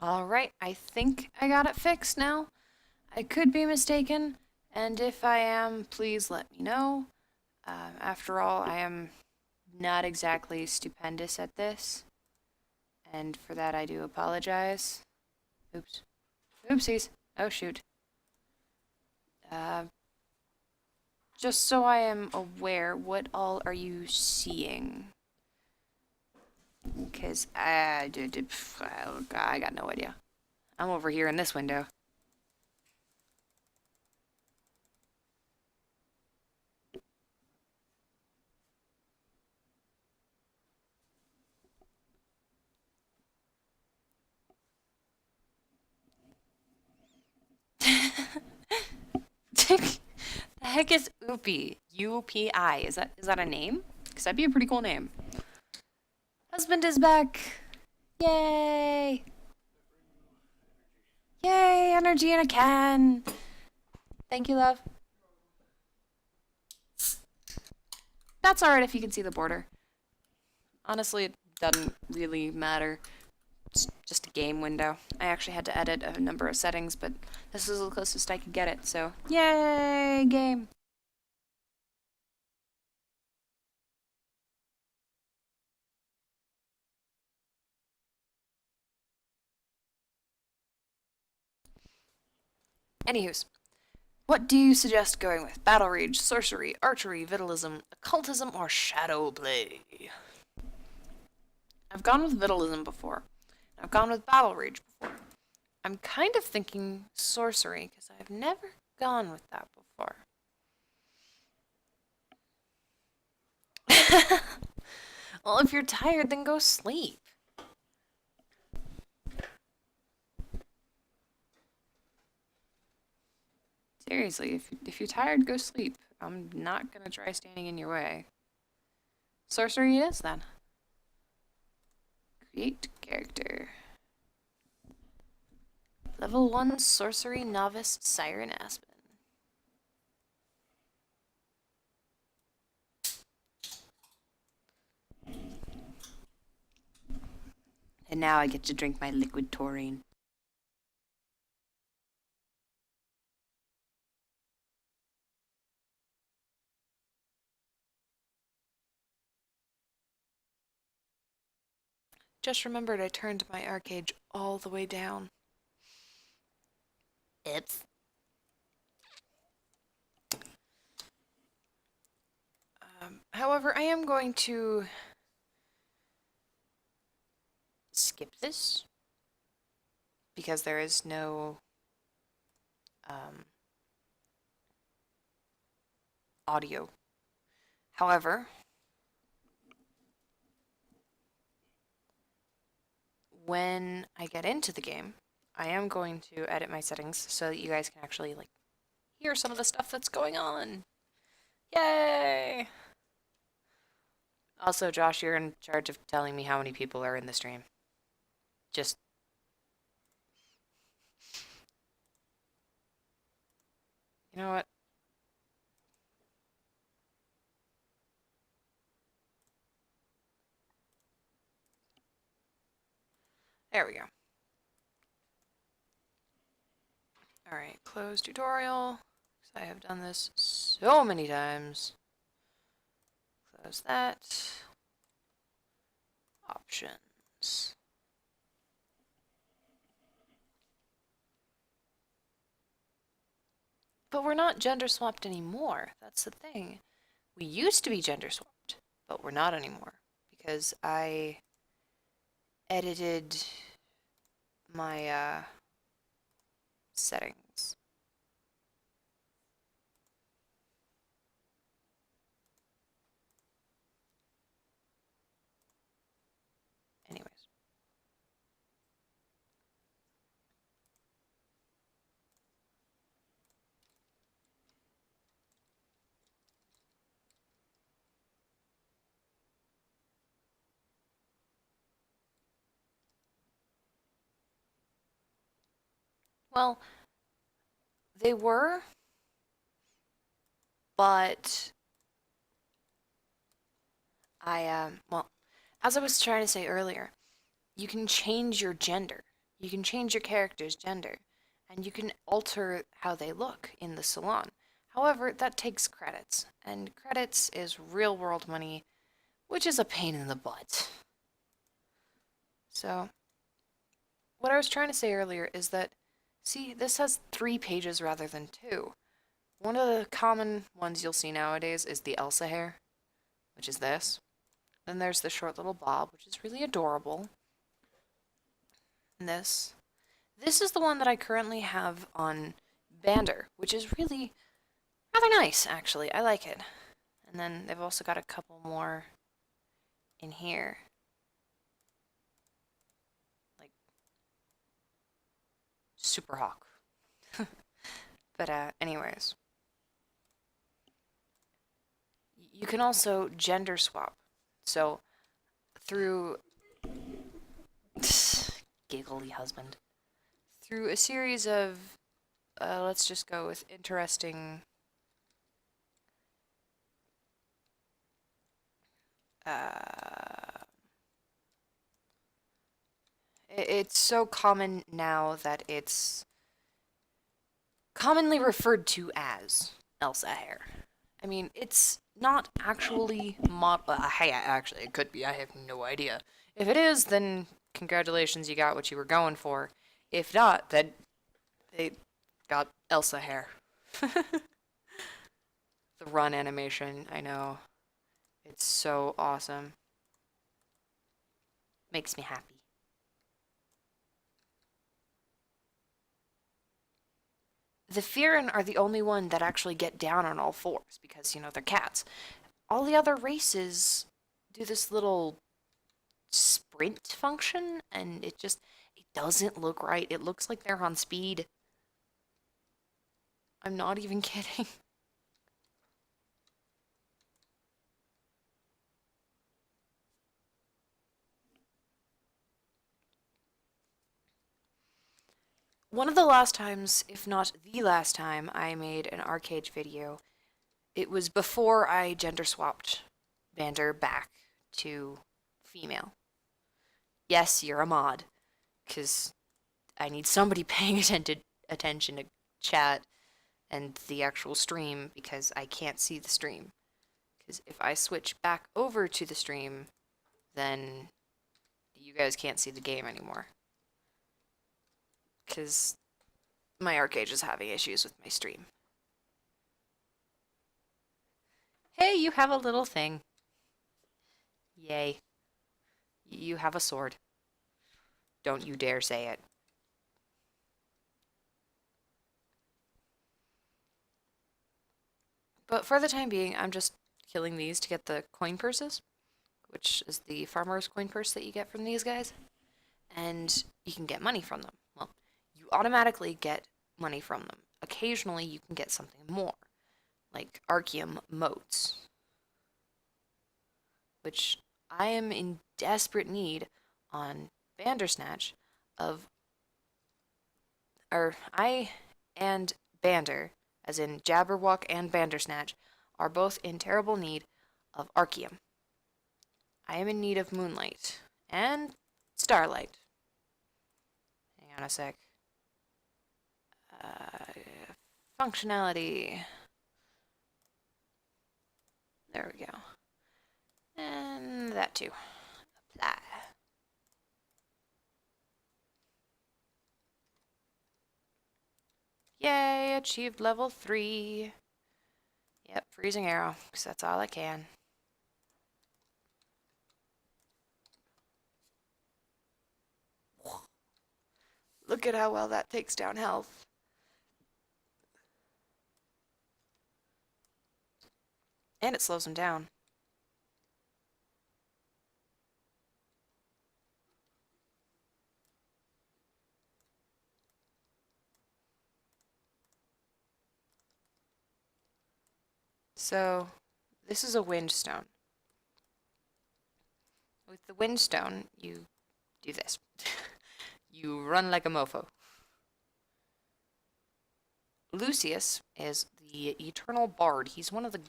Alright, I think I got it fixed now. I could be mistaken, and if I am, please let me know. After all, I am not exactly stupendous at this, and for that I do apologize. Oops. Oopsies. Oh shoot. Uh, just so I am aware, what all are you seeing? Because I got no idea. I'm over here in this window. The heck is Oopie? UPI. Is that a name? Because that'd be a pretty cool name. Husband is back. Yay! Yay! Energy in a can. Thank you, love. That's alright if you can see the border. Honestly, it doesn't really matter. It's just a game window. I actually had to edit a number of settings, but this is the closest I could get it, so yay, game. Anywho's, what do you suggest going with? Battle Rage, Sorcery, Archery, Vitalism, Occultism, or Shadow Play? I've gone with Vitalism before. I've gone with Battle Rage before. I'm kind of thinking Sorcery, because I've never gone with that before. Well, if you're tired, then go sleep. Seriously, if you're tired, go sleep. I'm not gonna try standing in your way. Sorcery it is, then. Create character. Level 1 Sorcery Novice Siren Aspen. And now I get to drink my liquid taurine. Just remembered I turned my ArcheAge all the way down. Oops. However, I am going to skip this because there is no audio. However, when I get into the game, I am going to edit my settings so that you guys can actually like hear some of the stuff that's going on. Yay! Also, Josh, you're in charge of telling me how many people are in the stream. Just you know what? There we go. Alright, close tutorial. I have done this so many times. Close that. Options. But we're not gender swapped anymore. That's the thing. We used to be gender swapped, but we're not anymore because I edited my settings. Anyways. Well, they were, but well, as I was trying to say earlier, you can change your gender. You can change your character's gender, and you can alter how they look in the salon. However, that takes credits, and credits is real-world money, which is a pain in the butt. So, what I was trying to say earlier is that, see, this has 3 pages rather than 2. One of the common ones you'll see nowadays is the Elsa hair, which is this. Then there's the short little bob, which is really adorable. And this. This is the one that I currently have on Bander, which is really rather nice, actually. I like it. And then they've also got a couple more in here. Like, Super Hawk. But, anyways. You can also gender swap. So, through... Giggly husband. Through a series of, let's just go with interesting... it's so common now that it's commonly referred to as Elsa hair. I mean, it's not actually hey, actually, it could be. I have no idea. If it is, then congratulations, you got what you were going for. If not, then they got Elsa hair. The run animation, I know. It's so awesome. Makes me happy. The Firin are the only one that actually get down on all fours because, you know, they're cats. All the other races do this little sprint function, and it doesn't look right. It looks like they're on speed. I'm not even kidding. One of the last times, if not the last time, I made an ArcheAge video, it was before I gender swapped Vander back to female. Yes, you're a mod, because I need somebody paying attention to chat and the actual stream, because I can't see the stream. Because if I switch back over to the stream, then you guys can't see the game anymore. Because my ArcheAge is having issues with my stream. Hey, you have a little thing. Yay. You have a sword. Don't you dare say it. But for the time being, I'm just killing these to get the coin purses, which is the farmer's coin purse that you get from these guys. And you can get money from them. Well, you automatically get money from them. Occasionally, you can get something more, like Archeum motes, which I am in desperate need on Bandersnatch of, I and Bander, as in Jabberwock and Bandersnatch, are both in terrible need of Archeum. I am in need of Moonlight and Starlight. Hang on a sec. Functionality. There we go. And that too. Apply. Yay, achieved level 3. Yep, freezing arrow, because that's all I can. Look at how well that takes down health. And it slows him down. So, this is a windstone. With the windstone, you do this. You run like a mofo. Lucius is the eternal bard. He's one of the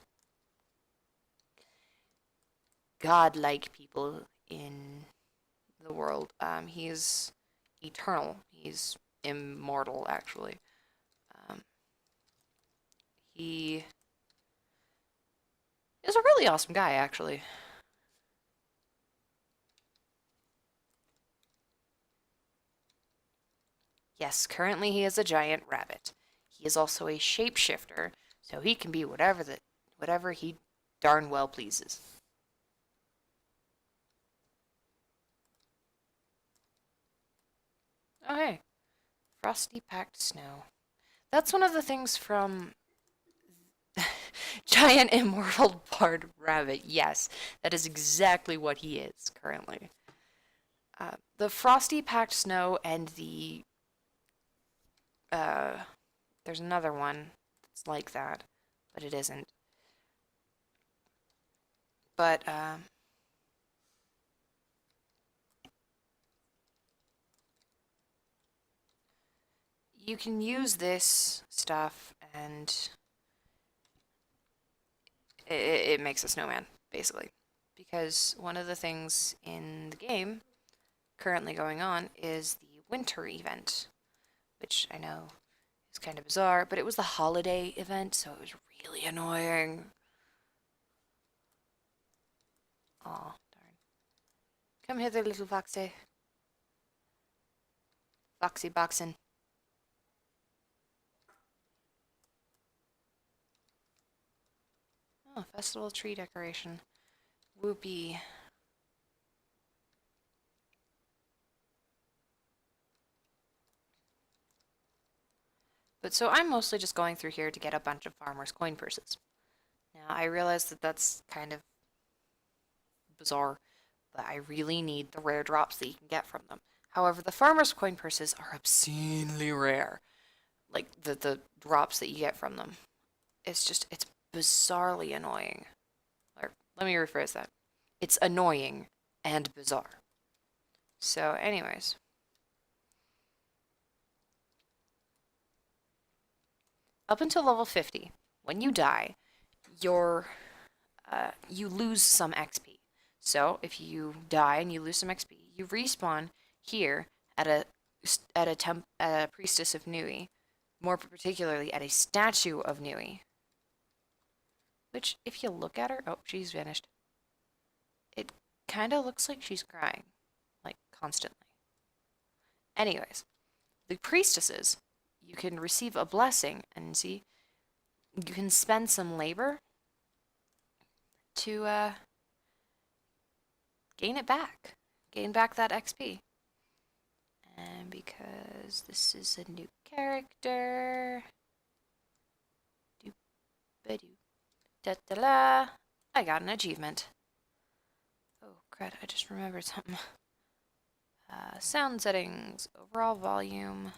godlike people in the world. He's eternal. He's immortal, actually. Um, he is a really awesome guy, actually. Yes, currently he is a giant rabbit. He is also a shapeshifter, so he can be whatever he darn well pleases. Oh hey, frosty packed snow. That's one of the things from Giant Immortal Bard Rabbit. Yes, that is exactly what he is currently. The frosty packed snow and uh, there's another one that's like that, but it isn't. But you can use this stuff and it makes a snowman, basically. Because one of the things in the game currently going on is the winter event, which I know is kind of bizarre, but it was the holiday event, so it was really annoying. Aw, darn. Come hither, little Foxy. Foxy boxin'. Oh, festival tree decoration. Whoopee. But so I'm mostly just going through here to get a bunch of farmers' coin purses. Now, I realize that that's kind of bizarre, but I really need the rare drops that you can get from them. However, the farmers' coin purses are obscenely rare. Like, the drops that you get from them. It's bizarrely annoying. Or, let me rephrase that. It's annoying and bizarre. So, anyways. Up until level 50, when you die, you lose some XP. So if you die and you lose some XP, you respawn here at a priestess of Nui, more particularly at a statue of Nui. Which, if you look at her, oh, she's vanished. It kind of looks like she's crying, like constantly. Anyways, the priestesses, you can receive a blessing, and see, you can spend some labor to gain it back. Gain back that XP. And because this is a new character, da-da-la, I got an achievement. Oh, crud, I just remembered something. Sound settings, overall volume.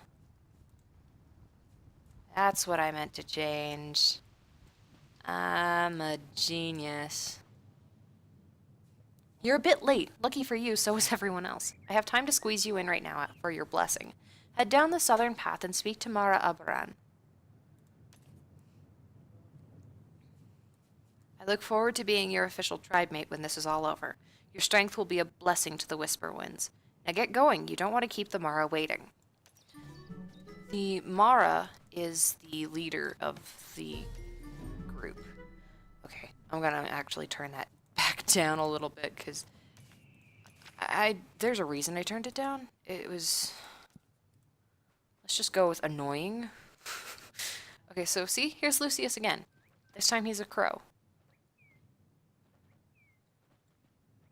That's what I meant to change. I'm a genius. You're a bit late. Lucky for you, so is everyone else. I have time to squeeze you in right now for your blessing. Head down the southern path and speak to Mara Abaran. I look forward to being your official tribe mate when this is all over. Your strength will be a blessing to the Whisper Winds. Now get going. You don't want to keep the Mara waiting. The Mara is the leader of the group. Okay, I'm gonna actually turn that back down a little bit because there's a reason I turned it down. It was, let's just go with annoying. Okay, so see, here's Lucius again. This time he's a crow.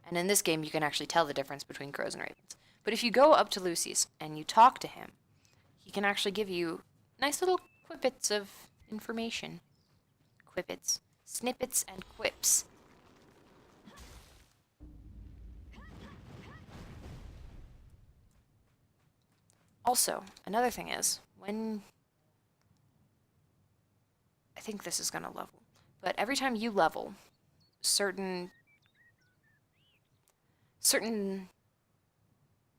And in this game, you can actually tell the difference between crows and ravens. But if you go up to Lucius and you talk to him, he can actually give you nice little quippets of information. Quippets. Snippets and quips. Also, another thing is, when... I think this is going to level. But every time you level, certain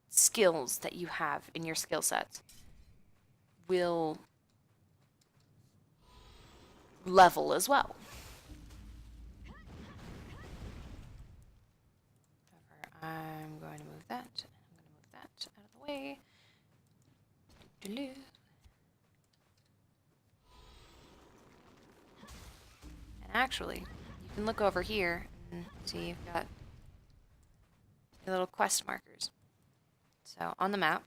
skills that you have in your skill sets will level as well. However, I'm going to move that, and I'm going to move that out of the way. And actually, you can look over here and see you've got your little quest markers. So on the map,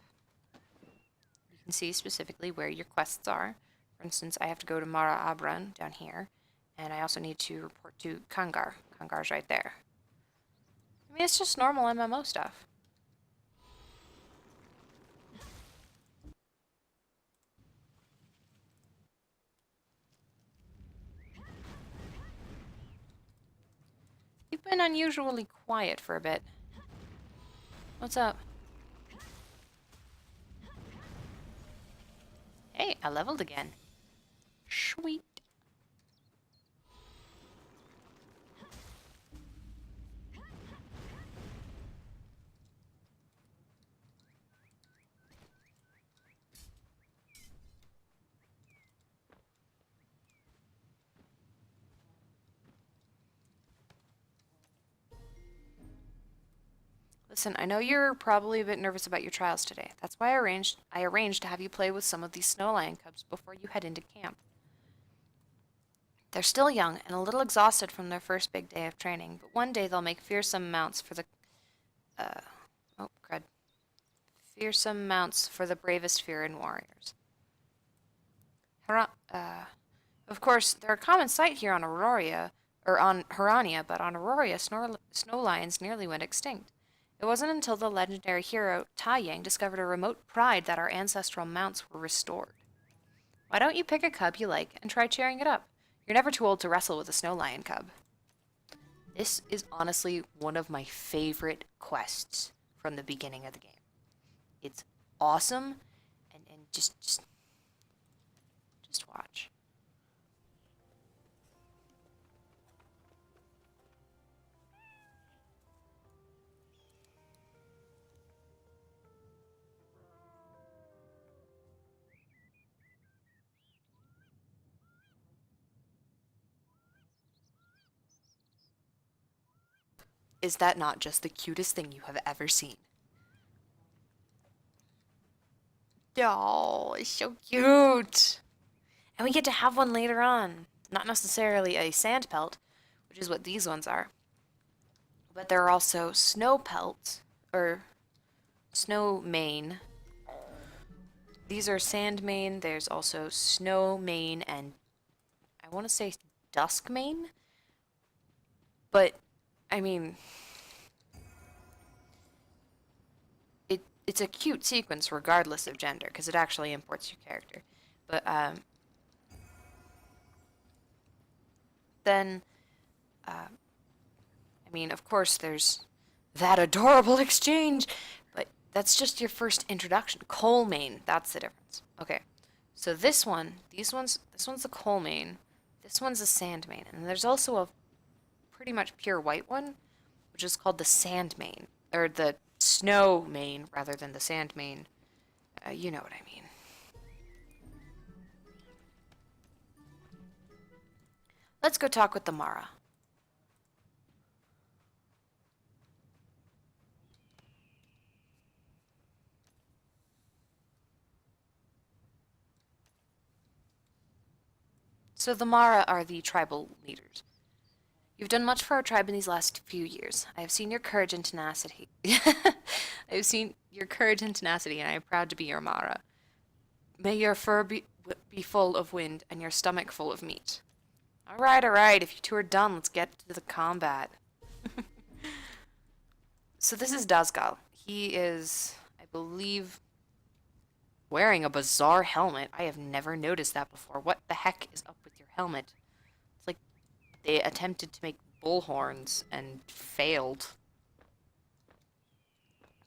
you can see specifically where your quests are. For instance, I have to go to Mara Abran down here, and I also need to report to Kangar. Kangar's right there. I mean, it's just normal MMO stuff. You've been unusually quiet for a bit. What's up? Hey, I leveled again. Sweet. Listen, I know you're probably a bit nervous about your trials today. That's why I arranged to have you play with some of these snow lion cubs before you head into camp. They're still young and a little exhausted from their first big day of training, but one day they'll make fearsome mounts for the oh crud. Fearsome mounts for the bravest Fearin warriors. Of course, they're a common sight here on Aurora, or on Harania, but on Aurora, snow lions nearly went extinct. It wasn't until the legendary hero Ta Yang discovered a remote pride that our ancestral mounts were restored. Why don't you pick a cub you like and try cheering it up? You're never too old to wrestle with a snow lion cub. This is honestly one of my favorite quests from the beginning of the game. It's awesome, and just watch. Is that not just the cutest thing you have ever seen? Oh, it's so cute. And we get to have one later on. Not necessarily a sand pelt, which is what these ones are. But there are also snow pelts, or snow mane. These are sand mane. There's also snow mane and I want to say dusk mane. But, I mean, it's a cute sequence regardless of gender, because it actually imports your character. But, then, I mean, of course, there's that adorable exchange, but that's just your first introduction. Coal mane, that's the difference. Okay, so this one's the coal mane, this one's a sand mane, and there's also a pretty much pure white one, which is called the sand mane, or the snow mane rather than the sand mane. You know what I mean. Let's go talk with the Mara. So the Mara are the tribal leaders. You've done much for our tribe in these last few years. I have seen your courage and tenacity. I have seen your courage and tenacity, and I am proud to be your Mara. May your fur be full of wind and your stomach full of meat. All right. If you two are done, let's get to the combat. So this is Dazgal. He is, I believe, wearing a bizarre helmet. I have never noticed that before. What the heck is up with your helmet? It's like they attempted to make bullhorns and failed.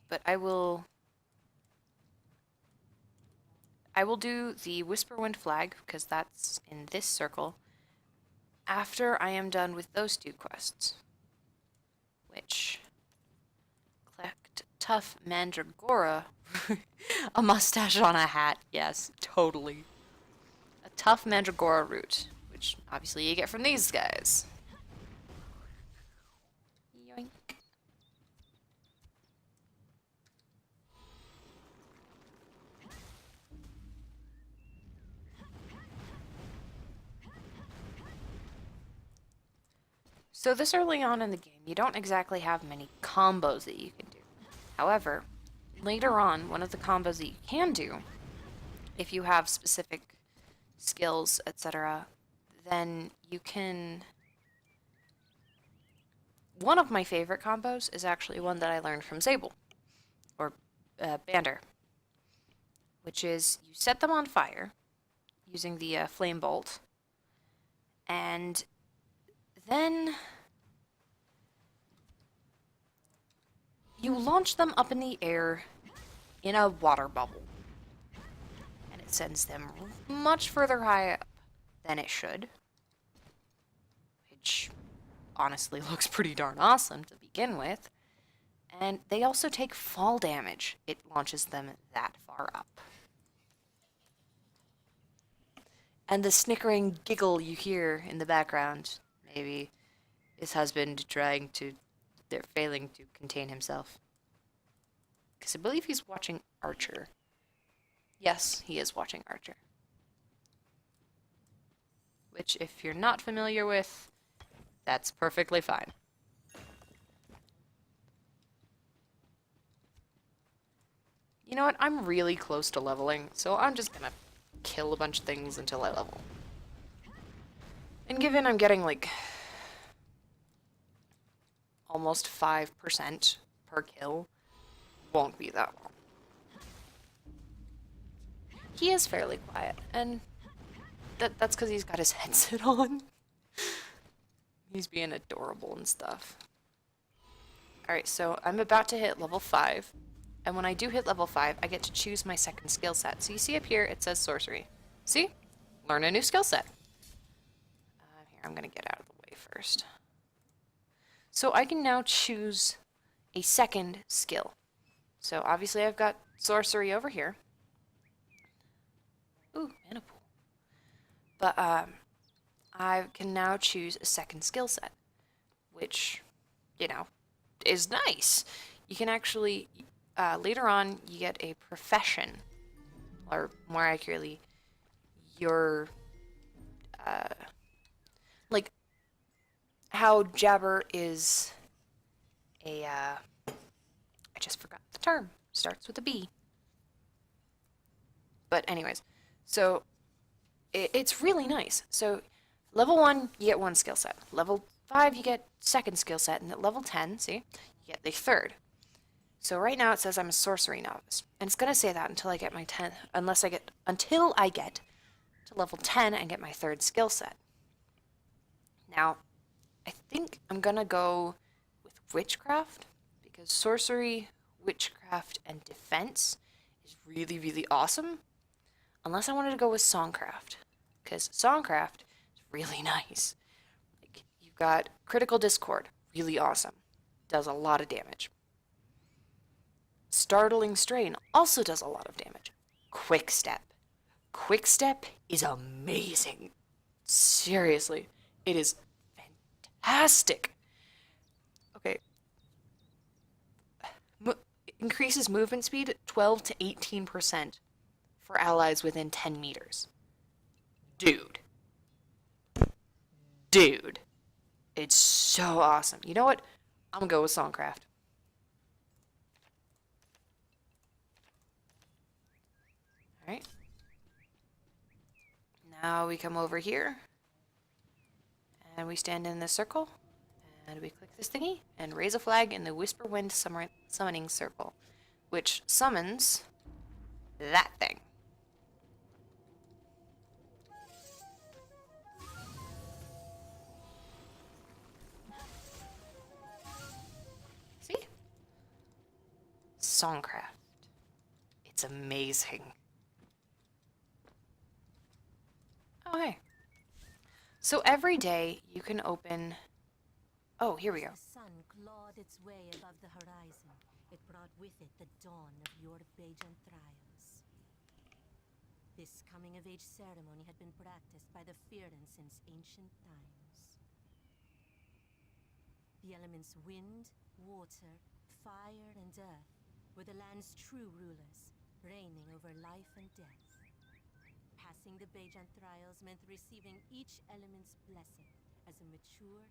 But I will do the Whisperwind flag, because that's in this circle, after I am done with those two quests. Which, collect tough Mandragora. A mustache on a hat, yes, totally. A tough Mandragora root, which obviously you get from these guys. Yoink. So this early on in the game, you don't exactly have many combos that you can do. However, later on, one of the combos that you can do, if you have specific skills, etc., then you can... One of my favorite combos is actually one that I learned from Zabel, or Bander, which is you set them on fire using the flame bolt, and then you launch them up in the air in a water bubble, and it sends them much further high up than it should, which honestly looks pretty darn awesome to begin with. And they also take fall damage. It launches them that far up. And the snickering giggle you hear in the background, maybe his husband they're failing to contain himself. Because I believe he's watching Archer. Yes, he is watching Archer. Which, if you're not familiar with, that's perfectly fine. You know what? I'm really close to leveling, so I'm just gonna kill a bunch of things until I level. And given I'm getting like almost 5% per kill, won't be that long. He is fairly quiet, and that's because he's got his headset on. He's being adorable and stuff. Alright, so I'm about to hit level 5. And when I do hit level 5, I get to choose my second skill set. So you see up here, it says sorcery. See? Learn a new skill set. Here, I'm going to get out of the way first. So I can now choose a second skill. So obviously I've got sorcery over here. Ooh, mana pool. But I can now choose a second skill set, which, you know, is nice. You can actually... later on, you get a profession, or more accurately, your, like, how Jabber is a, I just forgot the term, starts with a B. But anyways, so, it's really nice. So, level 1, you get one skill set. Level 5, you get second skill set, and at level 10, see, you get the third. So right now it says I'm a sorcery novice, and it's gonna say that until I get my 10th, until I get to level 10 and get my third skill set. Now, I think I'm gonna go with witchcraft, because sorcery, witchcraft, and defense is really, really awesome. Unless I wanted to go with songcraft, because songcraft is really nice. Like, you've got critical discord, really awesome, does a lot of damage. Startling Strain also does a lot of damage. Quick Step. Quick Step is amazing. Seriously, it is fantastic. Okay. Increases movement speed 12 to 18% for allies within 10 meters. Dude. It's so awesome. You know what? I'm gonna go with Songcraft. Alright. Now we come over here. And we stand in the circle. And we click this thingy. And raise a flag in the Whisperwind summoning circle. Which summons that thing. See? Songcraft. It's amazing. Oh, hey. So every day you can open... Oh, here we go. The sun clawed its way above the horizon. It brought with it the dawn of your Bajan trials. This coming-of-age ceremony had been practiced by the Firden since ancient times. The elements wind, water, fire, and earth were the land's true rulers, reigning over life and death. Passing the Bajan trials meant receiving each element's blessing as a mature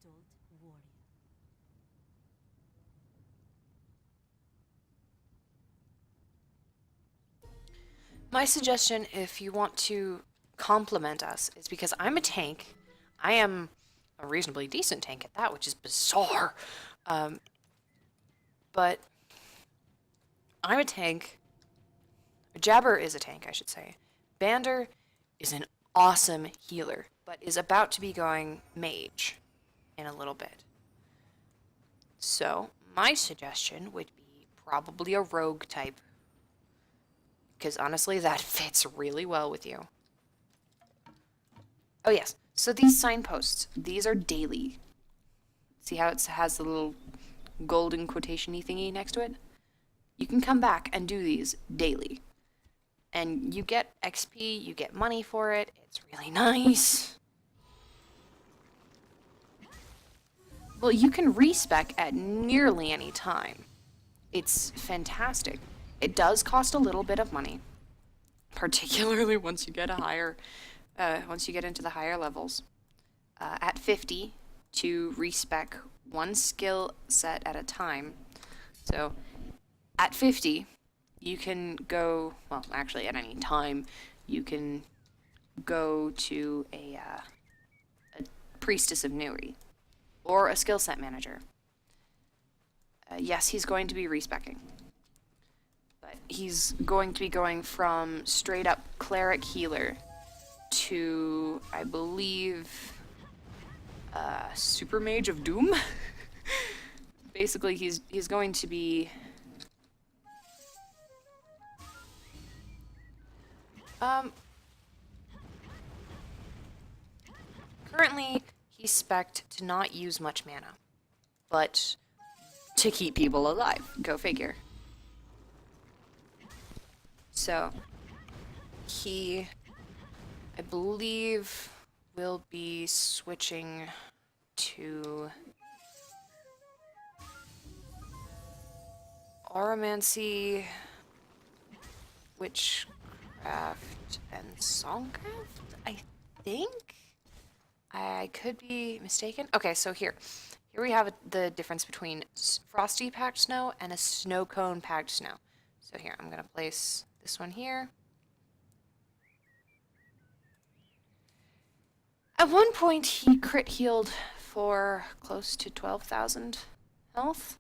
adult warrior. My suggestion, if you want to compliment us, is because I'm a tank. I am a reasonably decent tank at that, which is bizarre. Um, but I'm a tank. Jabber is a tank, I should say. Bander is an awesome healer, but is about to be going mage in a little bit. So, my suggestion would be probably a rogue type. Because honestly, that fits really well with you. Oh, yes. So, these signposts, these are daily. See how it has the little golden quotation-y thingy next to it? You can come back and do these daily. And you get XP, you get money for it. It's really nice. Well, you can respec at nearly any time. It's fantastic. It does cost a little bit of money, particularly once you get once you get into the higher levels. At 50, to respec one skill set at a time. So, at 50, you can go, well, actually, at any time, you can go to a Priestess of Nuri or a skill set manager. Yes, he's going to be respecking. But he's going to be going from straight up cleric healer to, I believe, super mage of doom. Basically, he's going to be currently he's spec'd to not use much mana, but to keep people alive. Go figure. So, he, I believe, will be switching to Auramancy, Witchcraft, and Songcraft, I think? I could be mistaken. Okay, so here we have the difference between frosty packed snow and a snow cone packed snow. So here, I'm gonna place this one here. At one point, he crit healed for close to 12,000 health.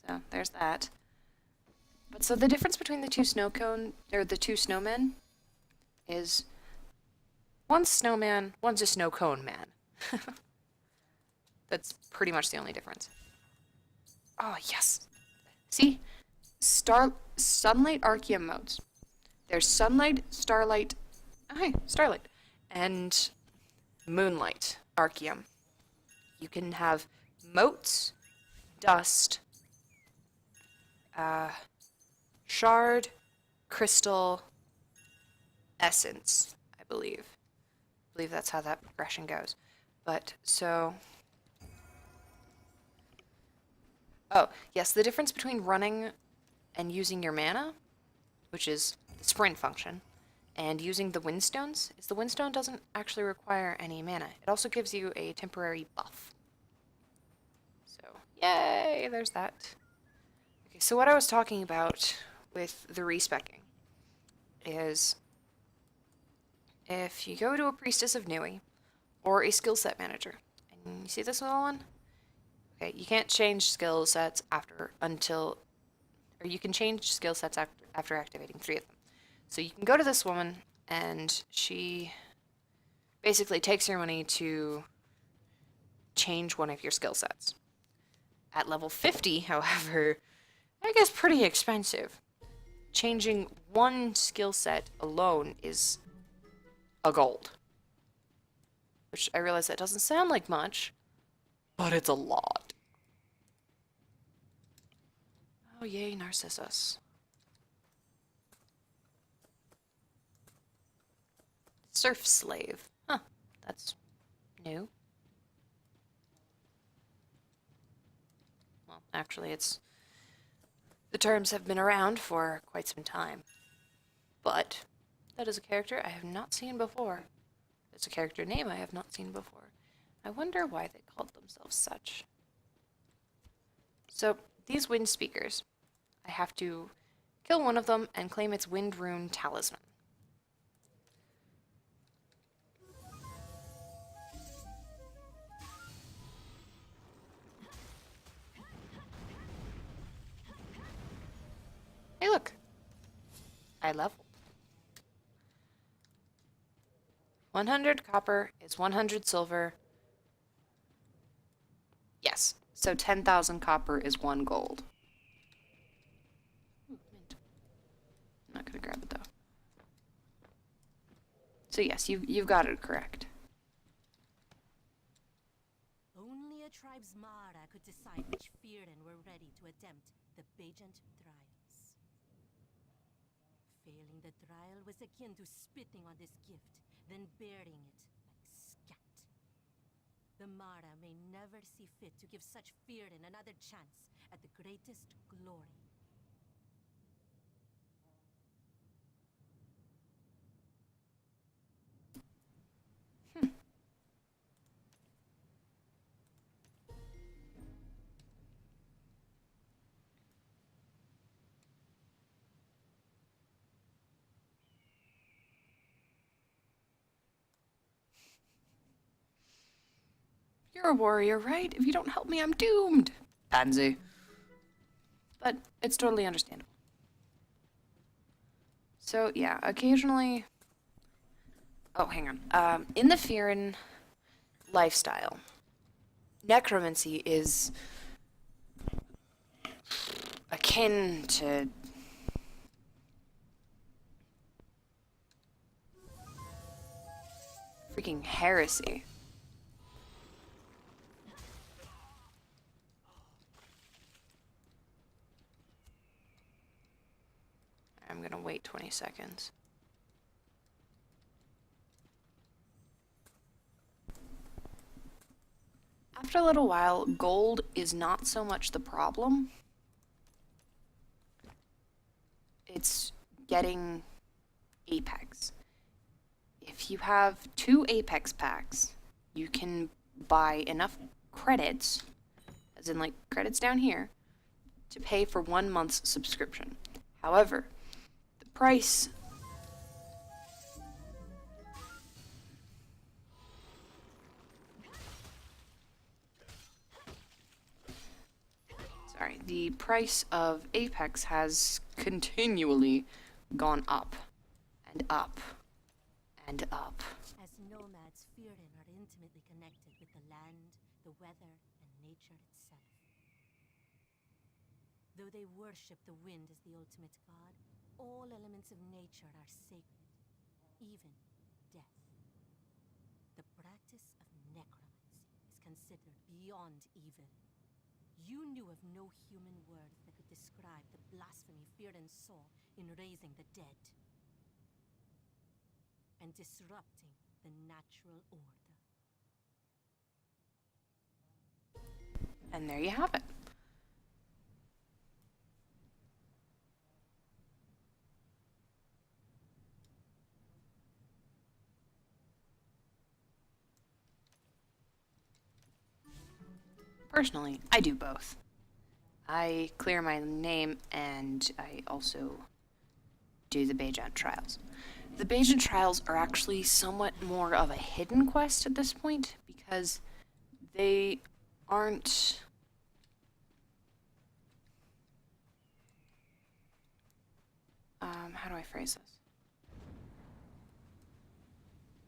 So there's that. But so the difference between the two the two snowmen is one's snowman, one's a snow cone man. That's pretty much the only difference. Oh, yes. See? Sunlight Archeum modes. There's Sunlight, Starlight, Starlight, and Moonlight Archeum. You can have motes, dust, shard, crystal, essence, I believe. I believe that's how that progression goes. But, so... Oh, yes, the difference between running and using your mana, which is the sprint function, and using the windstones, is the windstone doesn't actually require any mana. It also gives you a temporary buff. So, yay, there's that. Okay, so what I was talking about with the respecking is if you go to a Priestess of Nui or a skill set manager, and you see this little one? Okay, you can't change skill sets or you can change skill sets after activating 3 of them. So you can go to this woman, and she basically takes your money to change one of your skill sets. At level 50, however, I guess pretty expensive. Changing one skill set alone is a gold. Which I realize that doesn't sound like much, but it's a lot. Oh yay, Narcissus. Surf Slave. Huh, that's new. Well, actually, the terms have been around for quite some time. But that is a character I have not seen before. It's a character name I have not seen before. I wonder why they called themselves such. So, these wind speakers, I have to kill one of them and claim its wind rune talisman. Hey, look! I leveled. 100 copper is 100 silver. Yes, so 10,000 copper is 1 gold. Ooh, mint. I'm not gonna grab it though. So yes, you've got it correct. Only a tribe's Mara could decide which Fearin were ready to attempt the Bajent trials. Failing the trial was akin to spitting on this gift, then burying it like scat. The Mara may never see fit to give such Fearin another chance at the greatest glory. You're a warrior, right? If you don't help me, I'm doomed. Pansy. But it's totally understandable. So yeah, occasionally... Oh, hang on. In the Fearin lifestyle, necromancy is akin to freaking heresy. I'm gonna wait 20 seconds. After a little while, gold is not so much the problem. It's getting Apex. If you have 2 Apex packs, you can buy enough credits, as in like credits down here, to pay for 1 month's subscription. However, the price the price of Apex has continually gone up and up and up. As nomads, Fearin are intimately connected with the land, the weather, and nature itself. Though they worship the wind as the ultimate god, all elements of nature are sacred, even death. The practice of necromancy is considered beyond evil. You knew of no human word that could describe the blasphemy Fearin saw in raising the dead and disrupting the natural order. And there you have it. Personally, I do both. I clear my name and I also do the Bajent trials. The Bajent trials are actually somewhat more of a hidden quest at this point because they aren't... how do I phrase this?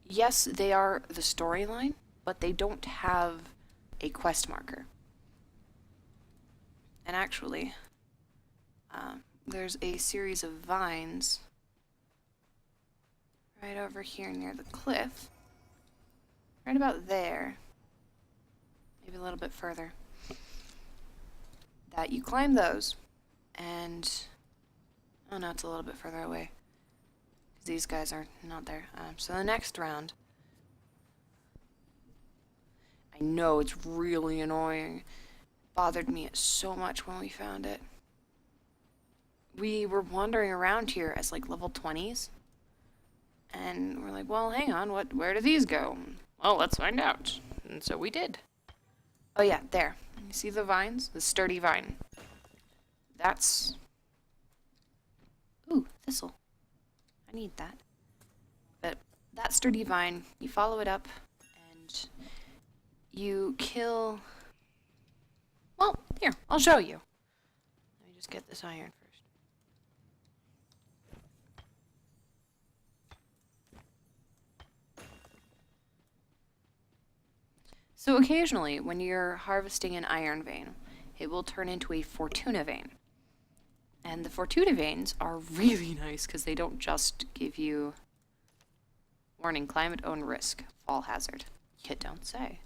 Yes, they are the storyline, but they don't have a quest marker. And actually, there's a series of vines right over here near the cliff. Right about there. Maybe a little bit further. That you climb those, and... Oh no, it's a little bit further away. Because these guys are not there. So the next round... I know, it's really annoying. Bothered me so much when we found it. We were wandering around here as like level 20s, And we're like, well, hang on, where do these go? Well, let's find out. And so we did. Oh yeah, there. You see the vines? The sturdy vine. That's... Ooh, thistle. I need that. But that sturdy vine, you follow it up, and you kill... Well, here, I'll show you. Let me just get this iron first. So occasionally, when you're harvesting an iron vein, it will turn into a Fortuna vein. And the Fortuna veins are really nice because they don't just give you warning, climate own risk, fall hazard. You don't say.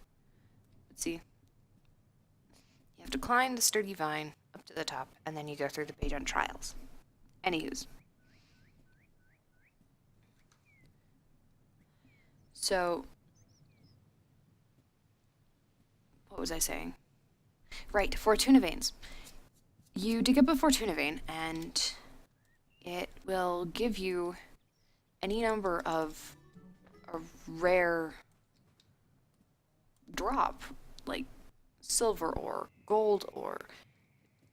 But see, you have to climb the sturdy vine up to the top, and then you go through the Bajon trials. Anywho's. So, what was I saying? Right, Fortuna veins. You dig up a Fortuna vein, and it will give you any number of a rare drop, like silver ore, gold ore,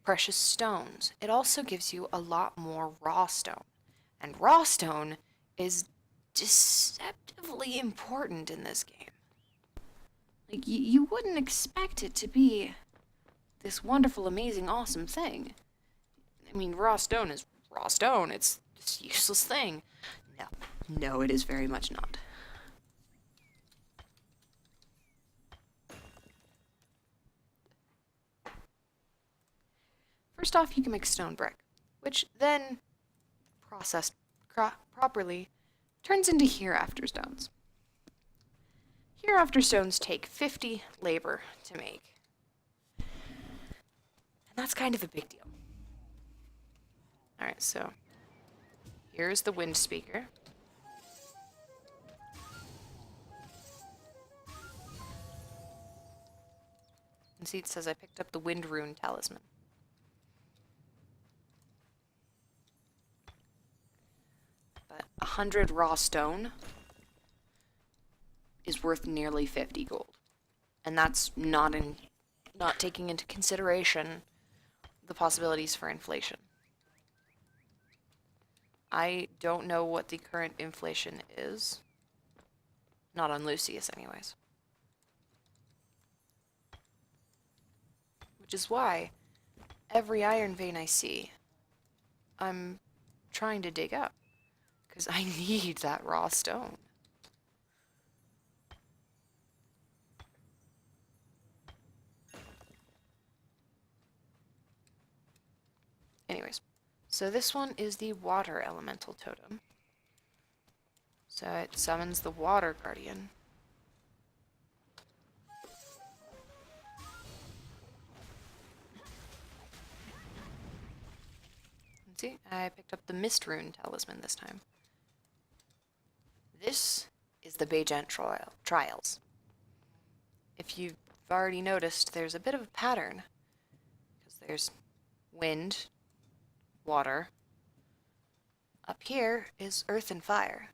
precious stones. It also gives you a lot more raw stone. And raw stone is deceptively important in this game. Like, you wouldn't expect it to be this wonderful, amazing, awesome thing. I mean, raw stone is raw stone. It's this useless thing. No, it is very much not. First off, you can make stone brick, which then, processed properly, turns into hereafter stones. Hereafter stones take 50 labor to make. And that's kind of a big deal. Alright, so here's the wind speaker. And see, it says I picked up the wind rune talisman. But 100 raw stone is worth nearly 50 gold. And that's not taking into consideration the possibilities for inflation. I don't know what the current inflation is. Not on Lucius, anyways. Which is why every iron vein I see, I'm trying to dig up. Because I need that raw stone. Anyways, so this one is the water elemental totem. So it summons the water guardian. And see, I picked up the mist rune talisman this time. This is the Bajon trials. If you've already noticed, there's a bit of a pattern. Because there's wind, water. Up here is earth and fire.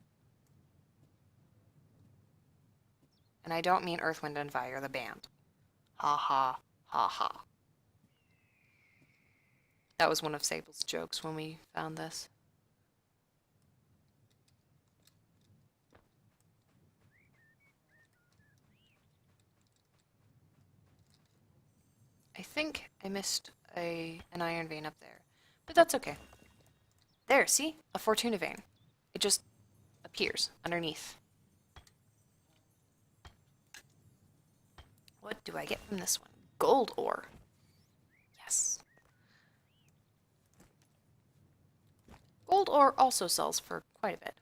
And I don't mean Earth, Wind, and Fire, the band. Ha ha, ha ha. That was one of Sable's jokes when we found this. I think I missed an iron vein up there, but that's okay. There, see? A Fortuna vein. It just appears underneath. What do I get from this one? Gold ore. Yes. Gold ore also sells for quite a bit.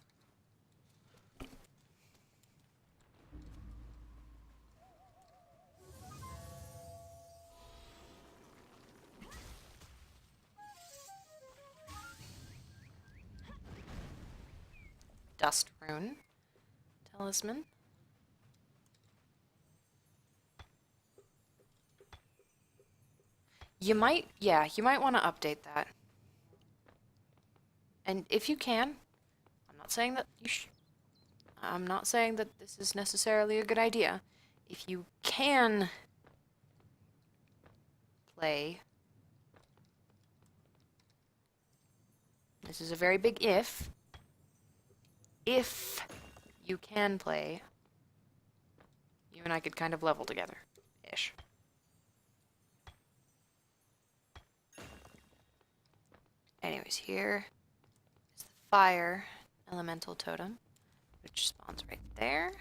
Dust rune talisman. You might want to update that. And if you can, I'm not saying that I'm not saying that this is necessarily a good idea. If you can play, this is a very big if you can play, you and I could kind of level together, ish. Anyways, here is the fire elemental totem, which spawns right there.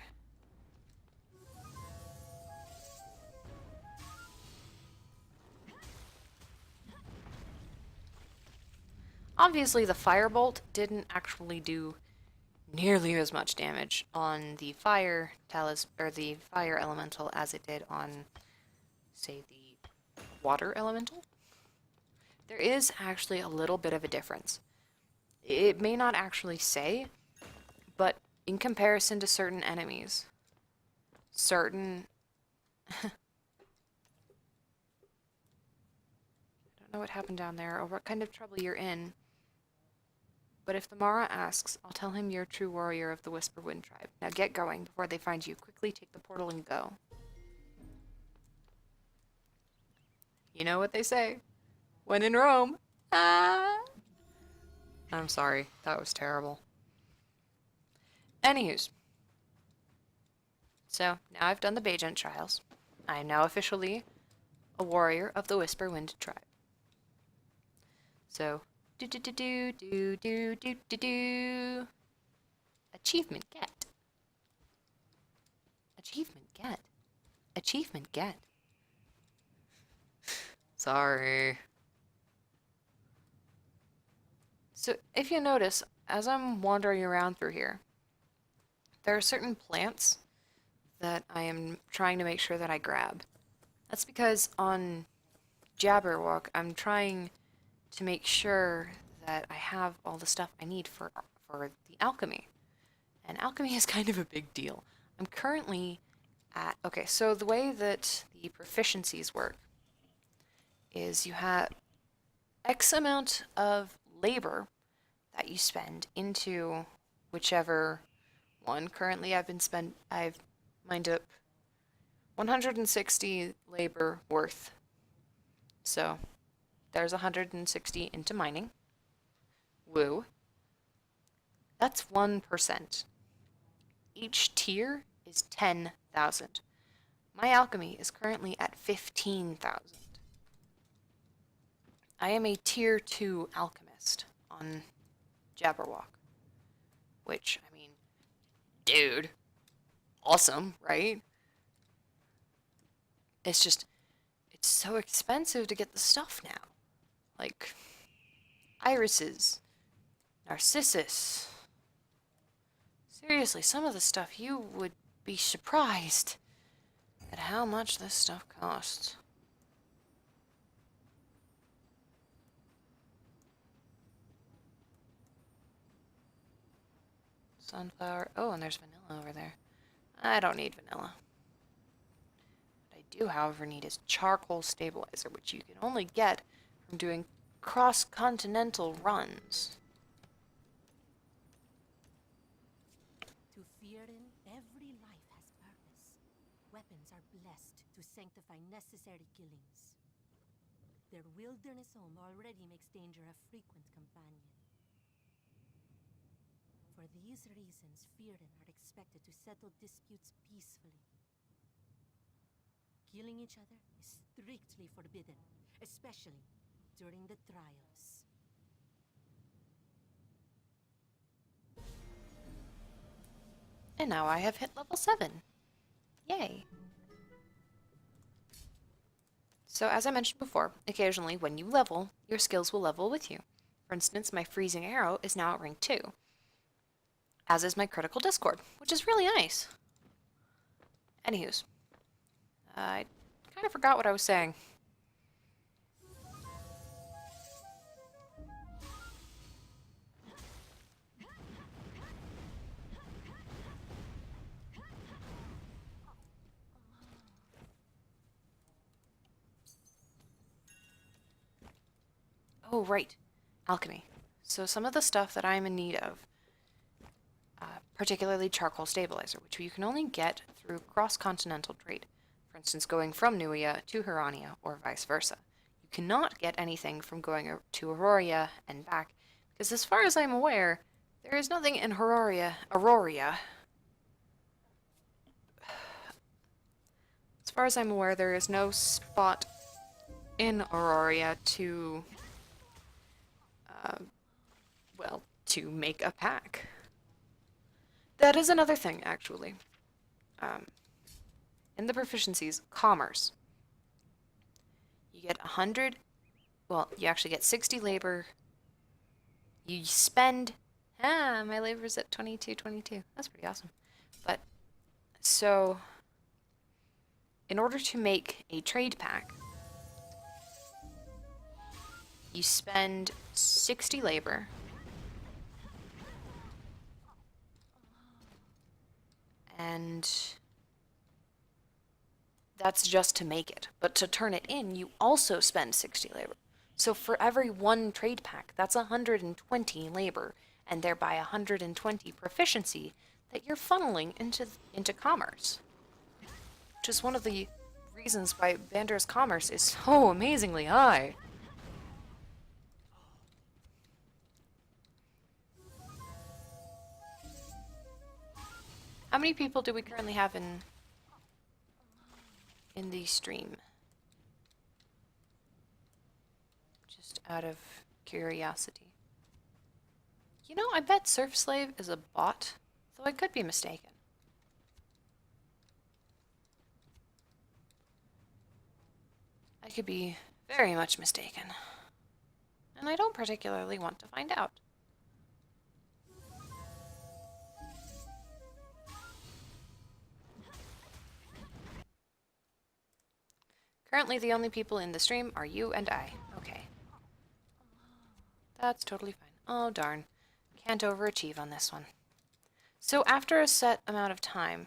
Obviously, the firebolt didn't actually do nearly as much damage on the fire or the fire elemental as it did on, say, the water elemental. There is actually a little bit of a difference. It may not actually say, but in comparison to certain enemies, certain... I don't know what happened down there or what kind of trouble you're in, but if the Mara asks, I'll tell him you're a true warrior of the Whisperwind tribe. Now get going before they find you. Quickly take the portal and go. You know what they say. When in Rome. Ah! I'm sorry. That was terrible. Anywho's. So, now I've done the Baygent trials. I am now officially a warrior of the Whisperwind tribe. So, do. Achievement get. Achievement get. Achievement get. Sorry. So, if you notice, as I'm wandering around through here, there are certain plants that I am trying to make sure that I grab. That's because on Jabberwock, I'm trying to make sure that I have all the stuff I need for the alchemy. And alchemy is kind of a big deal. I'm currently at... Okay, so the way that the proficiencies work is you have X amount of labor that you spend into whichever one. Currently I've mined up 160 labor worth. So there's 160 into mining. Woo. That's 1%. Each tier is 10,000. My alchemy is currently at 15,000. I am a tier 2 alchemist on Jabberwock. Which, I mean, dude, awesome, right? It's just, it's so expensive to get the stuff now. Like, irises, narcissus. Seriously, some of the stuff you would be surprised at how much this stuff costs. Sunflower. Oh, and there's vanilla over there. I don't need vanilla. What I do, however, need is charcoal stabilizer, which you can only get from doing cross-continental runs. To Fearin, every life has purpose. Weapons are blessed to sanctify necessary killings. Their wilderness home already makes danger a frequent companion. For these reasons, Fearin are expected to settle disputes peacefully. Killing each other is strictly forbidden, especially during the trials. And now I have hit level 7. Yay. So as I mentioned before, occasionally when you level, your skills will level with you. For instance, my freezing arrow is now at rank 2. As is my critical discord, which is really nice. Anywho's. I kind of forgot what I was saying. Oh, right. Alchemy. So some of the stuff that I'm in need of. particularly charcoal stabilizer, which you can only get through cross-continental trade. For instance, going from Nuia to Hurania or vice versa. You cannot get anything from going to Auroria and back, because as far as I'm aware, there is nothing in Auroria. As far as I'm aware, there is no spot in Auroria to, well, to make a pack. That is another thing, actually. In the proficiencies, commerce. You get 100, well, you actually get 60 labor. You spend, my labor's at 22. That's pretty awesome. But, so, in order to make a trade pack, you spend 60 labor. And that's just to make it. But to turn it in, you also spend 60 labor. So for every one trade pack, that's 120 labor, and thereby 120 proficiency that you're funneling into commerce. Which is one of the reasons why Bander's commerce is so amazingly high. How many people do we currently have in the stream? Just out of curiosity. You know, I bet Surf Slave is a bot, though I could be mistaken. I could be very much mistaken. And I don't particularly want to find out. Currently, the only people in the stream are you and I. Okay. That's totally fine. Oh, darn. Can't overachieve on this one. So after a set amount of time,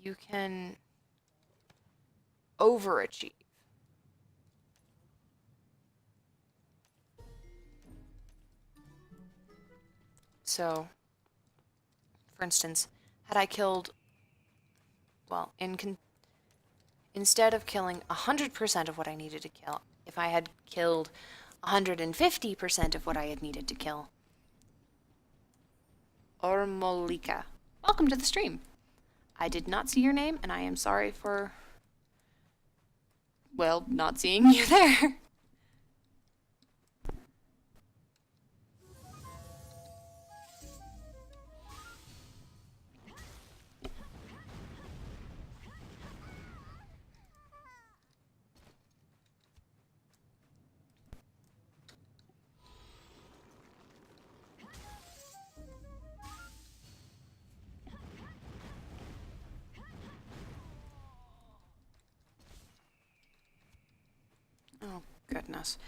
you can overachieve. So, for instance, had I killed, well, instead of killing 100% of what I needed to kill, if I had killed 150% of what I had needed to kill. Ormolika, welcome to the stream. I did not see your name, and I am sorry for, well, not seeing you there. Oh, goodness.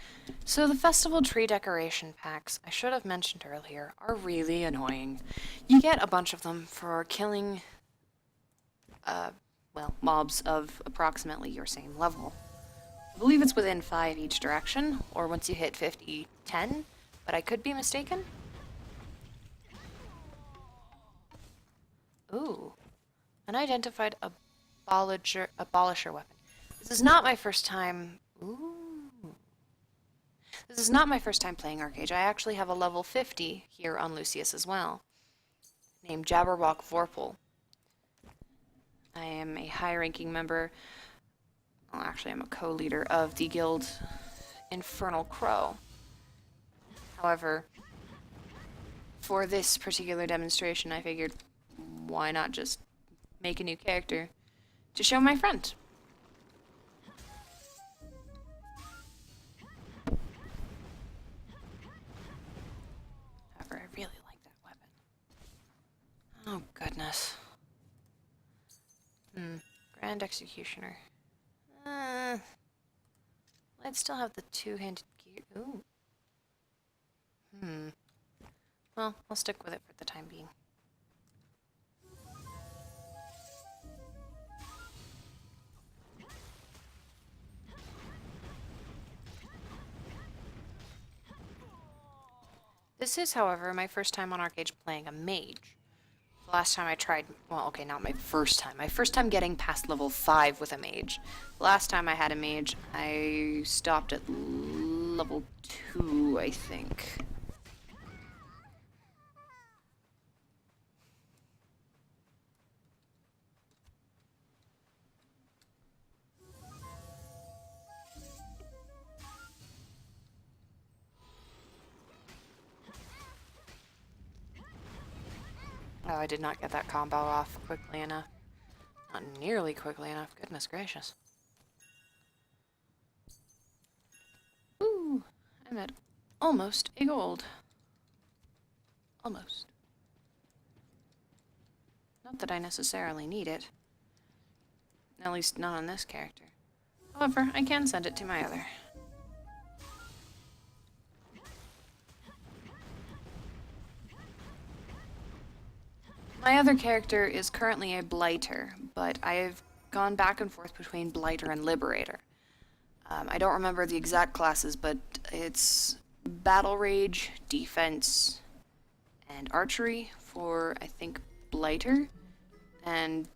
So the festival tree decoration packs, I should have mentioned earlier, are really annoying. You get a bunch of them for killing, well, mobs of approximately your same level. I believe it's within 5 each direction, or once you hit 50, 10, but I could be mistaken. Ooh. Unidentified abolisher weapon. This is not my first time... Ooh. This is not my first time playing ArcheAge. I actually have a level 50 here on Lucius as well, named Jabberwock Vorpal. I am a high-ranking member, well, actually I'm a co-leader of the guild Infernal Crow. However, for this particular demonstration, I figured, why not just make a new character to show my friend? However, I really like that weapon. Oh, goodness. Grand Executioner. I'd still have the two-handed gear. Ooh. Well, I'll stick with it for the time being. This is, however, my first time on ArcheAge playing a mage, The last time I tried, well, okay, not my first time. My first time getting past level 5 with a mage. The last time I had a mage, I stopped at level 2, I think. Oh, I did not get that combo off quickly enough. Not nearly quickly enough, goodness gracious. Ooh, I'm at almost a gold. Almost. Not that I necessarily need it. At least not on this character. However, I can send it to my other. My other character is currently a Blighter, but I have gone back and forth between Blighter and Liberator. I don't remember the exact classes, but it's Battle Rage, Defense, and Archery for, I think, Blighter, and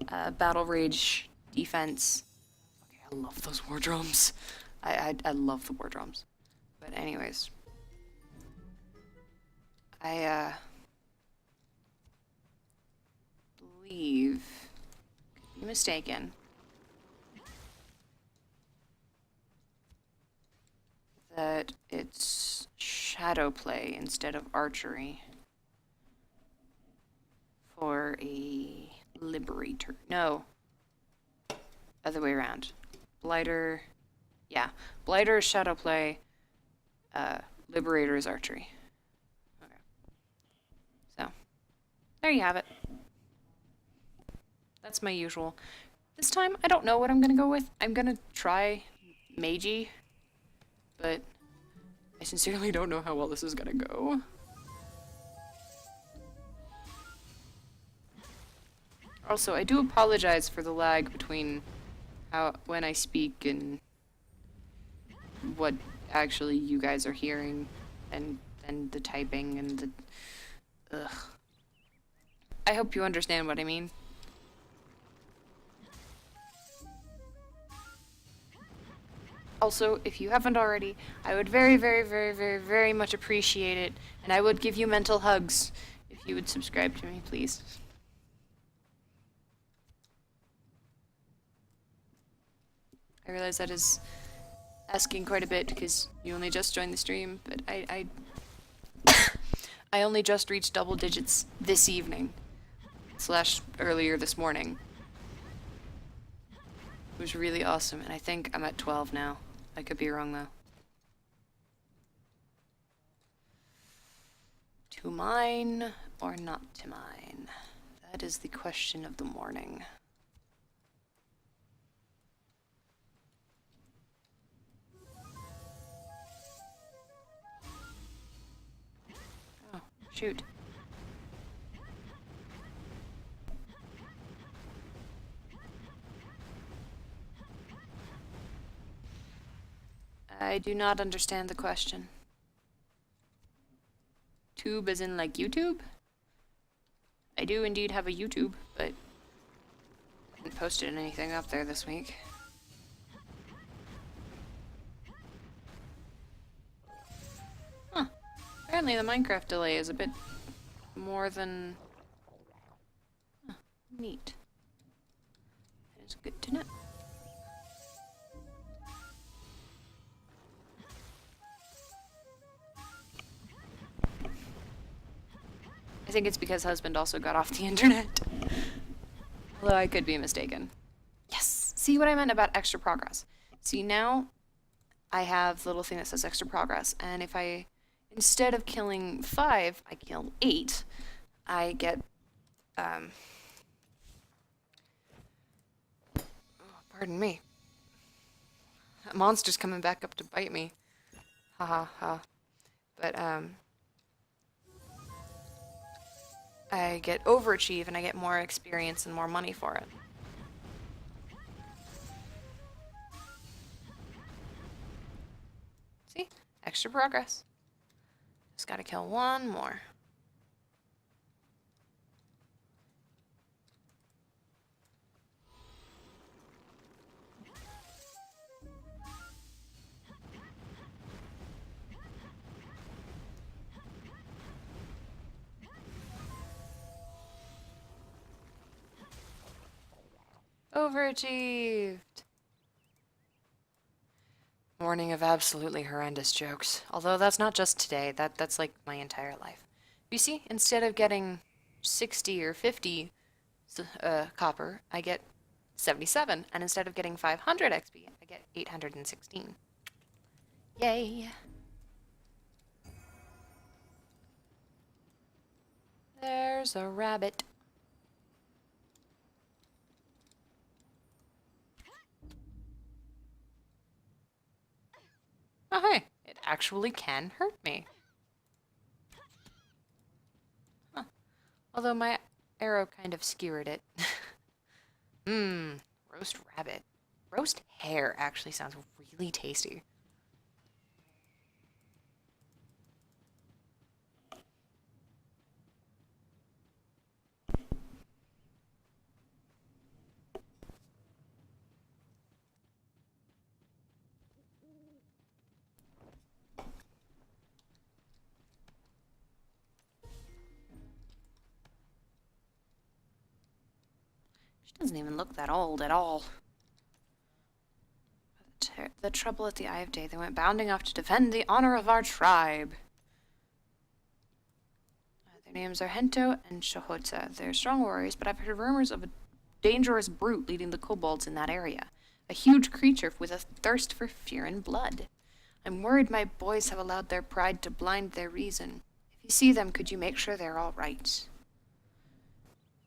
Battle Rage, Defense. Okay, I love those war drums. I love the war drums. But anyways, I believe, could be mistaken, that it's shadow play instead of archery for a liberator. No, other way around. Blighter, yeah, Blighter is shadow play, liberator is archery. Okay, so there you have it. That's my usual. This time, I don't know what I'm gonna go with. I'm gonna try Meiji, but I sincerely don't know how well this is gonna go. Also, I do apologize for the lag between when I speak and what actually you guys are hearing, and the typing and the ugh. I hope you understand what I mean. Also, if you haven't already, I would very, very, very, very, very much appreciate it, and I would give you mental hugs if you would subscribe to me, please. I realize that is asking quite a bit because you only just joined the stream, but I only just reached double digits this evening, / earlier this morning. It was really awesome, and I think I'm at 12 now. I could be wrong, though. To mine or not to mine? That is the question of the morning. Oh, shoot. I do not understand the question. Tube as in like YouTube? I do indeed have a YouTube, but I haven't posted anything up there this week. Huh. Apparently the Minecraft delay is a bit more than... Huh. Neat. That is good to know. I think it's because husband also got off the internet. Although I could be mistaken. Yes! See what I meant about extra progress? See, now I have the little thing that says extra progress, and if I, instead of killing 5, I kill 8, I get, oh, pardon me. That monster's coming back up to bite me. Ha ha ha. But, I get overachieve and I get more experience and more money for it. See? Extra progress. Just gotta kill one more. Overachieved! Morning of absolutely horrendous jokes. Although that's not just today, that's like my entire life. You see, instead of getting 60 or 50 copper, I get 77, and instead of getting 500 XP, I get 816. Yay! There's a rabbit. Oh hey, it actually can hurt me. Huh. Although my arrow kind of skewered it. Mmm, roast rabbit. Roast hare actually sounds really tasty. She doesn't even look that old at all. The trouble at the Eye of Day, they went bounding off to defend the honor of our tribe. Their names are Hento and Shohota. They're strong warriors, but I've heard rumors of a dangerous brute leading the kobolds in that area. A huge creature with a thirst for fear and blood. I'm worried my boys have allowed their pride to blind their reason. If you see them, could you make sure they're all right?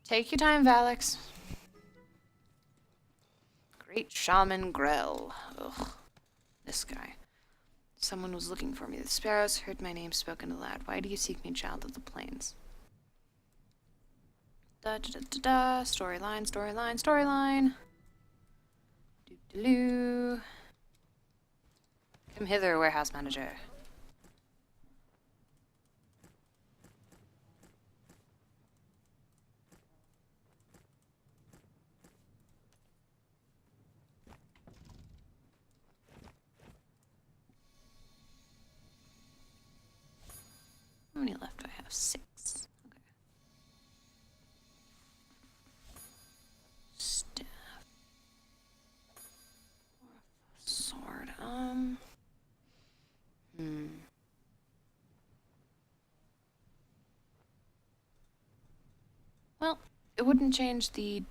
Take your time, Valix. Great Shaman Grell. Ugh. This guy. Someone was looking for me. The sparrows heard my name spoken aloud. Why do you seek me, child of the plains? Da da da da da. Storyline, storyline, storyline. Doo-doo-doo. Come hither, warehouse manager. How many left do I have? 6. Okay. Staff. Sword. Well, it wouldn't change the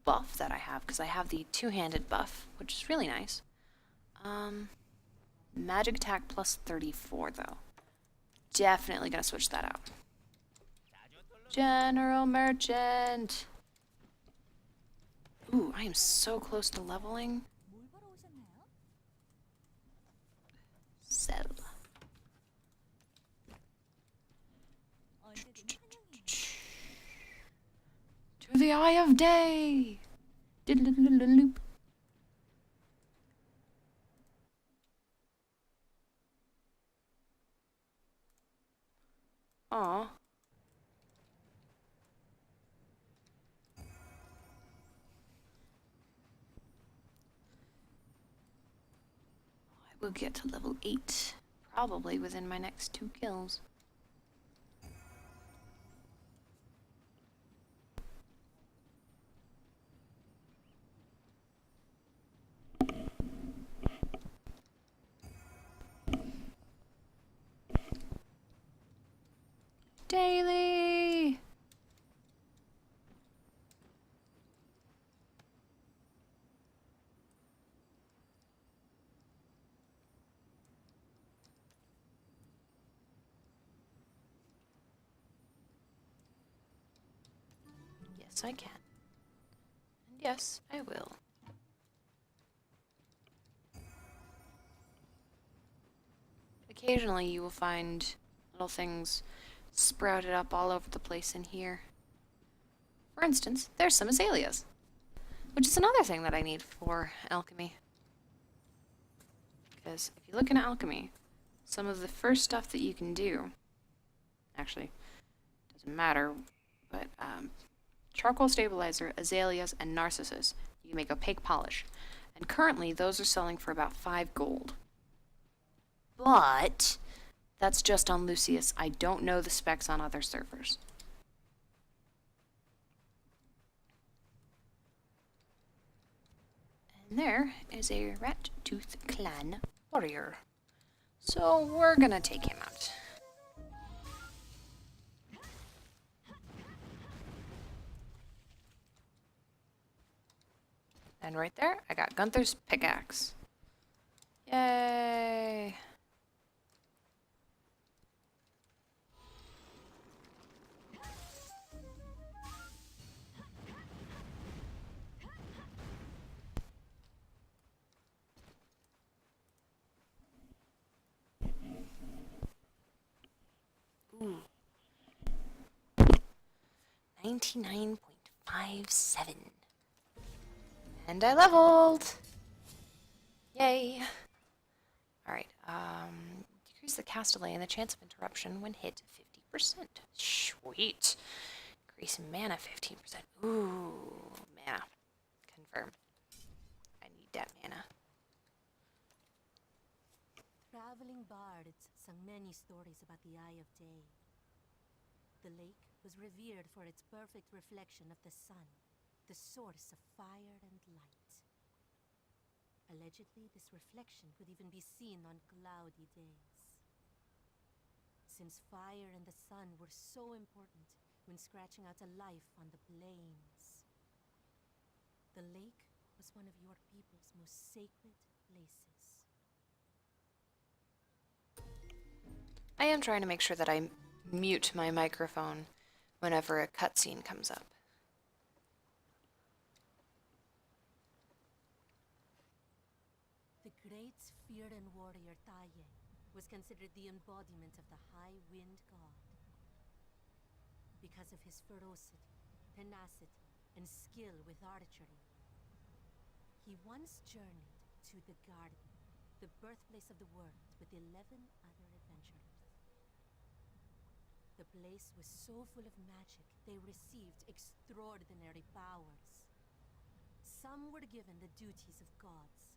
buff that I have, because I have the two-handed buff, which is really nice. Magic attack plus 34, though. Definitely gonna switch that out. General Merchant! Ooh, I am so close to leveling. Sell. To the Eye of Day! Diddle-diddle-diddle-loop. Aw. I will get to level 8, probably within my next 2 kills. Daily! Yes, I can. And yes, I will. Occasionally you will find little things sprouted up all over the place in here. For instance, there's some azaleas, which is another thing that I need for alchemy. Because if you look into alchemy, some of the first stuff that you can do, actually, doesn't matter, but charcoal stabilizer, azaleas, and narcissus, you can make opaque polish. And currently, those are selling for about 5 gold. But that's just on Lucius. I don't know the specs on other servers. And there is a Rat Tooth Clan warrior. So we're gonna take him out. And right there, I got Gunther's pickaxe. Yay! Ooh. 99.57. And I leveled! Yay! Alright, decrease the cast delay and the chance of interruption when hit 50%. Sweet! Increase mana 15%. Ooh, mana. Confirm. I need that mana. Traveling bards sung many stories about the Eye of Day. The lake was revered for its perfect reflection of the sun, the source of fire and light. Allegedly, this reflection could even be seen on cloudy days. Since fire and the sun were so important when scratching out a life on the plains, the lake was one of your people's most sacred places. I am trying to make sure that I mute my microphone whenever a cutscene comes up. The great feared and warrior Taye was considered the embodiment of the High Wind God. Because of his ferocity, tenacity, and skill with archery, he once journeyed to the garden, the birthplace of the world, with 11 other adventurers. The place was so full of magic, they received extraordinary powers. Some were given the duties of gods.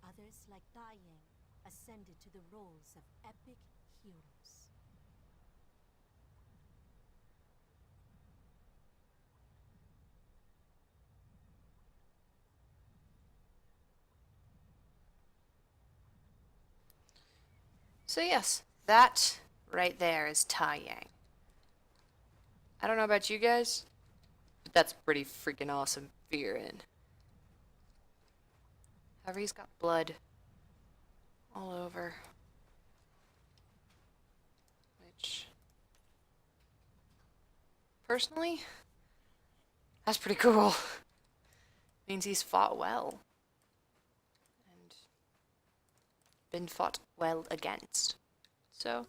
Others, like Taye, ascended to the roles of epic heroes. So yes, that right there is Tae-yang. I don't know about you guys, but that's pretty freaking awesome fearing. However, he's got blood all over. Which, personally, that's pretty cool. Means he's fought well. And been fought well against. So,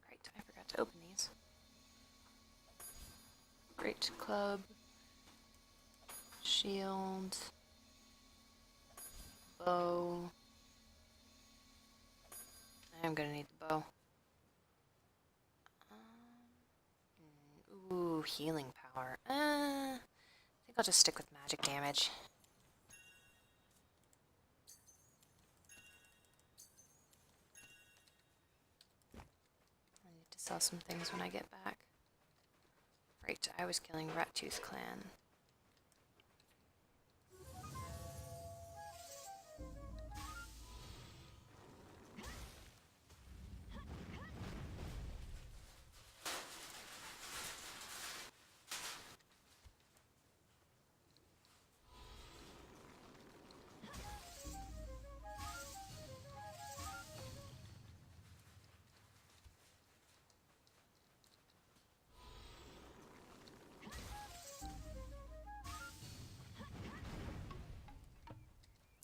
right, I forgot to open these. Great club. Shield. Bow. I'm gonna need the bow. Ooh, healing power. I think I'll just stick with magic damage. I need to sell some things when I get back. Right, I was killing Rat Tooth Clan.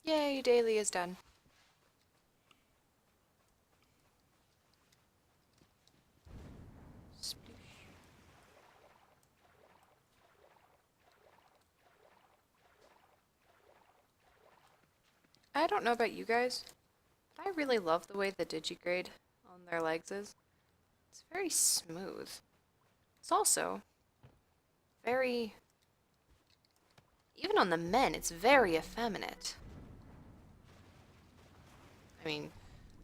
Yay, daily is done. I don't know about you guys, but I really love the way the digigrade on their legs is. It's very smooth. It's also very, even on the men, it's very effeminate. I mean,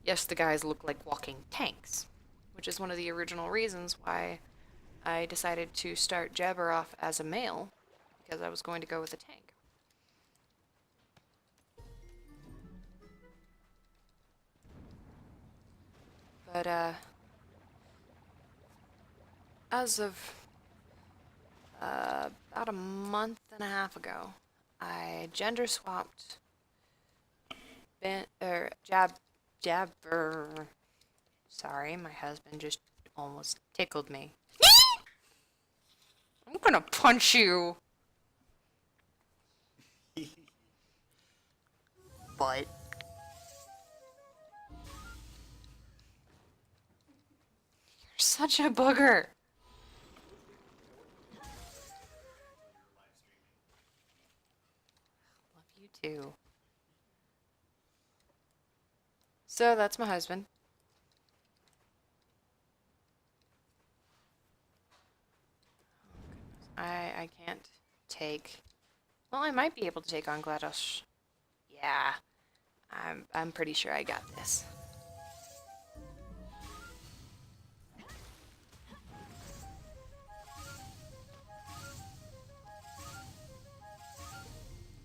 yes, the guys look like walking tanks, which is one of the original reasons why I decided to start Jabber off as a male, because I was going to go with a tank. But, as of about a month and a half ago, I gender swapped Jabber. Sorry, my husband just almost tickled me. I'm gonna punch you. But you're such a booger. Love you too. So that's my husband. I can't take. Well, I might be able to take on GLaDOS. Yeah, I'm pretty sure I got this.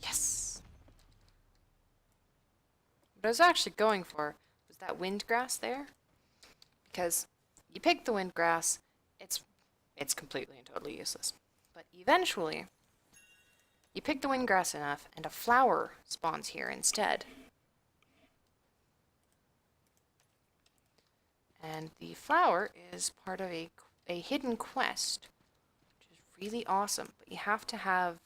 Yes. What I was actually going for was that windgrass there, because you pick the windgrass, it's completely and totally useless. But eventually, you pick the windgrass enough, and a flower spawns here instead. And the flower is part of a hidden quest, which is really awesome. But you have to have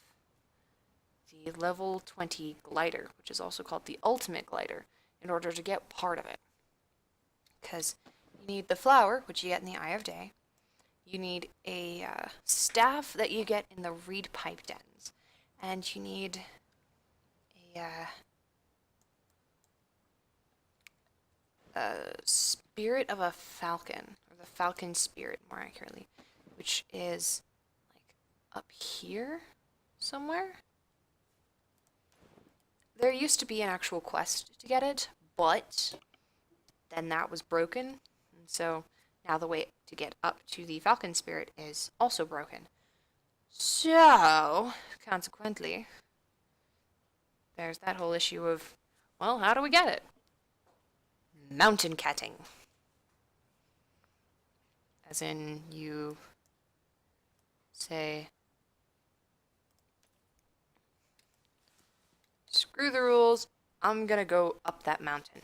the level 20 glider, which is also called the ultimate glider, in order to get part of it. Because you need the flower, which you get in the Eye of Day. You need a staff that you get in the reed pipe dens. And you need a spirit of a falcon, or the falcon spirit more accurately, which is like up here somewhere. There used to be an actual quest to get it, but then that was broken, and so now the way to get up to the falcon spirit is also broken. So, consequently, there's that whole issue of, well, how do we get it? Mountain catting. As in, you say, screw the rules, I'm gonna go up that mountain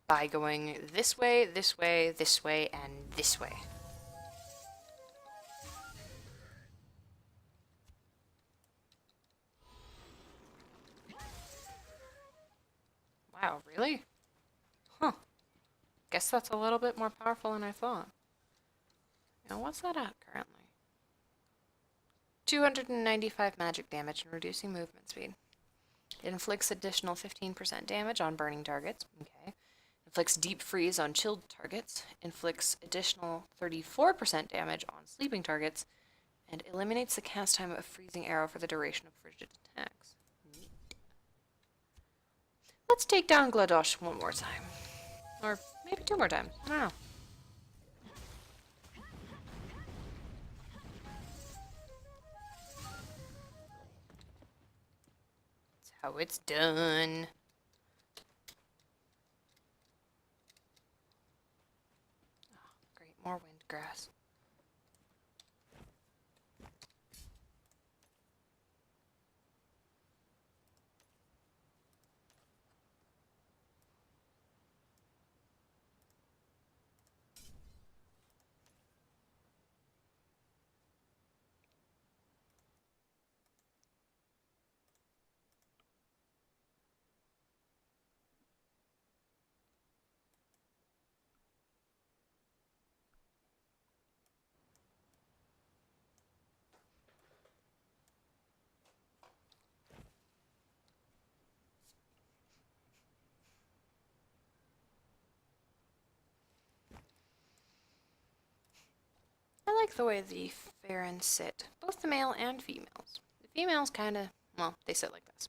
by going this way, this way, this way, and this way. Wow, really? Huh. Guess that's a little bit more powerful than I thought. Now, what's that at currently? 295 magic damage and reducing movement speed. It inflicts additional 15% damage on burning targets. Okay. Inflicts deep freeze on chilled targets. Inflicts additional 34% damage on sleeping targets. And eliminates the cast time of freezing arrow for the duration of frigid attacks. Neat. Let's take down GLaDOS one more time. Or maybe two more times. I don't know. That's how it's done. Oh, great, more wind grass. I like the way the Farron sit, both the male and females. The females kind of, well, they sit like this.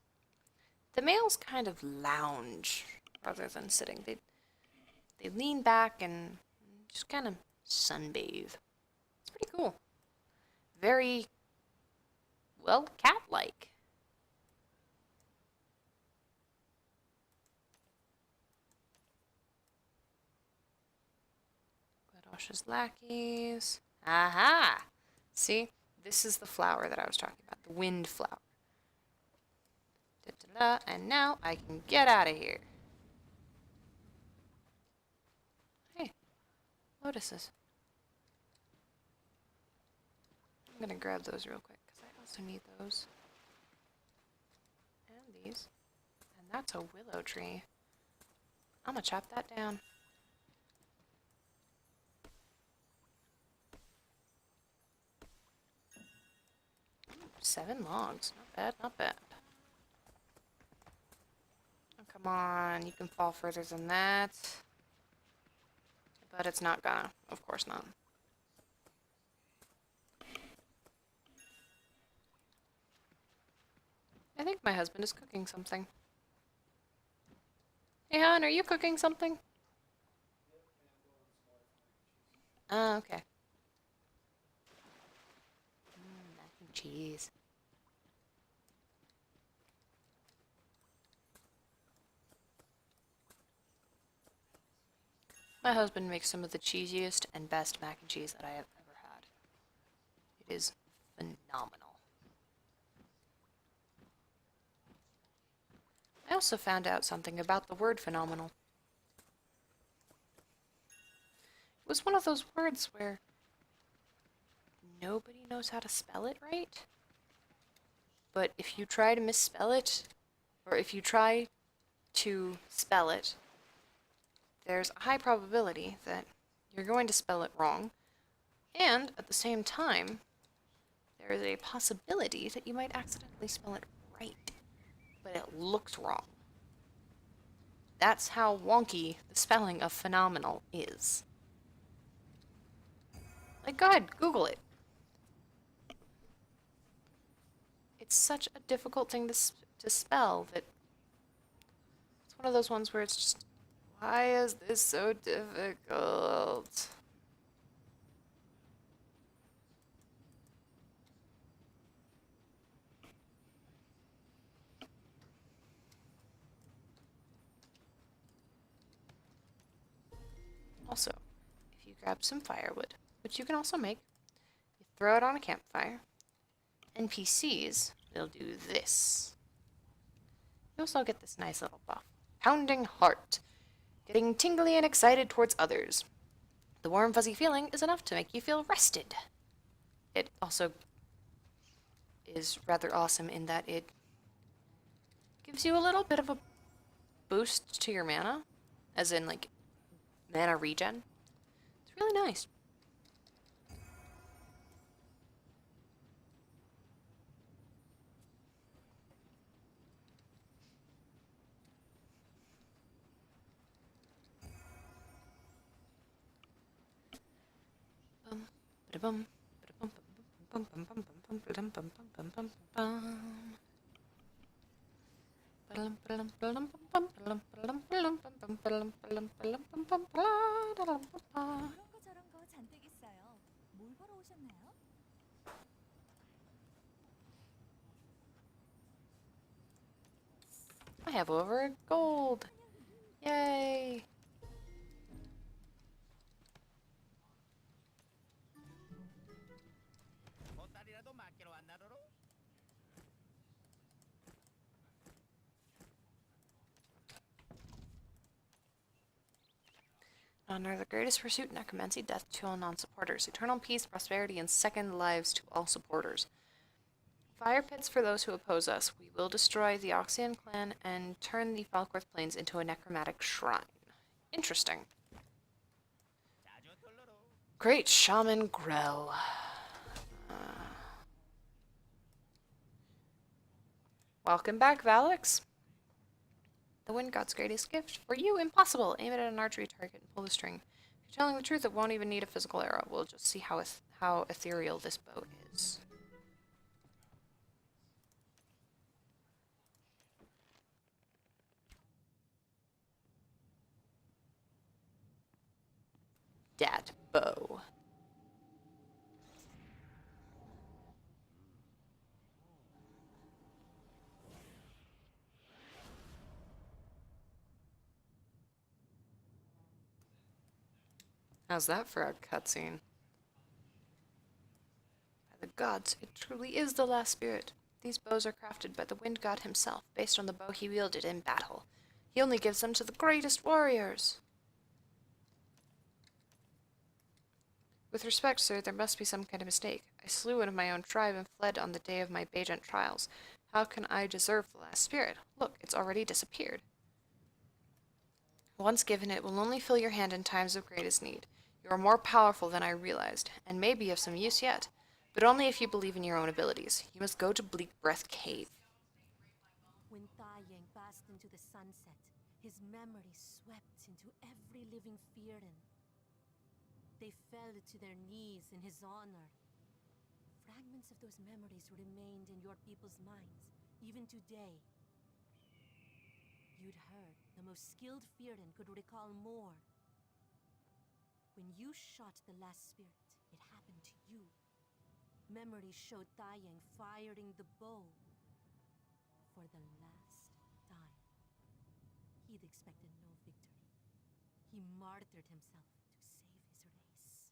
The males kind of lounge rather than sitting. They lean back and just kind of sunbathe. It's pretty cool. Very, well, cat-like. Gladosha's lackeys. Aha! See? This is the flower that I was talking about. The wind flower. Da-da-da, and now I can get out of here. Hey, lotuses. I'm gonna grab those real quick, because I also need those. And these. And that's a willow tree. I'm gonna chop that down. 7 logs. Not bad, not bad. Oh, come on, you can fall further than that. But it's not gonna. Of course not. I think my husband is cooking something. Hey, hon, are you cooking something? Oh, okay. Mac and cheese. My husband makes some of the cheesiest and best mac and cheese that I have ever had. It is phenomenal. I also found out something about the word phenomenal. It was one of those words where nobody knows how to spell it right. But if you try to misspell it, or if you try to spell it, there's a high probability that you're going to spell it wrong. And at the same time, there is a possibility that you might accidentally spell it right, but it looks wrong. That's how wonky the spelling of phenomenal is. Like, go ahead, Google it. It's such a difficult thing to spell that it's one of those ones where it's just, why is this so difficult? Also, if you grab some firewood, which you can also make, you throw it on a campfire, NPCs will do this. You also get this nice little buff. Pounding heart. Getting tingly and excited towards others. The warm fuzzy feeling is enough to make you feel rested. It also is rather awesome in that it gives you a little bit of a boost to your mana, as in like mana regen. It's really nice. 이런 거 저런 거 잔뜩 있어요. 뭘 보러 오셨나요? I have over gold. Yay. 보따리라도 맡기러 왔나 로로? Honor the greatest pursuit, necromancy, death to all non-supporters, eternal peace, prosperity, and second lives to all supporters. Fire pits for those who oppose us. We will destroy the Oxian clan and turn the Falkworth Plains into a necromantic shrine. Interesting. 자주 돌로로. Great Shaman Grell. Welcome back, Valix. The Wind God's greatest gift. For you, impossible. Aim it at an archery target and pull the string. If you're telling the truth, it won't even need a physical arrow. We'll just see how how ethereal this bow is. Dat bow. How's that for a cutscene? By the gods, it truly is the last spirit. These bows are crafted by the wind god himself, based on the bow he wielded in battle. He only gives them to the greatest warriors. With respect, sir, there must be some kind of mistake. I slew one of my own tribe and fled on the day of my Bajent trials. How can I deserve the last spirit? Look, it's already disappeared. Once given, it will only fill your hand in times of greatest need. You are more powerful than I realized, and may be of some use yet, but only if you believe in your own abilities. You must go to Bleak Breath Cave. When Taiyang passed into the sunset, his memory swept into every living Fearin. They fell to their knees in his honor. Fragments of those memories remained in your people's minds, even today. You'd heard the most skilled Fearin could recall more. When you shot the last spirit, it happened to you. Memories showed Taiyang firing the bow for the last time. He'd expected no victory. He martyred himself to save his race.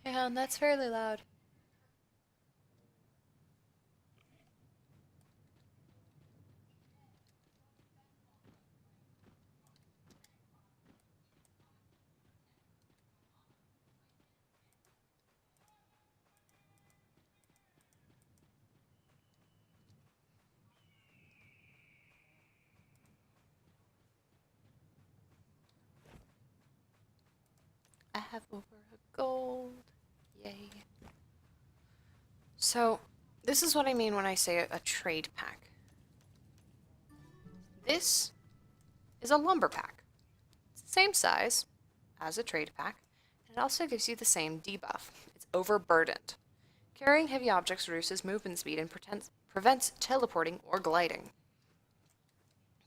Yeah, and that's fairly loud. I have over a gold. Yay. So, this is what I mean when I say a trade pack. This is a lumber pack. It's the same size as a trade pack, and it also gives you the same debuff. It's overburdened. Carrying heavy objects reduces movement speed and prevents teleporting or gliding.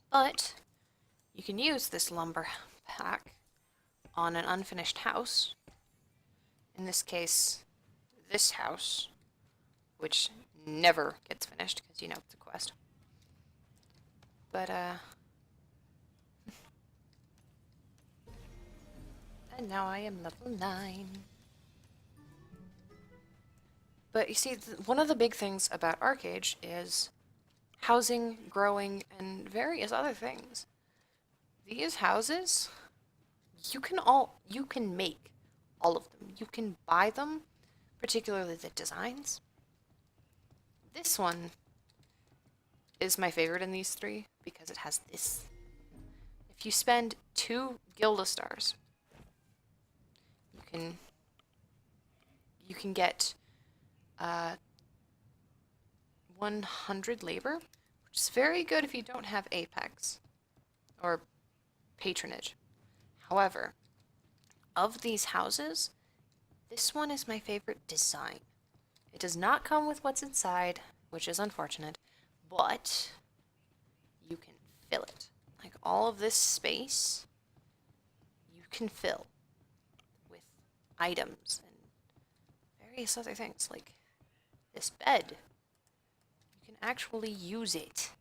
But you can use this lumber pack on an unfinished house. In this case, this house, which never gets finished because, you know, it's a quest. But, and now I am level 9. But you see, one of the big things about ArcheAge is housing, growing, and various other things. These houses, you can make all of them. You can buy them, particularly the designs. This one is my favorite in these three because it has this. If you spend 2 Gilda stars, you can get 100 labor, which is very good if you don't have Apex or patronage. However, of these houses, this one is my favorite design. It does not come with what's inside, which is unfortunate, but you can fill it. Like all of this space, you can fill with items and various other things, like this bed. You can actually use it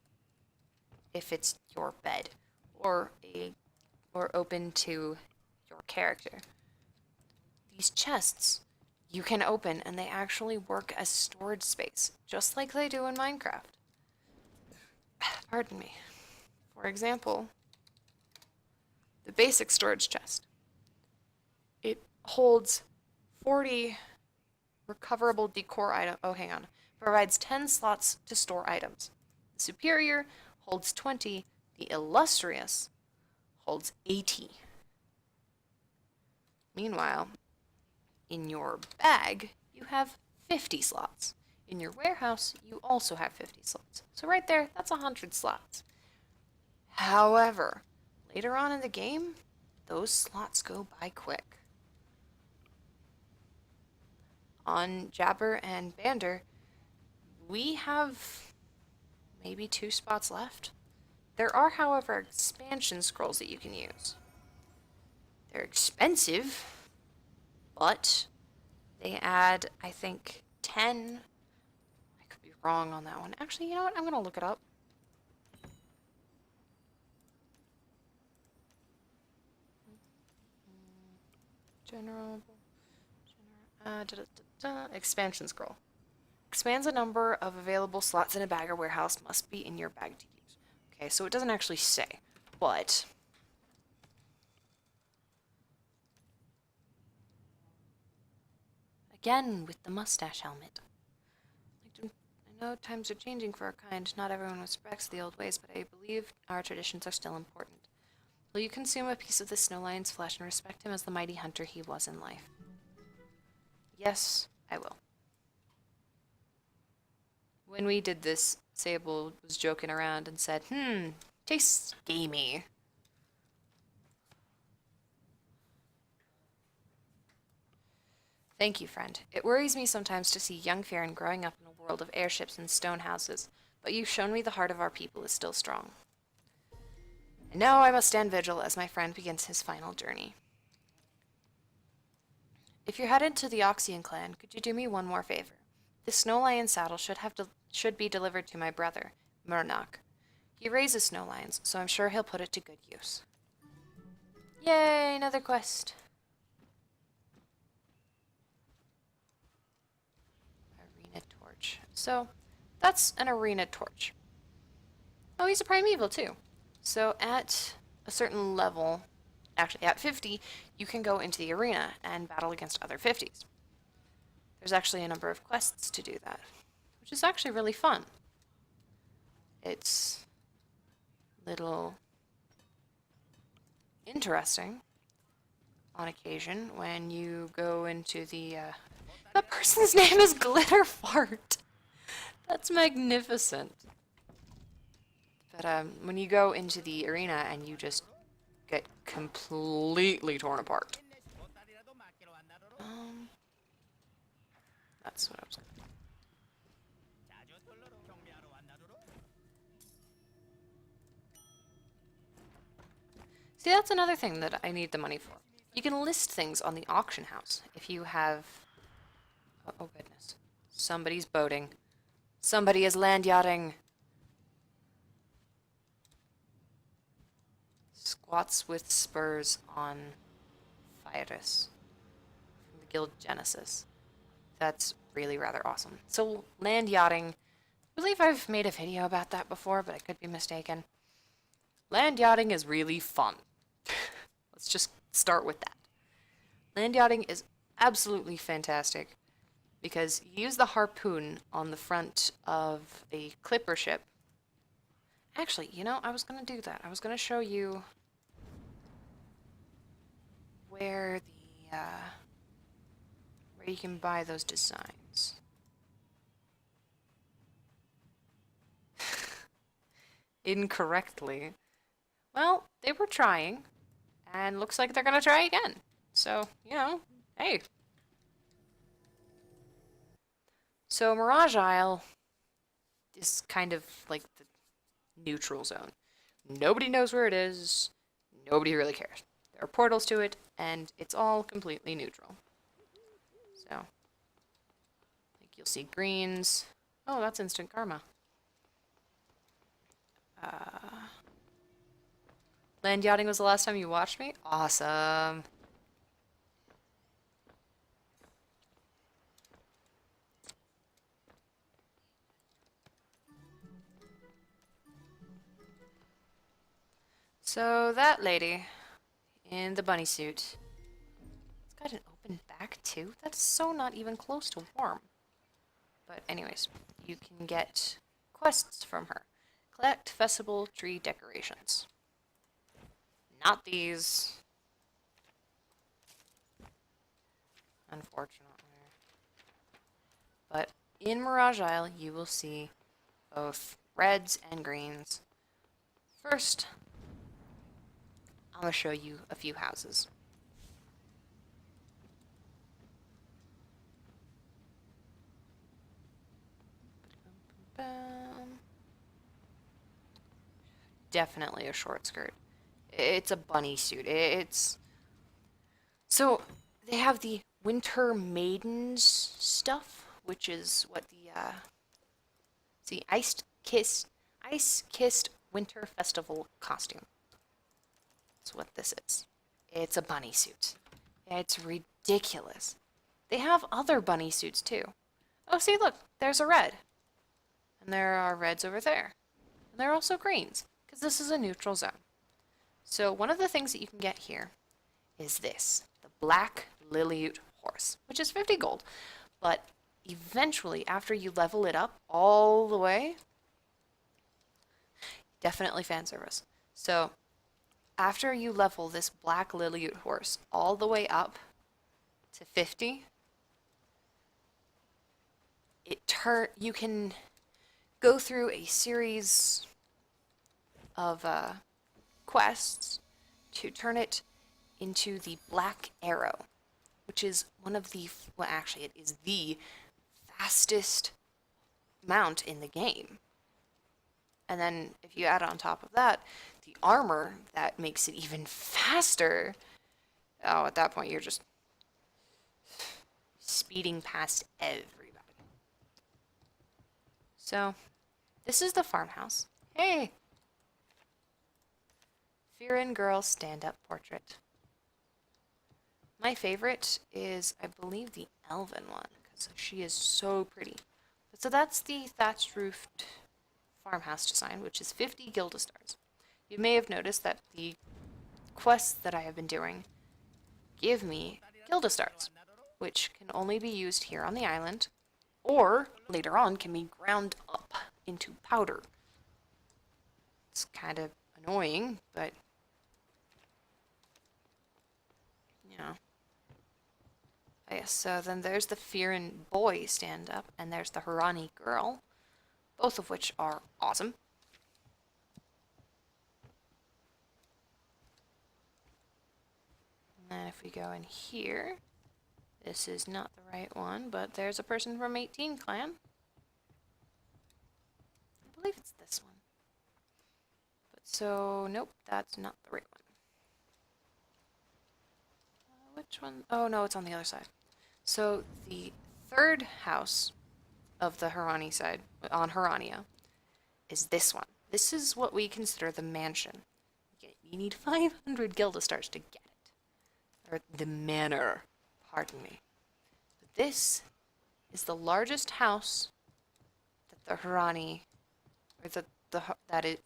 if it's your bed or open to your character. These chests you can open and they actually work as storage space, just like they do in Minecraft. Pardon me. For example, the basic storage chest. It holds 40 recoverable decor items. Oh, hang on. Provides 10 slots to store items. The superior holds 20. The illustrious holds 80. Meanwhile, in your bag, you have 50 slots. In your warehouse, you also have 50 slots. So right there, that's 100 slots. However, later on in the game, those slots go by quick. On Jabber and Bander, we have maybe 2 spots left. There are, however, expansion scrolls that you can use. They're expensive, but they add, I think, 10. I could be wrong on that one. Actually, you know what? I'm going to look it up. Expansion scroll. Expands the number of available slots in a bag or warehouse must be in your bag to use. Okay, so it doesn't actually say, but again with the mustache helmet. I know times are changing for our kind. Not everyone respects the old ways, but I believe our traditions are still important. Will you consume a piece of the snow lion's flesh and respect him as the mighty hunter he was in life? Yes, I will. When we did this, Sable was joking around and said, tastes gamey. Thank you, friend. It worries me sometimes to see young Farron growing up in a world of airships and stone houses, but you've shown me the heart of our people is still strong. And now I must stand vigil as my friend begins his final journey. If you're headed to the Oxian clan, could you do me one more favor? This snow lion saddle should be delivered to my brother, Murnak. He raises snow lions, so I'm sure he'll put it to good use. Yay, another quest. Arena torch. So, that's an arena torch. Oh, he's a primeval too. So at a certain level, actually at 50, you can go into the arena and battle against other 50s. There's actually a number of quests to do that, which is actually really fun. It's a little interesting on occasion when you go into the, that person's name is Glitter Fart. That's magnificent. But when you go into the arena and you just get completely torn apart. 보따리라도 맡기러 왔나 로로? That's what I was gonna 자주 털러로 경비하러 왔나 로로? See, that's another thing that I need the money for. You can list things on the auction house if you have... Oh goodness. Somebody's boating. Somebody is land yachting. Squats with spurs on Pyrus from the Guild Genesis. That's really rather awesome. So, land yachting. I believe I've made a video about that before, but I could be mistaken. Land yachting is really fun. Let's just start with that. Land yachting is absolutely fantastic because you use the harpoon on the front of a clipper ship. Actually, you know, I was going to do that. I was going to show you where where you can buy those designs. Incorrectly. Well, they were trying, and looks like they're gonna try again. So, you know, hey. So Mirage Isle is kind of like the neutral zone. Nobody knows where it is. Nobody really cares. There are portals to it, and it's all completely neutral. So, I think you'll see greens. Oh, that's instant karma. Land yachting was the last time you watched me? Awesome. So that lady in the bunny suit, it's got an open back too? That's so not even close to warm. But anyways, you can get quests from her. Collect festival tree decorations. Not these. Unfortunately. But in Mirage Isle, you will see both reds and greens. First, I'm going to show you a few houses. Definitely a short skirt. It's a bunny suit. It's so they have the Winter Maidens stuff, which is what the Ice Kissed Winter Festival costume. That's what this is. It's a bunny suit. It's ridiculous. They have other bunny suits too. Oh, see, look, there's a red. And there are reds over there. And there are also greens, because this is a neutral zone. So one of the things that you can get here is this, the Black Liliute horse, which is 50 gold. But eventually, after you level it up all the way, definitely fan service. So after you level this Black Liliute horse all the way up to 50, you can go through a series of quests to turn it into the Black Arrow, which is one of the, well, actually, it is the fastest mount in the game. And then if you add on top of that the armor that makes it even faster, oh, at that point you're just speeding past everybody. So, this is the farmhouse. Hey! Firin Girl stand-up portrait. My favorite is, I believe, the elven one, because she is so pretty. So that's the thatched roofed farmhouse design, which is 50 Gildastars. You may have noticed that the quests that I have been doing give me Gildastars, which can only be used here on the island, or later on can be ground up into powder. It's kind of annoying, but you know. Oh, yes, so then there's the Firin boy stand-up, and there's the Harani girl, both of which are awesome. And then if we go in here, this is not the right one, but there's a person from 18 Clan. I believe it's this one. But so, nope, that's not the right one. Which one? Oh, no, it's on the other side. So the third house of the Harani side, on Harania, is this one. This is what we consider the mansion. You need 500 Gildastars to get it. Or the manor, pardon me. But this is the largest house that the Harani, or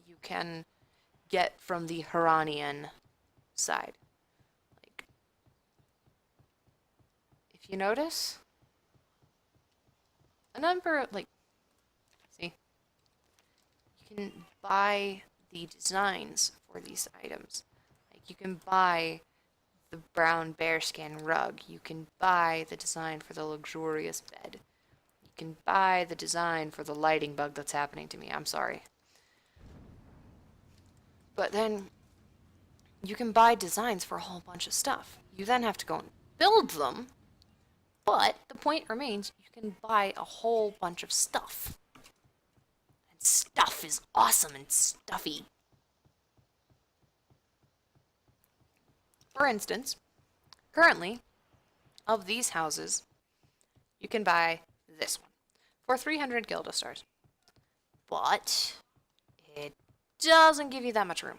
you can get from the Haranian side. Like, if you notice, a number of, like, see, you can buy the designs for these items. Like, you can buy the brown bearskin rug. You can buy the design for the luxurious bed. You can buy the design for the lighting bug that's happening to me. I'm sorry. But then you can buy designs for a whole bunch of stuff. You then have to go and build them, but the point remains you can buy a whole bunch of stuff. And stuff is awesome and stuffy. For instance, currently, of these houses, you can buy this one for 300 Gildastars. But it doesn't give you that much room.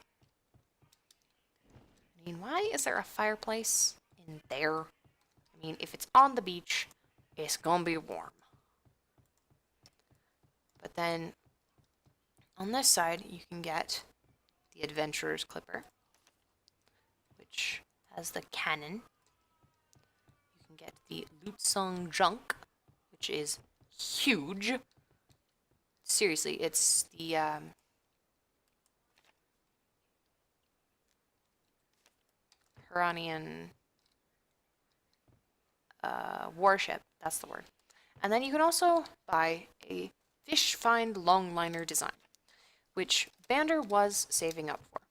I mean, why is there a fireplace in there? I mean, if it's on the beach, it's gonna be warm. But then, on this side, you can get the Adventurer's Clipper, which has the cannon. You can get the Lutsong Junk, which is huge. Seriously, it's the Haranian warship. That's the word. And then you can also buy a fish find longliner design, which Bander was saving up for.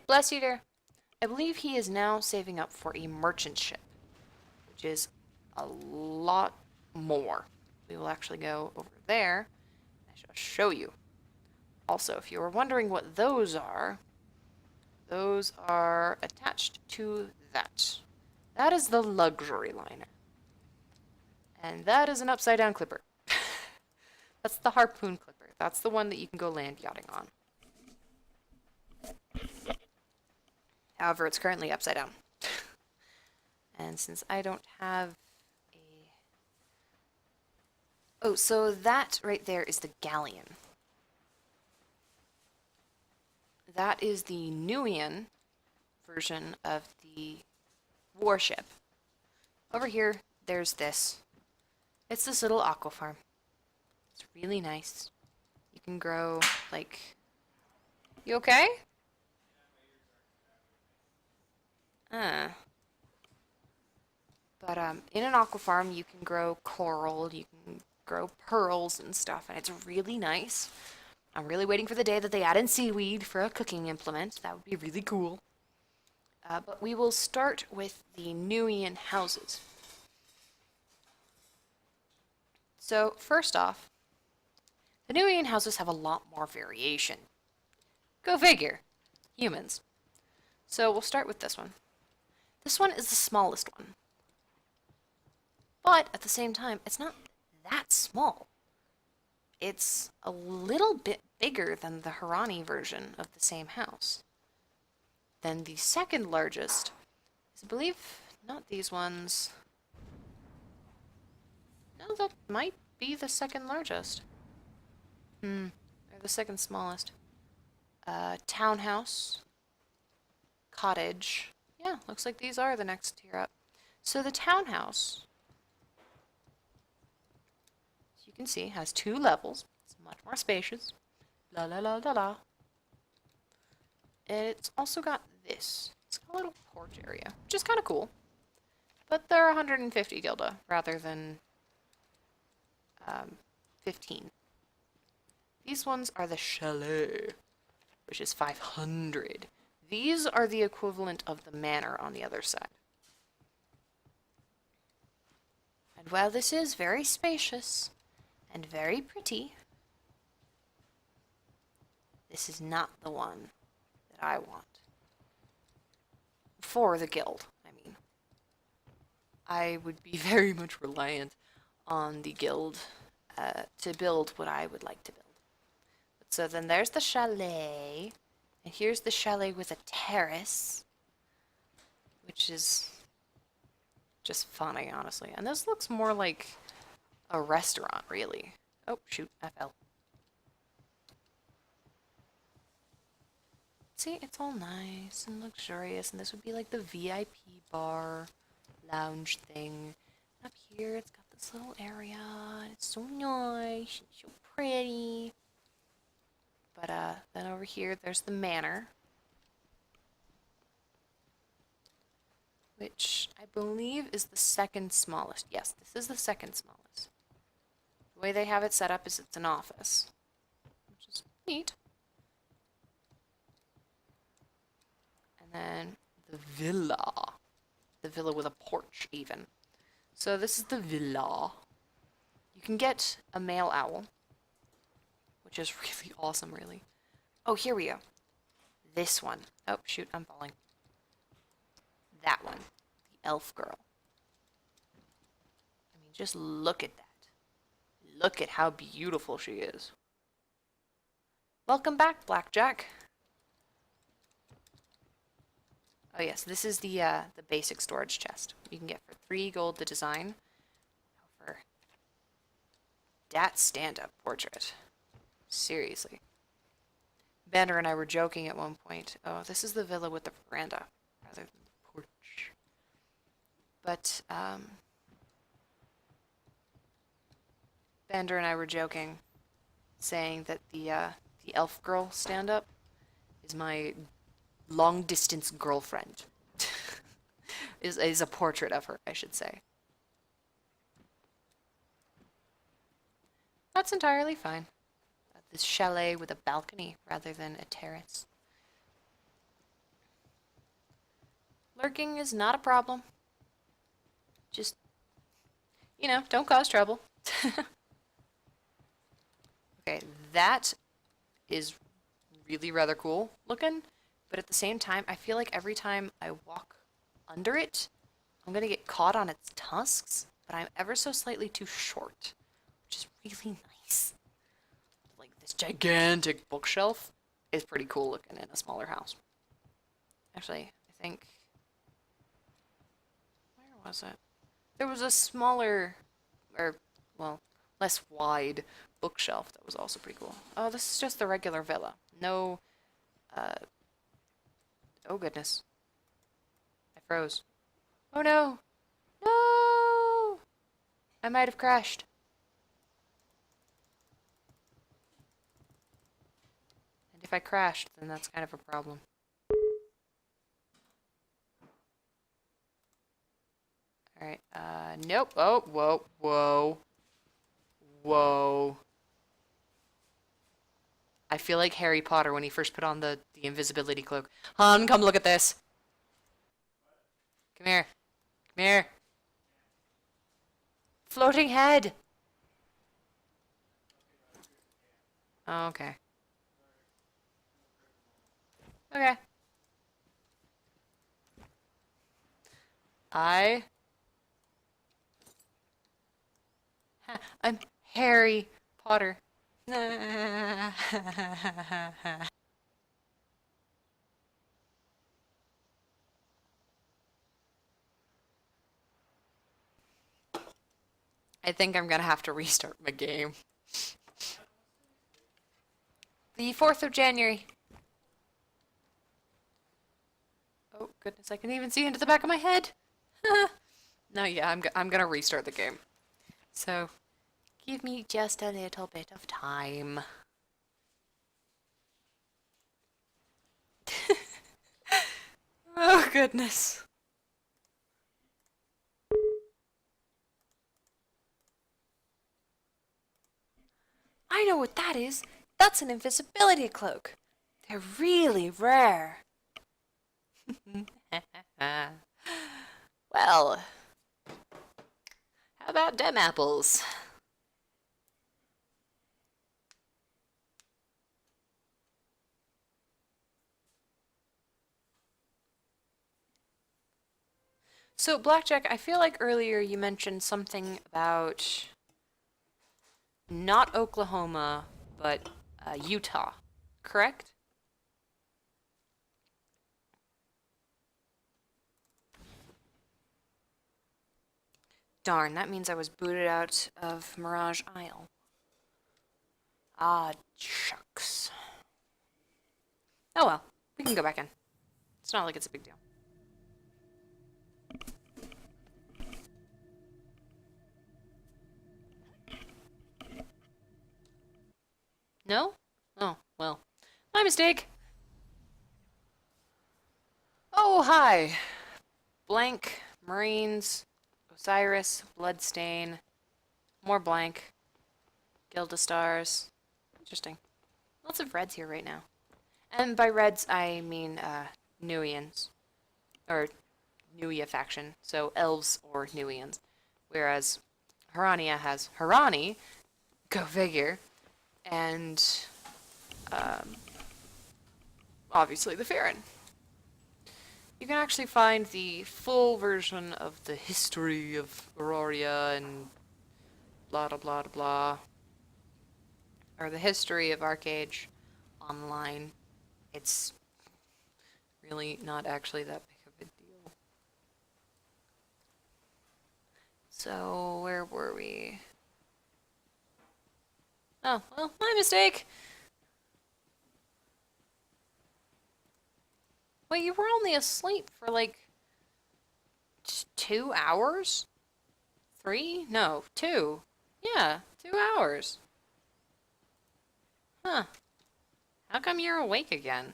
Bless you, dear. I believe he is now saving up for a merchant ship, which is a lot more. We will actually go over there. I shall show you. Also, if you were wondering what those are attached to that. That is the luxury liner. And that is an upside down clipper. That's the harpoon clipper. That's the one that you can go land yachting on. However, it's currently upside down. And since I don't have a... Oh, so that right there is the galleon. That is the Nuian version of the warship. Over here, there's this. It's this little aqua farm. It's really nice. You can grow, like... You okay? But in an aqua farm, you can grow coral, you can grow pearls and stuff, and it's really nice. I'm really waiting for the day that they add in seaweed for a cooking implement. That would be really cool. But we will start with the Nuian houses. So, first off, the Nuian houses have a lot more variation. Go figure. Humans. So, we'll start with this one. This one is the smallest one. But, at the same time, it's not that small. It's a little bit bigger than the Harani version of the same house. Then the second largest is, I believe, not these ones. No, that might be the second largest. Or the second smallest. Townhouse. Cottage. Yeah, looks like these are the next tier up. So the townhouse, as you can see, has 2 levels. It's much more spacious. La la la la la. It's also got this. It's got a little porch area, which is kind of cool. But they're 150 gilda rather than 15. These ones are the chalet, which is 500. These are the equivalent of the manor on the other side. And while this is very spacious and very pretty, this is not the one that I want. For the guild, I mean. I would be very much reliant on the guild to build what I would like to build. So then there's the chalet, and here's the chalet with a terrace, which is just funny, honestly. And this looks more like a restaurant, really. Oh, shoot, I fell. See, it's all nice and luxurious, and this would be like the VIP bar lounge thing. Up here, it's got this little area, and it's so nice, and so pretty. But then over here, there's the manor, which I believe is the second smallest. Yes, this is the second smallest. The way they have it set up is it's an office, which is neat. And then the villa with a porch even. So this is the villa. You can get a male owl, which is really awesome, really. Oh, here we go. This one. Oh, shoot, I'm falling. That one. The elf girl. I mean, just look at that. Look at how beautiful she is. Welcome back, Blackjack. Oh yes, this is the basic storage chest. You can get for 3 gold the design. For that stand-up portrait. Seriously. Banner and I were joking at one point. Oh, this is the villa with the veranda rather than the porch. But Bander and I were joking, saying that the elf girl stand-up is my long-distance girlfriend. is a portrait of her, I should say. That's entirely fine. This chalet with a balcony rather than a terrace. Lurking is not a problem. Just, don't cause trouble. Okay, that is really rather cool looking, but at the same time, I feel like every time I walk under it, I'm gonna get caught on its tusks, but I'm ever so slightly too short, which is really nice. Like, this gigantic bookshelf is pretty cool looking in a smaller house. Actually, I think... Where was it? There was a smaller, or, well, less wide bookshelf that was also pretty cool. Oh, this is just the regular villa. No, oh goodness. I froze. Oh no! No! I might have crashed. And if I crashed, then that's kind of a problem. Alright, nope. Oh, whoa, whoa. Whoa. I feel like Harry Potter when he first put on the invisibility cloak. Han, come look at this. Come here. Come here. Floating head. Oh, okay. Okay. I'm Harry Potter. I think I'm gonna have to restart my game. The 4th of January. Oh, goodness, I can even see into the back of my head. No, yeah, I'm gonna restart the game. So, give me just a little bit of time. Oh, goodness. I know what that is. That's an invisibility cloak. They're really rare. Well, how about dem apples? So, Blackjack, I feel like earlier you mentioned something about not Oklahoma, but Utah, correct? Darn, that means I was booted out of Mirage Isle. Ah, shucks. Oh well, we can go back in. It's not like it's a big deal. No? Oh, well. My mistake! Oh, hi! Blank, Marines, Osiris, Bloodstain, more blank, Gildastars. Interesting. Lots of reds here right now. And by reds, I mean, Nuians. Or Nuia faction. So elves or Nuians. Whereas Harania has Harani, go figure, and obviously the Farron. You can actually find the full version of the history of Aurora and blah blah blah blah, or the history of ArcheAge online. It's really not actually that big of a deal. So, where were we? Oh, well, my mistake! Wait, you were only asleep for like 2 hours? 3? No, 2. Yeah, 2 hours. Huh. How come you're awake again?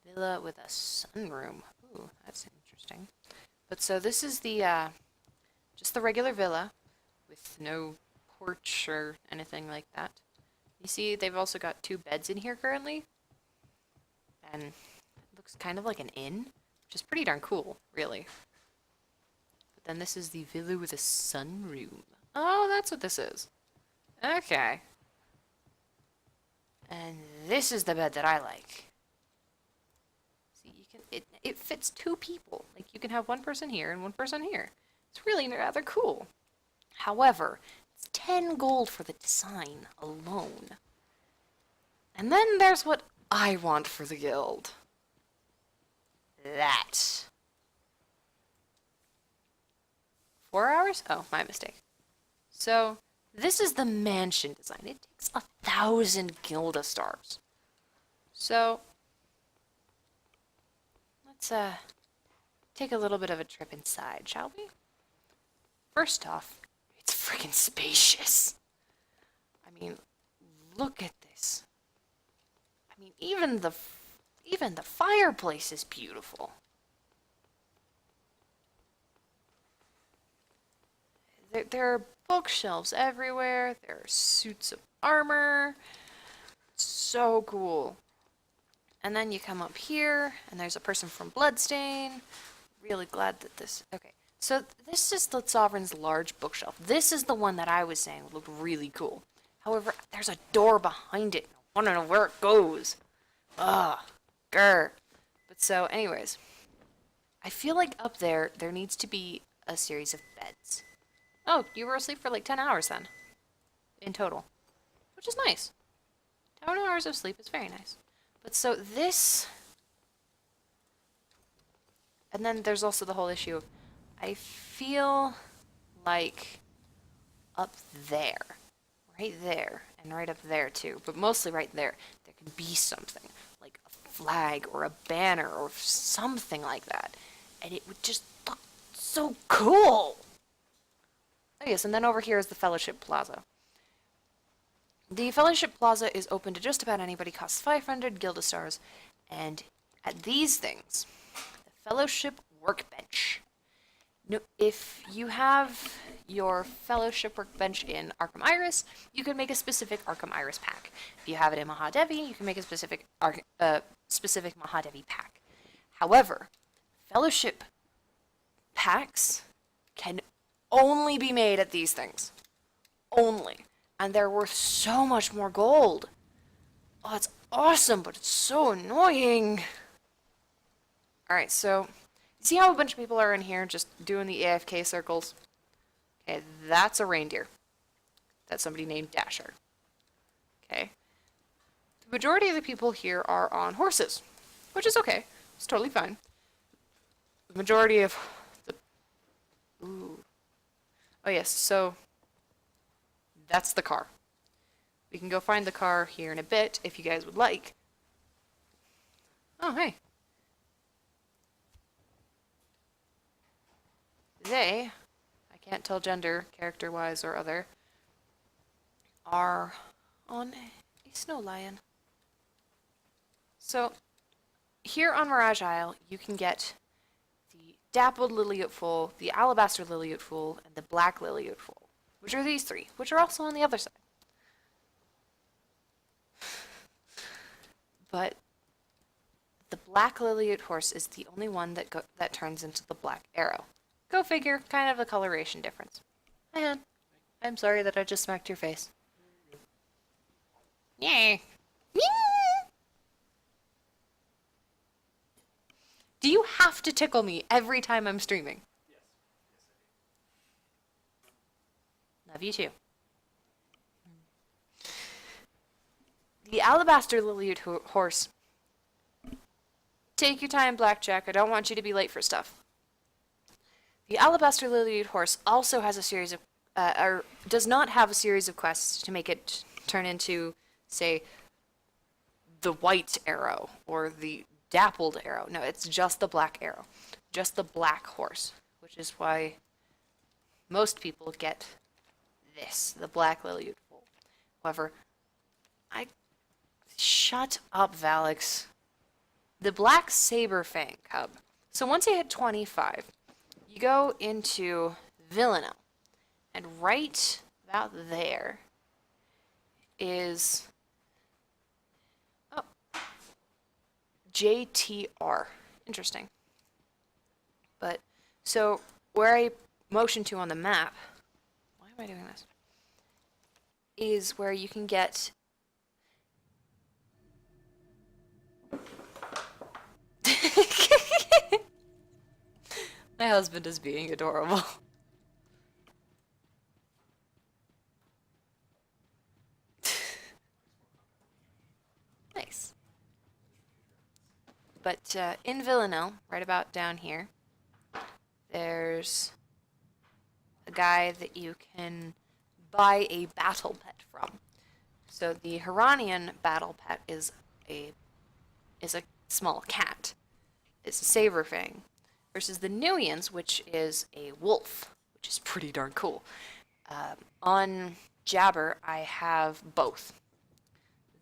Villa with a sunroom. Ooh, that's interesting. But so this is the, just the regular villa with no porch or anything like that. You see, they've also got 2 beds in here currently. And it looks kind of like an inn, which is pretty darn cool, really. But then this is the villa with a sunroom. Oh, that's what this is. Okay. And this is the bed that I like. See, you can it fits 2 people. Like, you can have 1 person here and 1 person here. It's really rather cool. However, it's 10 gold for the design alone. And then there's what I want for the guild. That. 4 hours? Oh, my mistake. So, this is the mansion design. It takes 1,000 Gilda stars. So, let's take a little bit of a trip inside, shall we? First off, it's freaking spacious. I mean, look at this. I mean, even the fireplace is beautiful. There are bookshelves everywhere. There are suits of armor. So cool. And then you come up here, and there's a person from Bloodstain. Really glad that this... Okay, so this is the Sovereign's large bookshelf. This is the one that I was saying looked really cool. However, there's a door behind it. I want to know where it goes. Ugh. Grr. But so, anyways. I feel like up there needs to be a series of beds. Oh, you were asleep for like 10 hours then. In total. Which is nice. 10 hours of sleep is very nice. But so this... And then there's also the whole issue of... I feel like up there, right there, and right up there too, but mostly right there can be something, like a flag or a banner or something like that. And it would just look so cool! Oh yes, and then over here is the Fellowship Plaza. The Fellowship Plaza is open to just about anybody, costs 500 Gilda stars, and at these things, the Fellowship Workbench. No, if you have your Fellowship Workbench in Arkham Iris, you can make a specific Arkham Iris pack. If you have it in Mahadevi, you can make a specific Mahadevi pack. However, Fellowship packs can only be made at these things. Only. And they're worth so much more gold. Oh, it's awesome, but it's so annoying. Alright, so... See how a bunch of people are in here just doing the AFK circles? Okay, that's a reindeer. That's somebody named Dasher. Okay. The majority of the people here are on horses, which is okay. It's totally fine. The majority of the... Ooh. Oh yes, so... That's the car. We can go find the car here in a bit, if you guys would like. Oh, hey. They, I can't tell gender, character-wise or other, are on a snow lion. So, here on Mirage Isle, you can get the dappled Liliut Foal, the alabaster Liliut Foal, and the black Liliut Foal, which are these 3, which are also on the other side. But the black Liliut horse is the only one that turns into the black arrow. Go figure, kind of a coloration difference. Hi, hon. I'm sorry that I just smacked your face. Yay. Do you have to tickle me every time I'm streaming? Yes. Yes, Love you too. The alabaster Liliut horse. Take your time, Blackjack. I don't want you to be late for stuff. The alabaster Liliut horse also has a series of, or does not have a series of quests to make it turn into, say, the white arrow or the dappled arrow. No, it's just the black arrow, just the black horse, which is why most people get this, the black Liliut foal. However, shut up, Valix. The black saber fang cub. So once you hit 25. You go into Villanelle. And right about there is JTR. Interesting. But so where I motion to on the map, why am I doing this? Is where you can get my husband is being adorable. Nice. But in Villanelle, right about down here, there's a guy that you can buy a battle pet from. So the Hiranian battle pet is a small cat. It's a saber fang. Versus the Nuians, which is a wolf, which is pretty darn cool. On Jabber, I have both.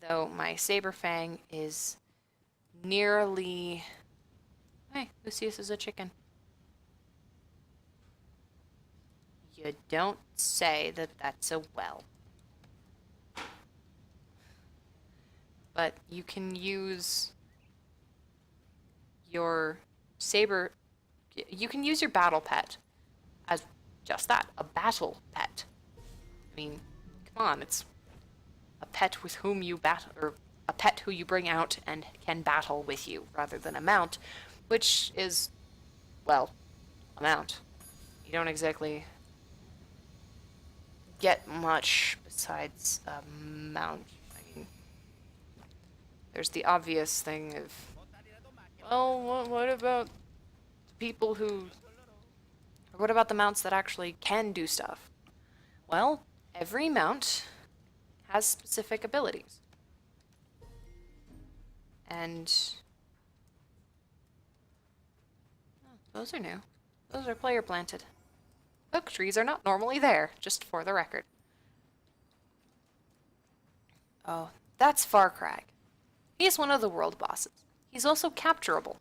Though my saber fang is nearly... Hey, Lucius is a chicken. You don't say that that's a well. But you can use your saber... You can use your battle pet as just that, a battle pet. I mean, come on, it's a pet with whom you battle, or a pet who you bring out and can battle with you, rather than a mount, which is, well, a mount. You don't exactly get much besides a mount. I mean, there's the obvious thing of, well, what about people who, or what about the mounts that actually can do stuff? Well, every mount has specific abilities. And those are new. Those are player planted. Oak trees are not normally there, just for the record. Oh, that's Farcrag. He's one of the world bosses. He's also capturable.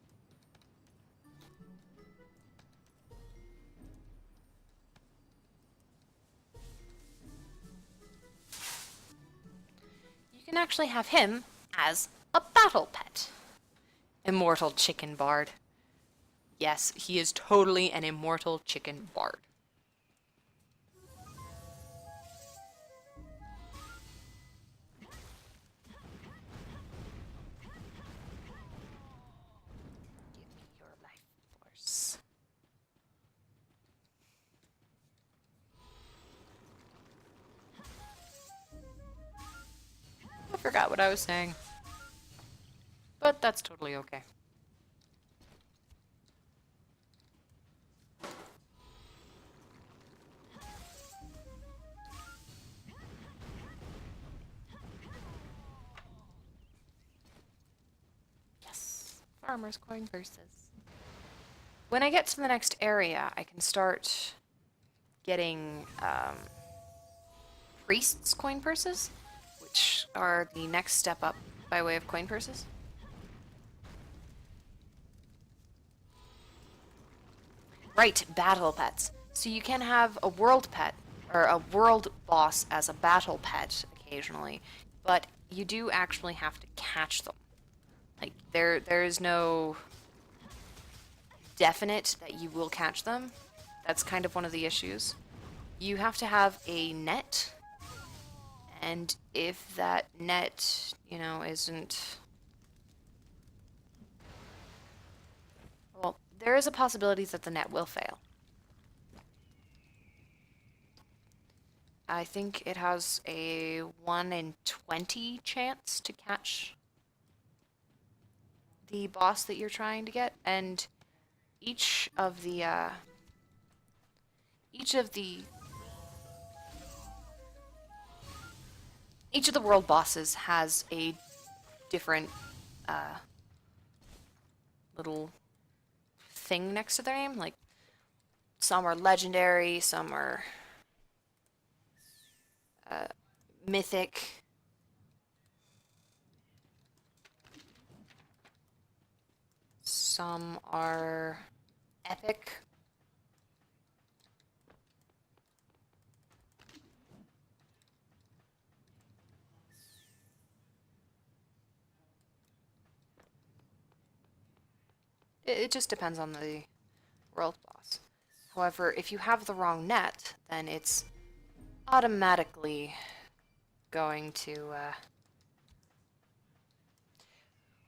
You can actually have him as a battle pet. Immortal chicken bard. Yes, he is totally an immortal chicken bard. Give me your life force. I forgot what I was saying. But that's totally okay. Yes, farmer's coin verses. When I get to the next area, I can start getting priests' coin purses, which are the next step up by way of coin purses. Right, battle pets. So you can have a world pet, or a world boss as a battle pet occasionally, but you do actually have to catch them. Like, there is no definite that you will catch them. That's kind of one of the issues. You have to have a net, and if that net, isn't... Well, there is a possibility that the net will fail. I think it has a 1 in 20 chance to catch the boss that you're trying to get, and each of the world bosses has a different little thing next to their name. Like, some are legendary, some are mythic. Some are epic. It just depends on the world boss. However, if you have the wrong net, then it's automatically going to,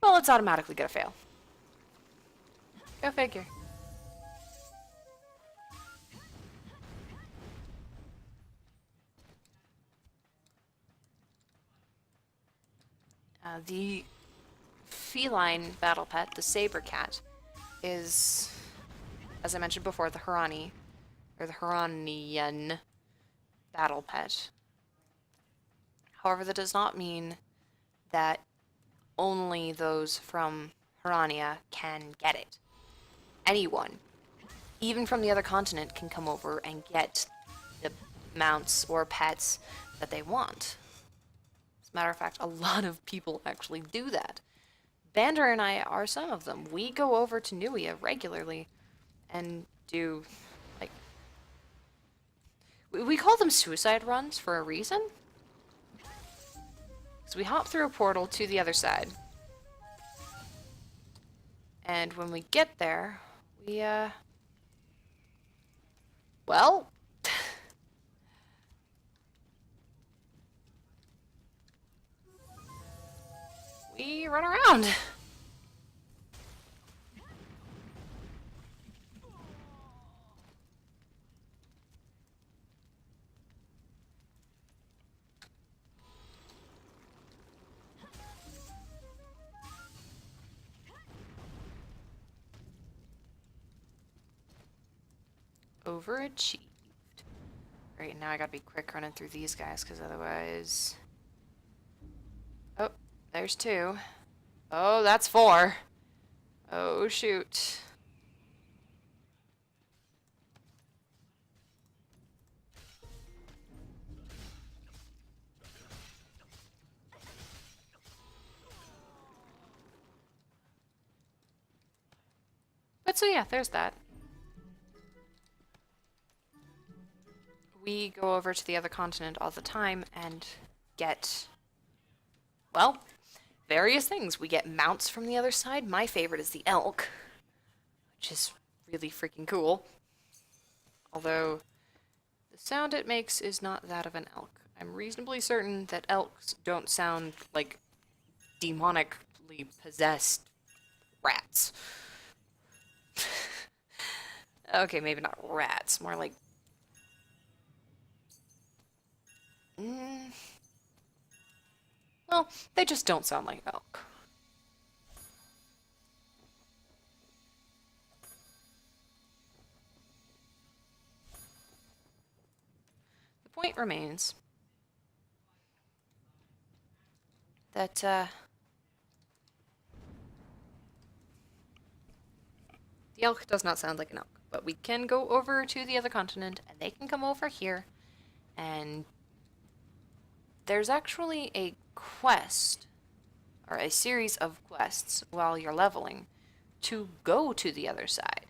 well, it's automatically gonna fail. Go figure. The feline battle pet, the saber cat, is, as I mentioned before, the Harani, or the Haranian battle pet. However, that does not mean that only those from Harania can get it. Anyone, even from the other continent, can come over and get the mounts or pets that they want. As a matter of fact, a lot of people actually do that. Bander and I are some of them. We go over to Nuia regularly and do, like, we call them suicide runs for a reason. So we hop through a portal to the other side. And when we get there, we, well, we run around. Overachieved. Right, now I gotta be quick running through these guys, because otherwise... Oh, there's 2. Oh, that's 4. Oh, shoot. But so yeah, there's that. We go over to the other continent all the time and get, well, various things. We get mounts from the other side. My favorite is the elk, which is really freaking cool. Although, the sound it makes is not that of an elk. I'm reasonably certain that elks don't sound like demonically possessed rats. Okay, maybe not rats, more like... well, they just don't sound like elk. The point remains that, the elk does not sound like an elk, but we can go over to the other continent, and they can come over here, and there's actually a quest, or a series of quests while you're leveling, to go to the other side.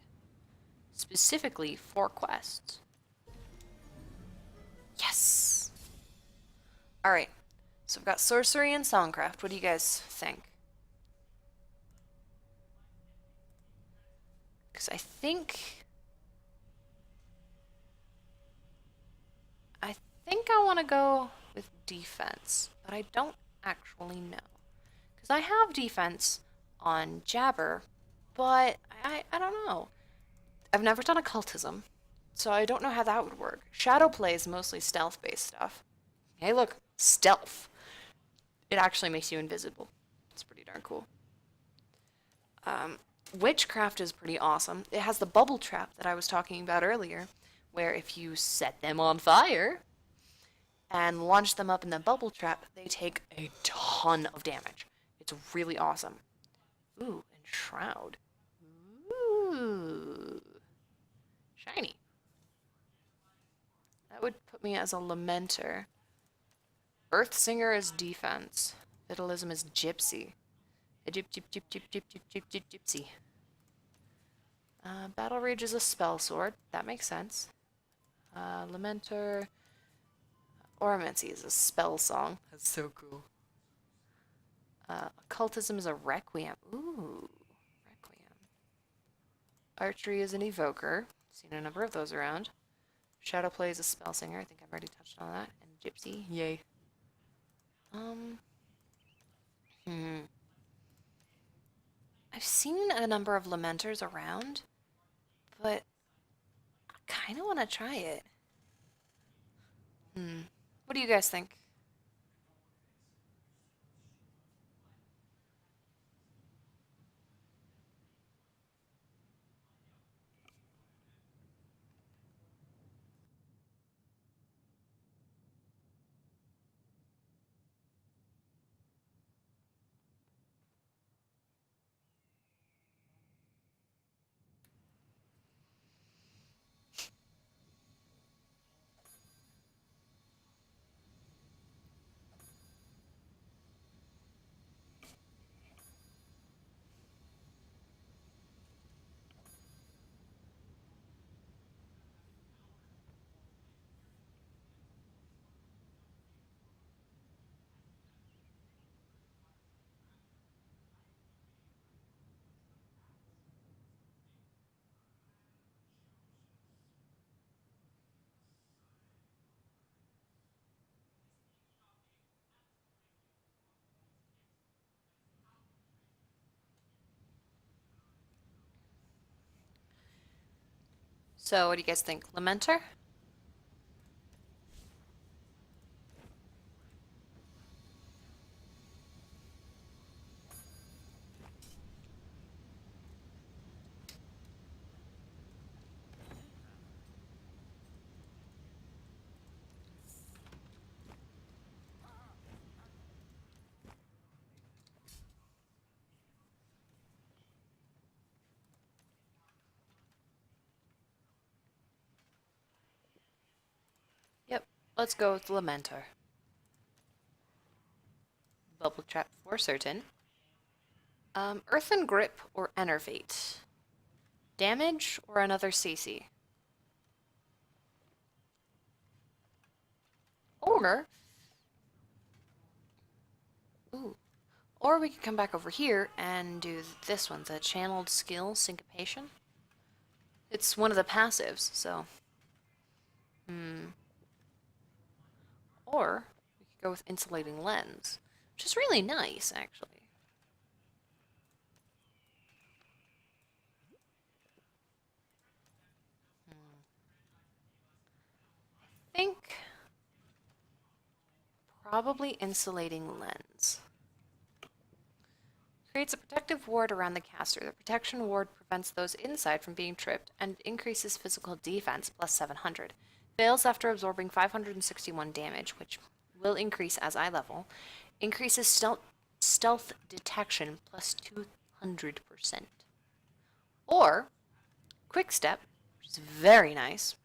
Specifically for quests. Yes! Alright, so I've got sorcery and songcraft. What do you guys think? Because I think I want to go with defense, but I don't actually know. Because I have defense on Jabber, but I don't know. I've never done occultism, so I don't know how that would work. Shadow play is mostly stealth-based stuff. Hey, look, stealth. It actually makes you invisible. It's pretty darn cool. Witchcraft is pretty awesome. It has the bubble trap that I was talking about earlier, where if you set them on fire and launch them up in the bubble trap, they take a ton of damage. It's really awesome. Ooh, and Shroud. Ooh. Shiny. That would put me as a Lamenter. Earthsinger is defense. Vitalism is Gypsy. Gypsy. Battle Rage is a spell sword. That makes sense. Lamenter. Oromancy is a spell song. That's so cool. Occultism is a Requiem. Ooh, Requiem. Archery is an evoker. Seen a number of those around. Shadowplay is a spell singer. I think I've already touched on that. And Gypsy. Yay. Hmm. I've seen a number of Lamenters around, but I kind of want to try it. What do you guys think? So, what do you guys think? Lamenter? Yep, let's go with Lamenter. Bubble Trap for certain. Earthen Grip or Enervate? Damage or another CC? Or, ooh, or we could come back over here and do this one, the Channeled Skill Syncopation. It's one of the passives, so. Or we could go with Insulating Lens, which is really nice, actually. I think probably Insulating Lens. Creates a protective ward around the caster. The protection ward prevents those inside from being tripped and increases physical defense plus 700. Fails after absorbing 561 damage, which will increase as eye level. Increases stealth detection plus 200%. Or, Quick Step, which is very nice.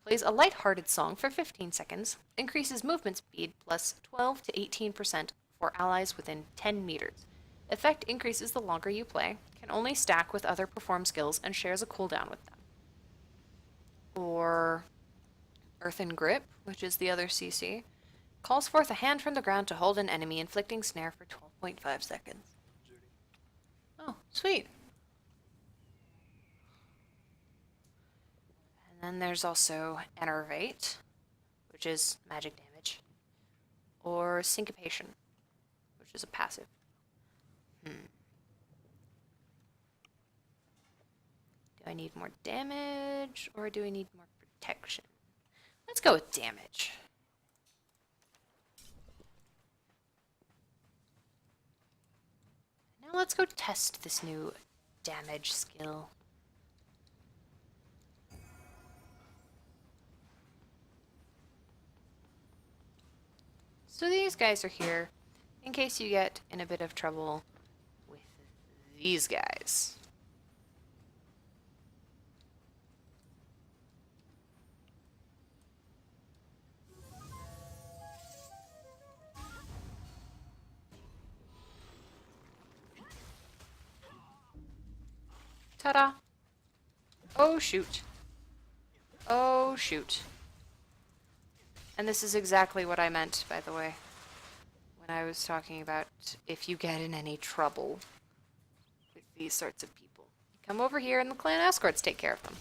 Plays a light-hearted song for 15 seconds. Increases movement speed plus 12 to 18% for allies within 10 meters. Effect increases the longer you play, can only stack with other perform skills, and shares a cooldown with them. Or Earthen Grip, which is the other CC, calls forth a hand from the ground to hold an enemy, inflicting snare for 12.5 seconds. Oh, sweet. And then there's also Enervate, which is magic damage, or Syncopation, which is a passive. Do I need more damage, or do I need more protection? Let's go with damage. Now let's go test this new damage skill. So these guys are here in case you get in a bit of trouble with these guys. Ta-da! Oh shoot. Oh shoot. And this is exactly what I meant, by the way, when I was talking about if you get in any trouble with these sorts of people. come over here and the clan escorts take care of them.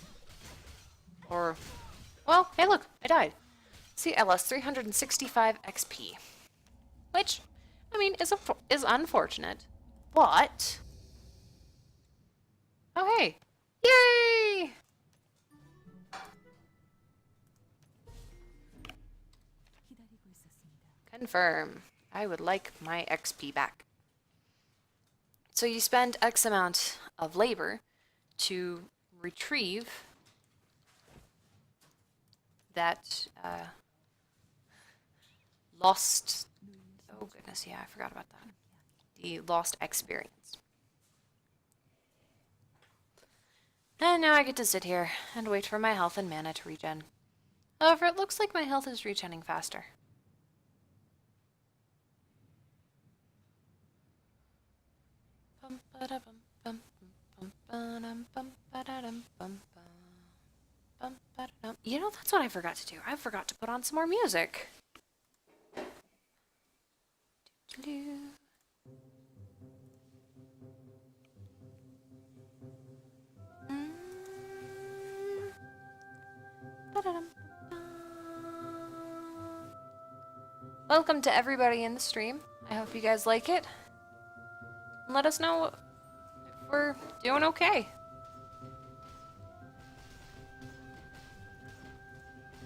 Or, well, hey look, I died. See, I lost 365 XP. Which, I mean, is unfortunate. But... Oh, hey. Yay! 기다리고 있었습니다. Confirm. I would like my XP back. So you spend X amount of labor to retrieve that lost... Oh goodness, yeah, I forgot about that. The lost experience. And now I get to sit here and wait for my health and mana to regen. However, it looks like my health is regening faster. You know, that's what I forgot to do. I forgot to put on some more music. Welcome to everybody in the stream. I hope you guys like it. And let us know if we're doing okay.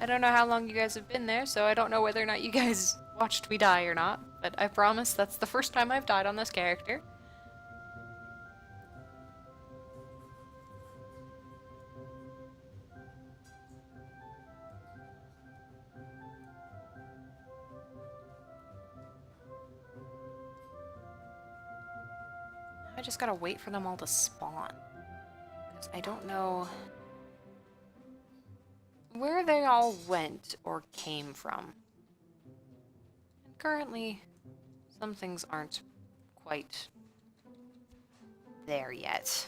I don't know how long you guys have been there, so I don't know whether or not you guys watched me die or not, but I promise that's the first time I've died on this character. I just gotta wait for them all to spawn. Because I don't know where they all went or came from. And currently, some things aren't quite there yet.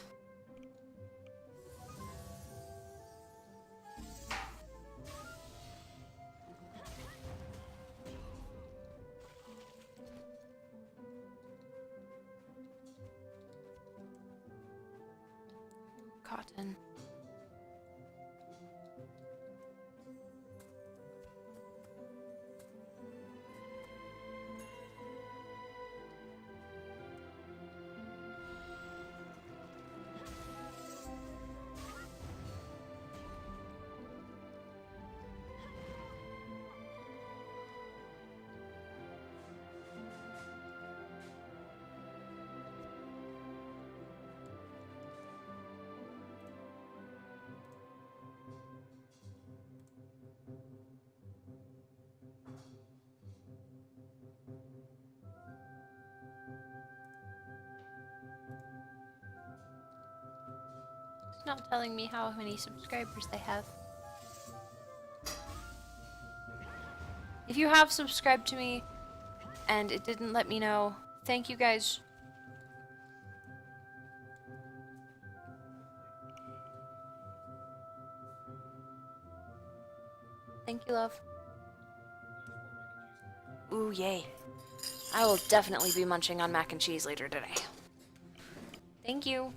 Cotton. It's not telling me how many subscribers they have. If you have subscribed to me and it didn't let me know, thank you guys. Thank you, love. Ooh, yay. I will definitely be munching on mac and cheese later today. Thank you.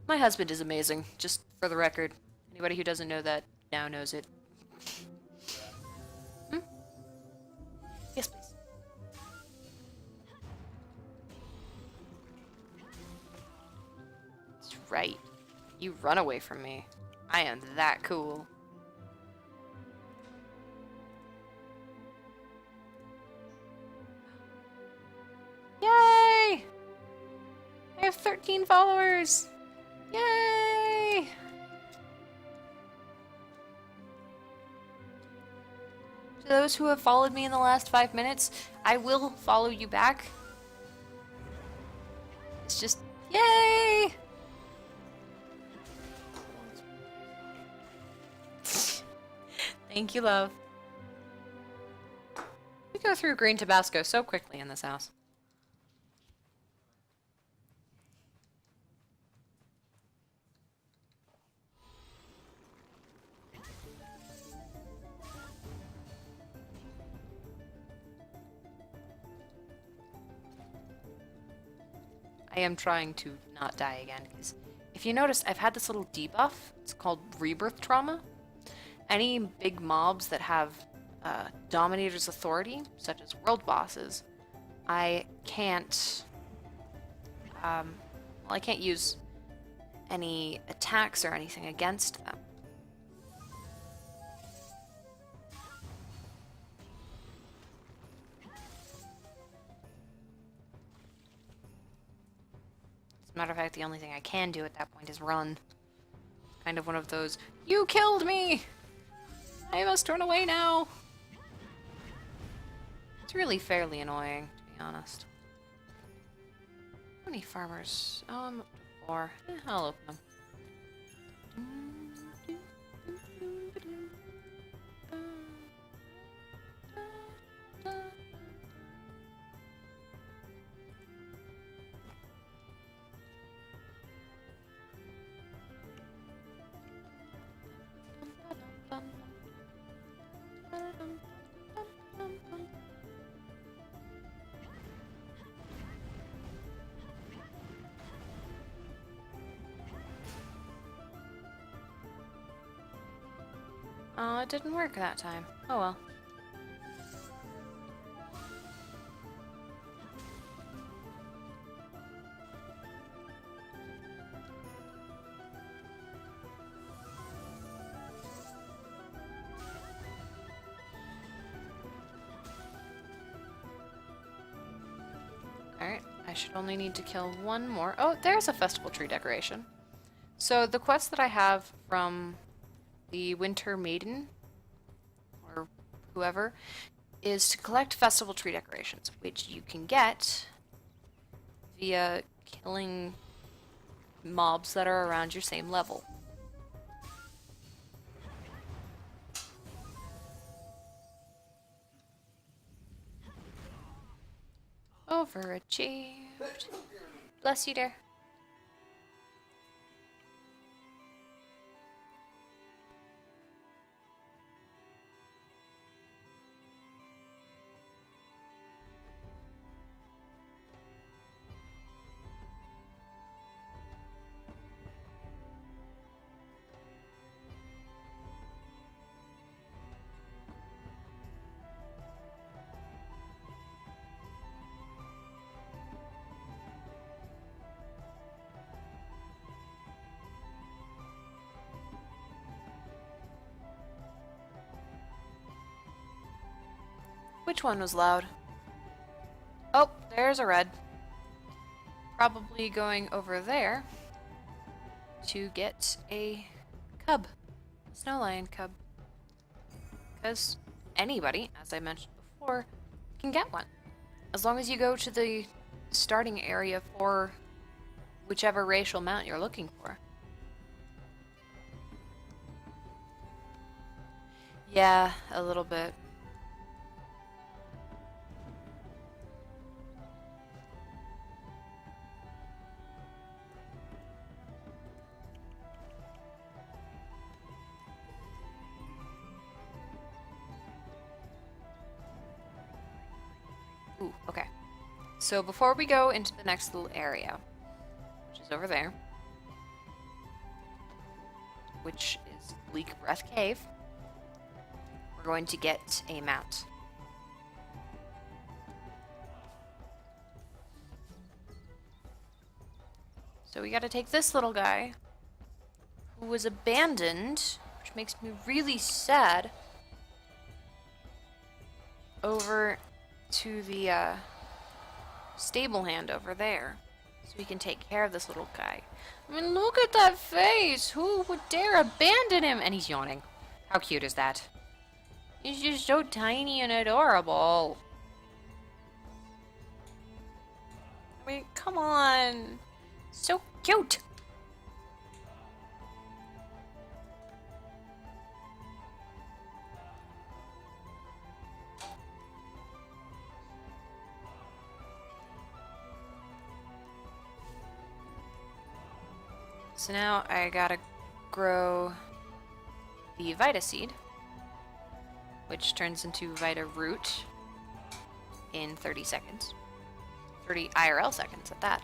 My husband is amazing, just for the record. Anybody who doesn't know that now knows it. Hmm? Yes, please. That's right. You run away from me. I am that cool. Yay! I have 13 followers! Yay! To those who have followed me in the last 5 minutes, I will follow you back. It's just, yay! Thank you, love. We go through green Tabasco so quickly in this house. I am trying to not die again. Because if you notice, I've had this little debuff. It's called Rebirth Trauma. Any big mobs that have Dominator's authority, such as world bosses, I can't I can't use any attacks or anything against them. As a matter of fact, the only thing I can do at that point is run. Kind of one of those, you killed me! I must run away now! It's really fairly annoying, to be honest. How many farmers? Oh, I'm up to 4. I'll open them. Oh, it didn't work that time. Oh well. Alright, I should only need to kill one more. Oh, there's a festival tree decoration. So the quest that I have from the Winter Maiden, or whoever, is to collect festival tree decorations, which you can get via killing mobs that are around your same level. Overachieved. Bless you, dear. Which one was loud? Oh, there's a red. Probably going over there to get a cub. A snow lion cub. Because anybody, as I mentioned before, can get one. As long as you go to the starting area for whichever racial mount you're looking for. Yeah, a little bit. Ooh, okay. So before we go into the next little area, which is over there, which is Bleak Breath Cave, we're going to get a mount. So we gotta take this little guy, who was abandoned, which makes me really sad, over to the stable hand over there, so we can take care of this little guy. I mean, look at that face! Who would dare abandon him? And he's yawning. How cute is that? He's just so tiny and adorable. I mean, come on. So cute. So now I gotta grow the Vita seed, which turns into Vita root in 30 seconds. 30 IRL seconds at that.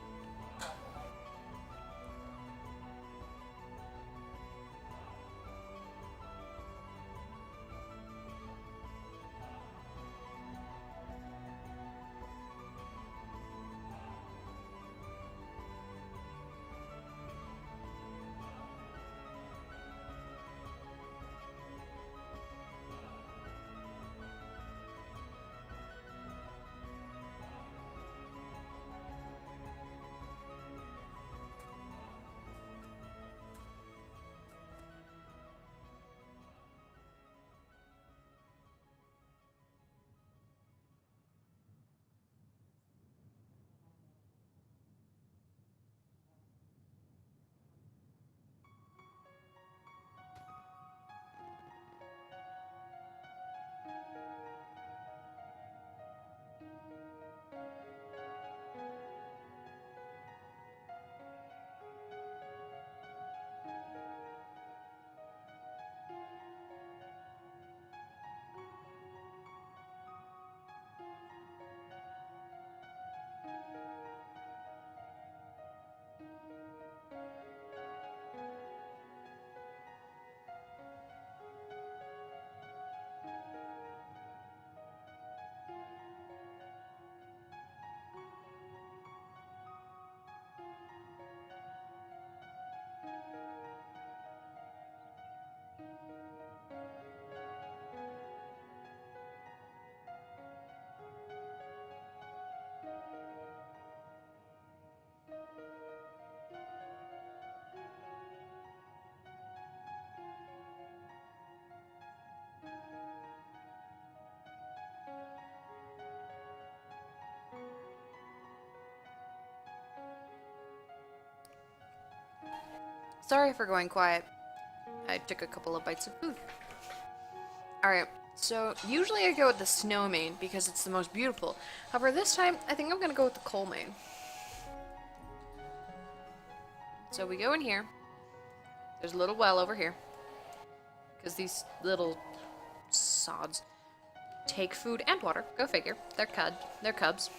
Sorry for going quiet. I took a couple of bites of food. Alright, so usually I go with the snow mane because it's the most beautiful. However, this time I think I'm gonna go with the coal mane. So we go in here. There's a little well over here. Because these little sods take food and water. Go figure. They're cubs.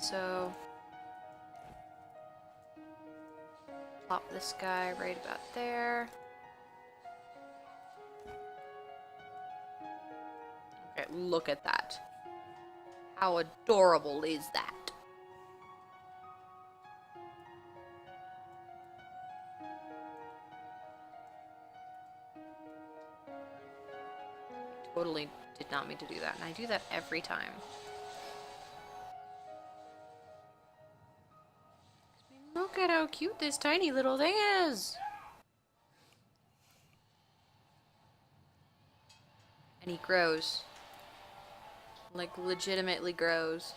So plop this guy right about there. Okay, look at that. How adorable is that? Totally did not mean to do that, and I do that every time. Look at how cute this tiny little thing is! And he grows. Like, legitimately grows.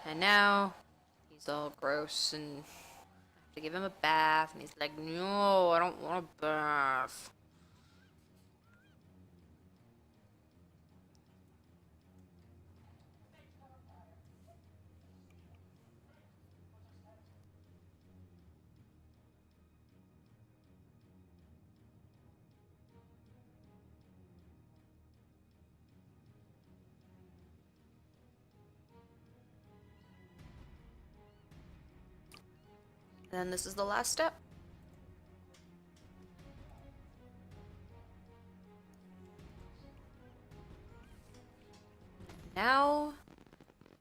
And now, he's all gross, and I have to give him a bath, and he's like, no, I don't want a bath. Then this is the last step. Now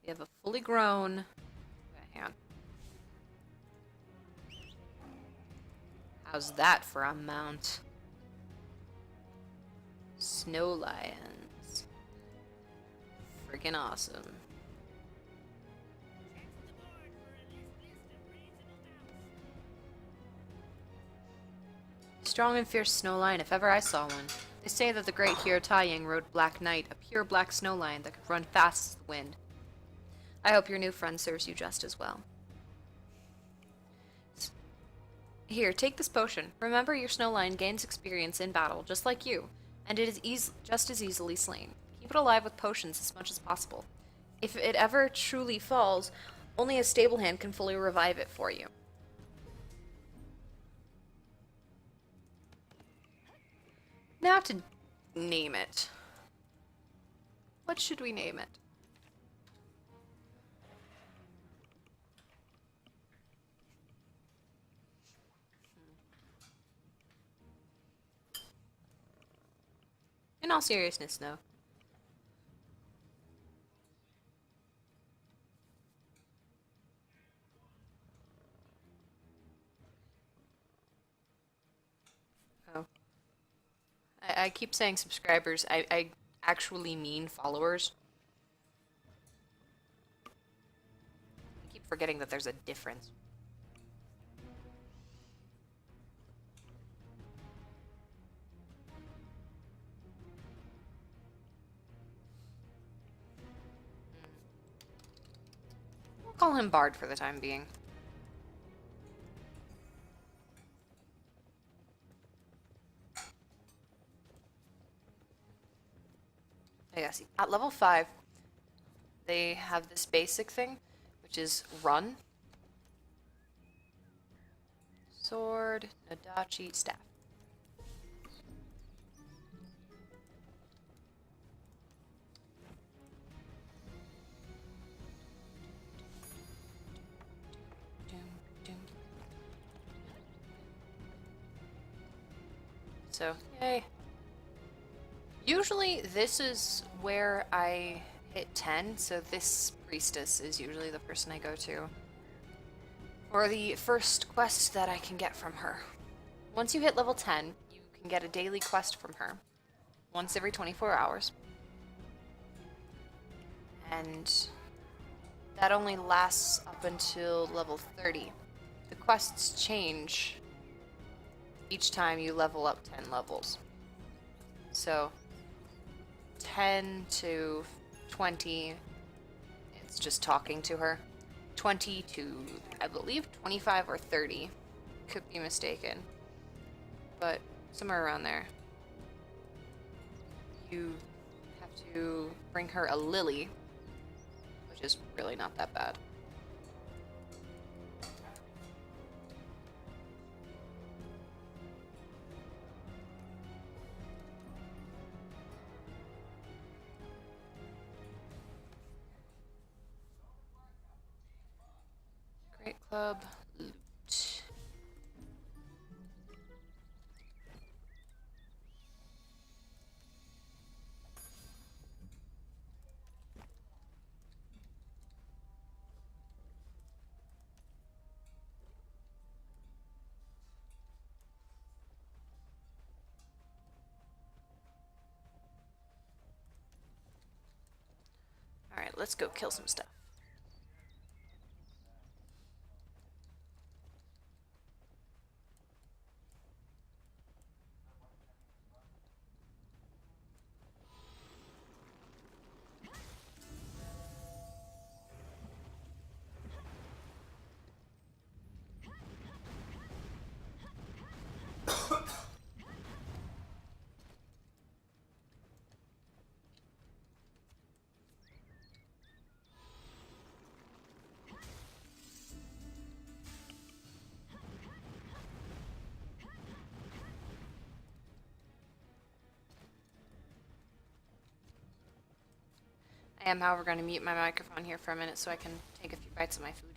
we have a fully grown. Hang on. How's that for a mount? Snow lions. Freaking awesome. Strong and fierce snow lion, if ever I saw one. They say that the great hero ArcheAge-ing rode Black Knight, a pure black snow lion that could run fast as the wind. I hope your new friend serves you just as well. Here, take this potion. Remember, your snow lion gains experience in battle, just like you, and it is just as easily slain. Keep it alive with potions as much as possible. If it ever truly falls, only a stable hand can fully revive it for you. Now to name it. What should we name it? In all seriousness, though. Oh. I keep saying subscribers. I actually mean followers. I keep forgetting that there's a difference. We'll call him Bard for the time being. Oh, yeah, see, at level 5, they have this basic thing, which is run, sword, Nadachi, staff. So, yay. Usually this is where I hit 10, so this priestess is usually the person I go to for the first quest that I can get from her. Once you hit level 10, you can get a daily quest from her once every 24 hours. And that only lasts up until level 30. The quests change each time you level up 10 levels. So 10 to 20, it's just talking to her. 20 to, I believe, 25 or 30. Could be mistaken. But somewhere around there. You have to bring her a lily, which is really not that bad. Great club, loot. Alright, let's go kill some stuff. I am, however, going to mute my microphone here for a minute so I can take a few bites of my food.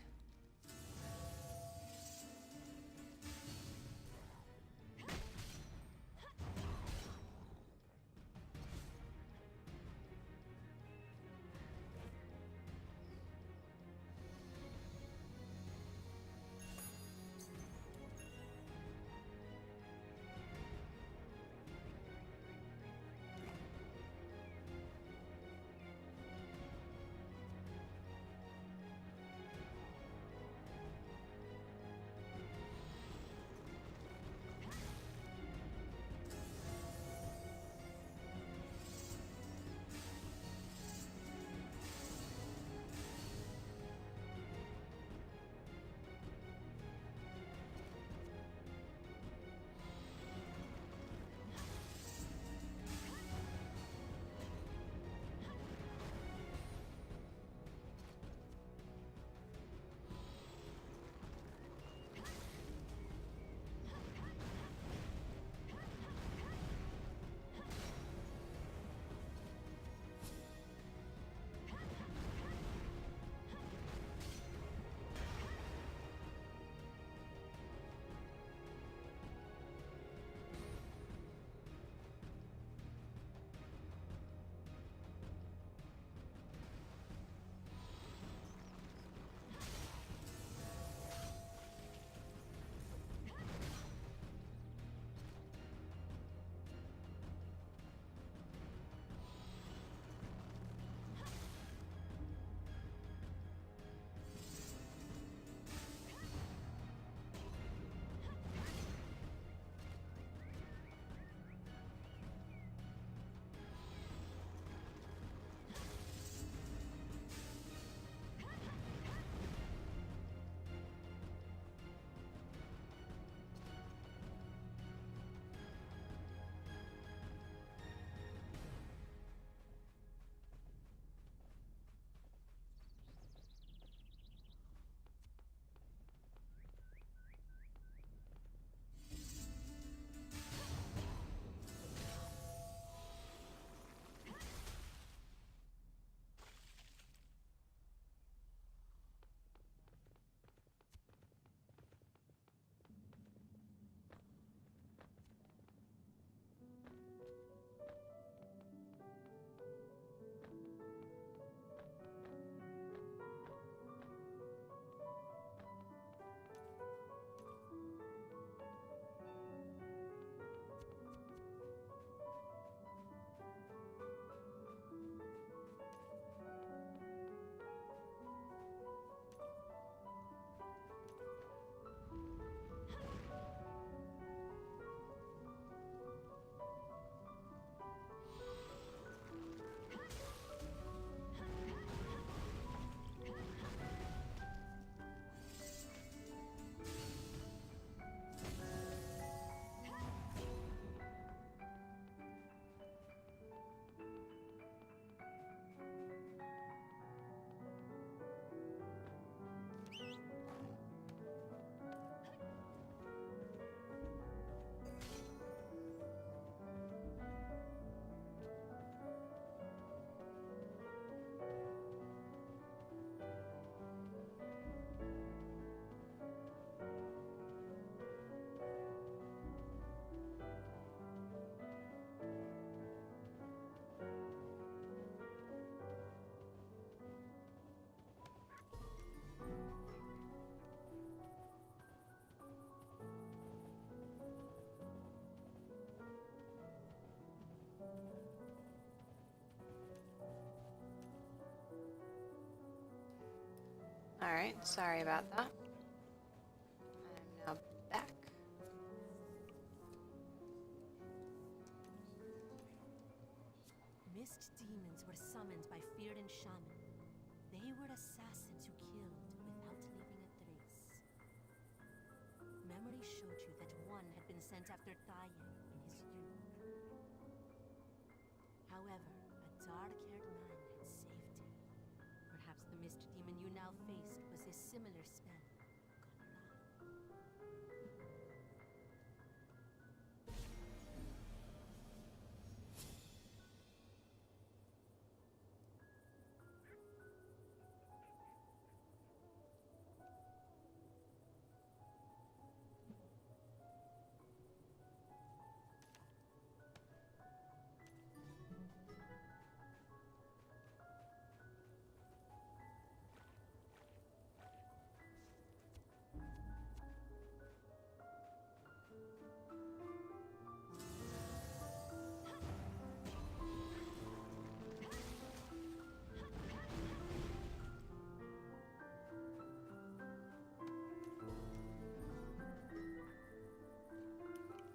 Alright, sorry about that. I'm now back. Mist demons were summoned by Fierden shaman. They were assassins who killed without leaving a trace. Memory showed you that one had been sent after Taye in his youth. However, a dark-haired man had saved him. Perhaps the mist demon you now faced was a similar spell gone awry.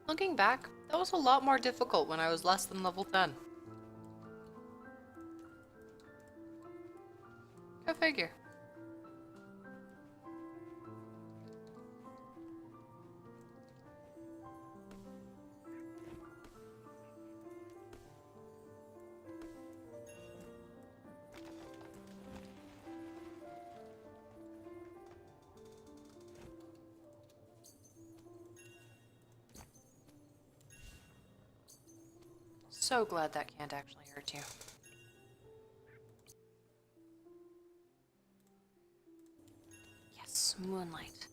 Looking back, that was a lot more difficult when I was less than level 10. Go figure. So glad that can't actually hurt you. Yes, moonlight.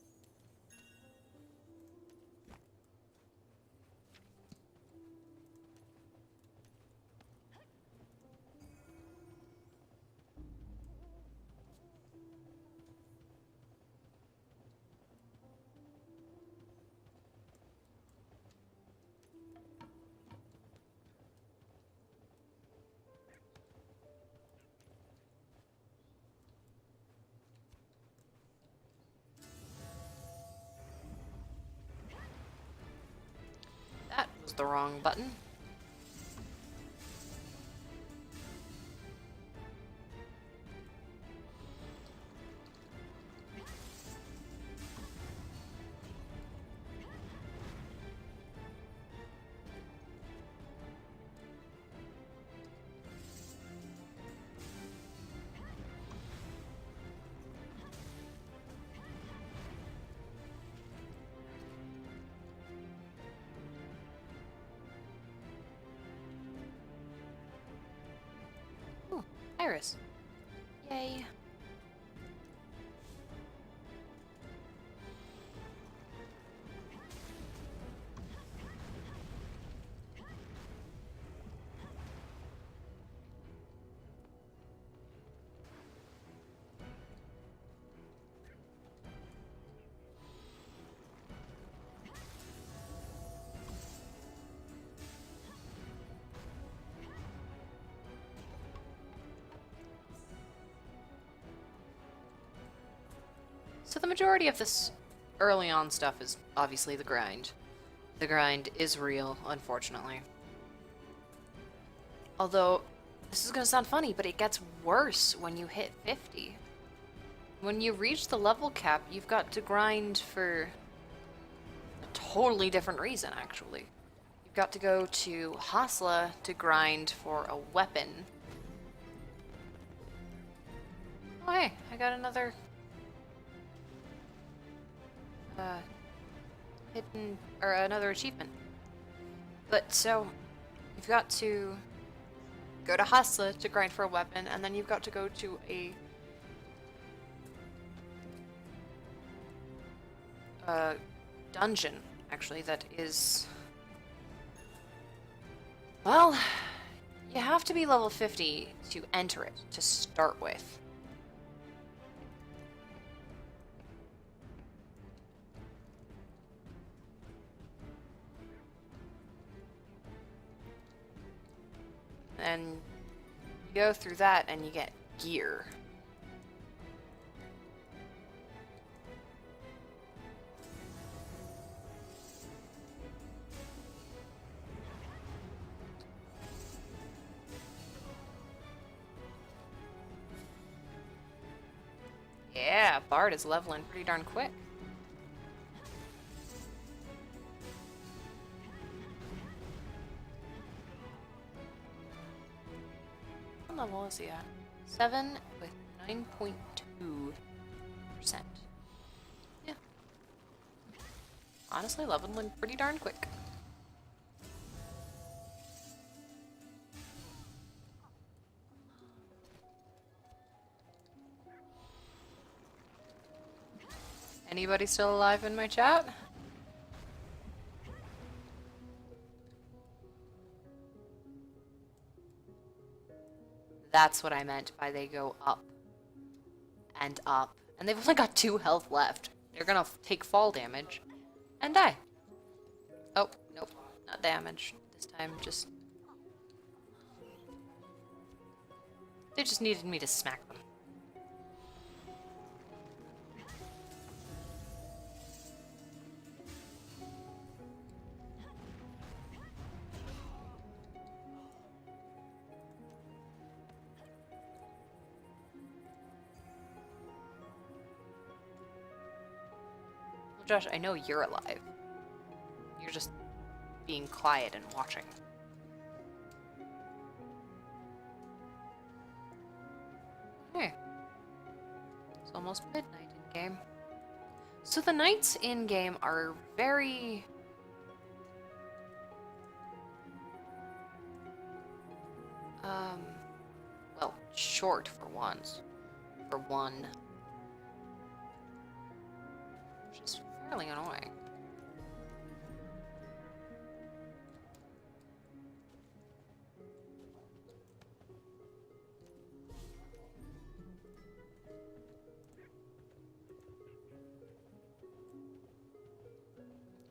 That was the wrong button. Ooh, Iris. Yay. So the majority of this early on stuff is obviously the grind. The grind is real, unfortunately. Although, this is gonna sound funny, but it gets worse when you hit 50. When you reach the level cap, you've got to grind for a totally different reason, actually. You've got to go to Hasla to grind for a weapon. Oh hey, I got another hidden, or another achievement. But so, you've got to go to Hasla to grind for a weapon, and then you've got to go to a dungeon, actually, that is... Well, you have to be level 50 to enter it, to start with. And you go through that and you get gear. Yeah, Bard is leveling pretty darn quick. What level is he at? 7 with 9.2%. Yeah. Honestly, leveling pretty darn quick. Anybody still alive in my chat? That's what I meant by they go up and up. And they've only got 2 health left. They're gonna take fall damage and die. Oh, nope, not damage. This time just... They just needed me to smack them. Josh, I know you're alive. You're just being quiet and watching. Hey. It's almost midnight in game. So the nights in game are very... well, short for once. For one. Which is fairly annoying.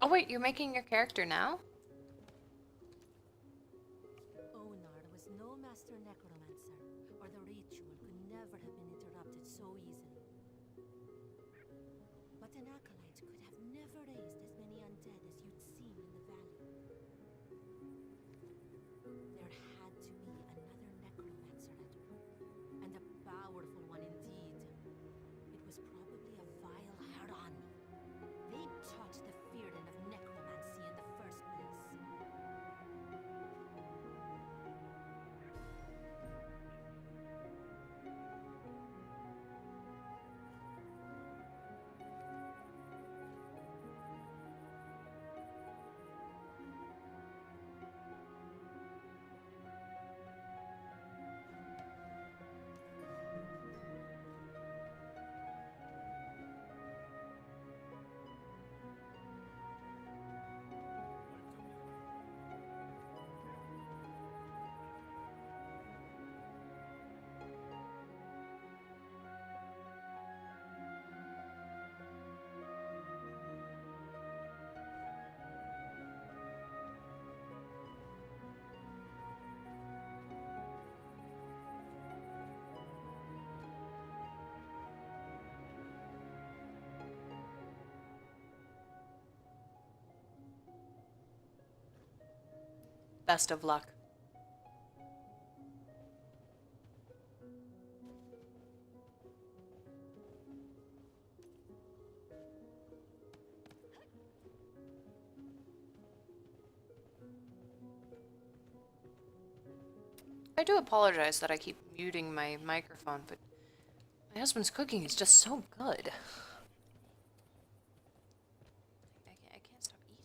Oh wait, you're making your character now? Onar was no master necromancer, or the ritual could never have been interrupted so easily. But an acolyte could have never raised as many undead as you'd seen in the valley. There had to be another necromancer at work, and a powerful one indeed. It was probably a vile Haran. They taught the Fearden of necromancy in the first place. Best of luck. I do apologize that I keep muting my microphone, but my husband's cooking is just so good. I can't stop eating.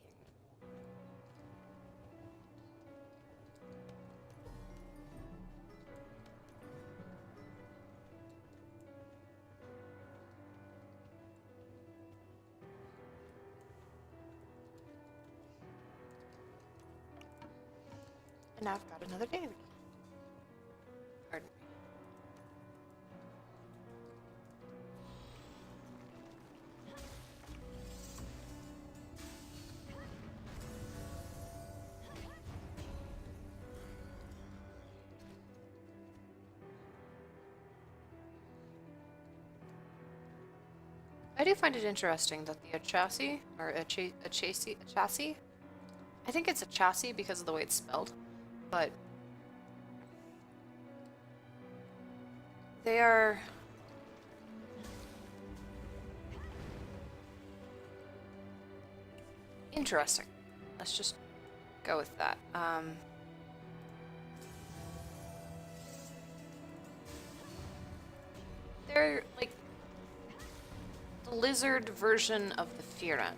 And now I've got another day to eat. Pardon me. I do find it interesting that the chassis, or a chassis? I think it's a chassis because of the way it's spelled, but they are Interesting. Let's just go with that. They're like the lizard version of the Firan,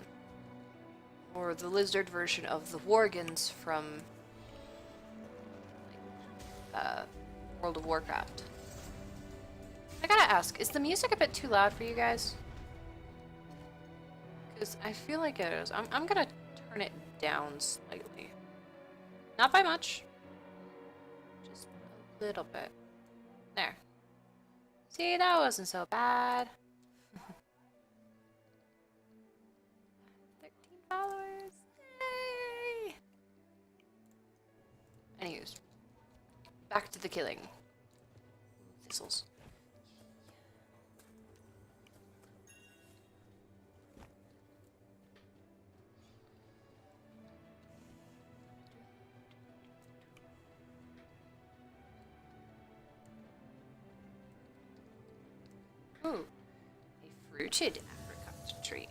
or the lizard version of the Worgans from World of Warcraft. I gotta ask, is the music a bit too loud for you guys? Because I feel like it is. I'm gonna turn it down slightly. Not by much. Just a little bit. There. See, that wasn't so bad. 13 followers. Yay! Anyways, back to the killing. Thistles. Ooh, a fruited apricot tree.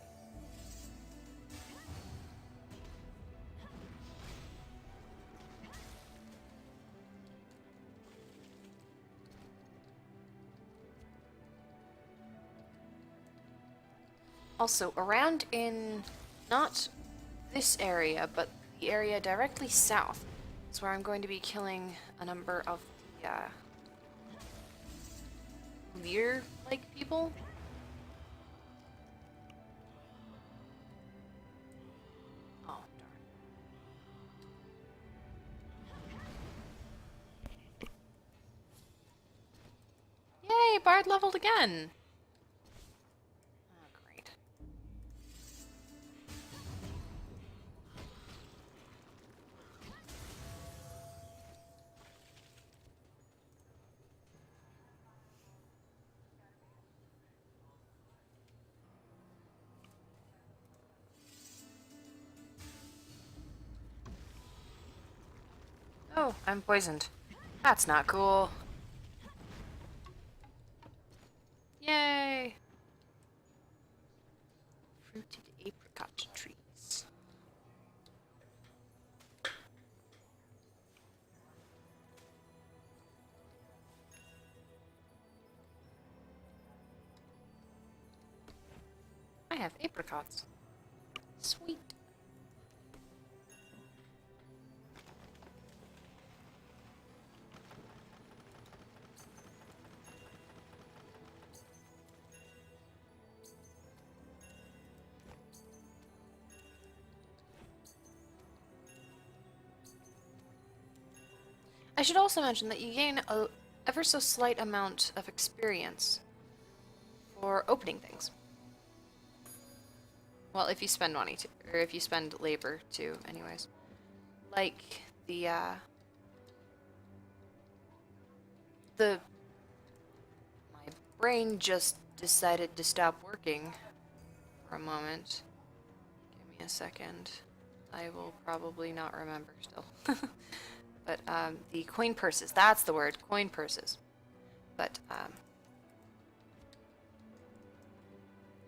Also, around in not this area, but the area directly south is where I'm going to be killing a number of the leer-like people. Oh, darn. Yay, Bard leveled again! Oh, great. Oh, I'm poisoned. That's not cool. Yay! Fruited apricot trees. I have apricots. Sweet. I should also mention that you gain a ever so slight amount of experience for opening things. Well, if you spend money to, or if you spend labor too, anyways. Like my brain just decided to stop working for a moment. Give me a second. I will probably not remember still. But the coin purses, that's the word, coin purses. But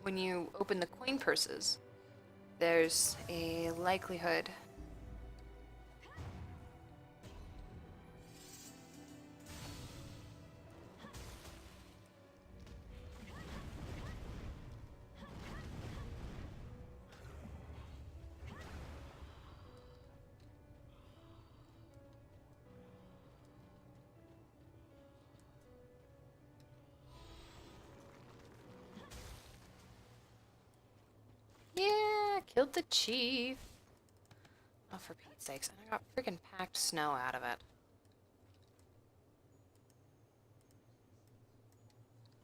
when you open the coin purses, there's a likelihood yeah, killed the chief. Oh, for Pete's sakes, and I got freaking packed snow out of it.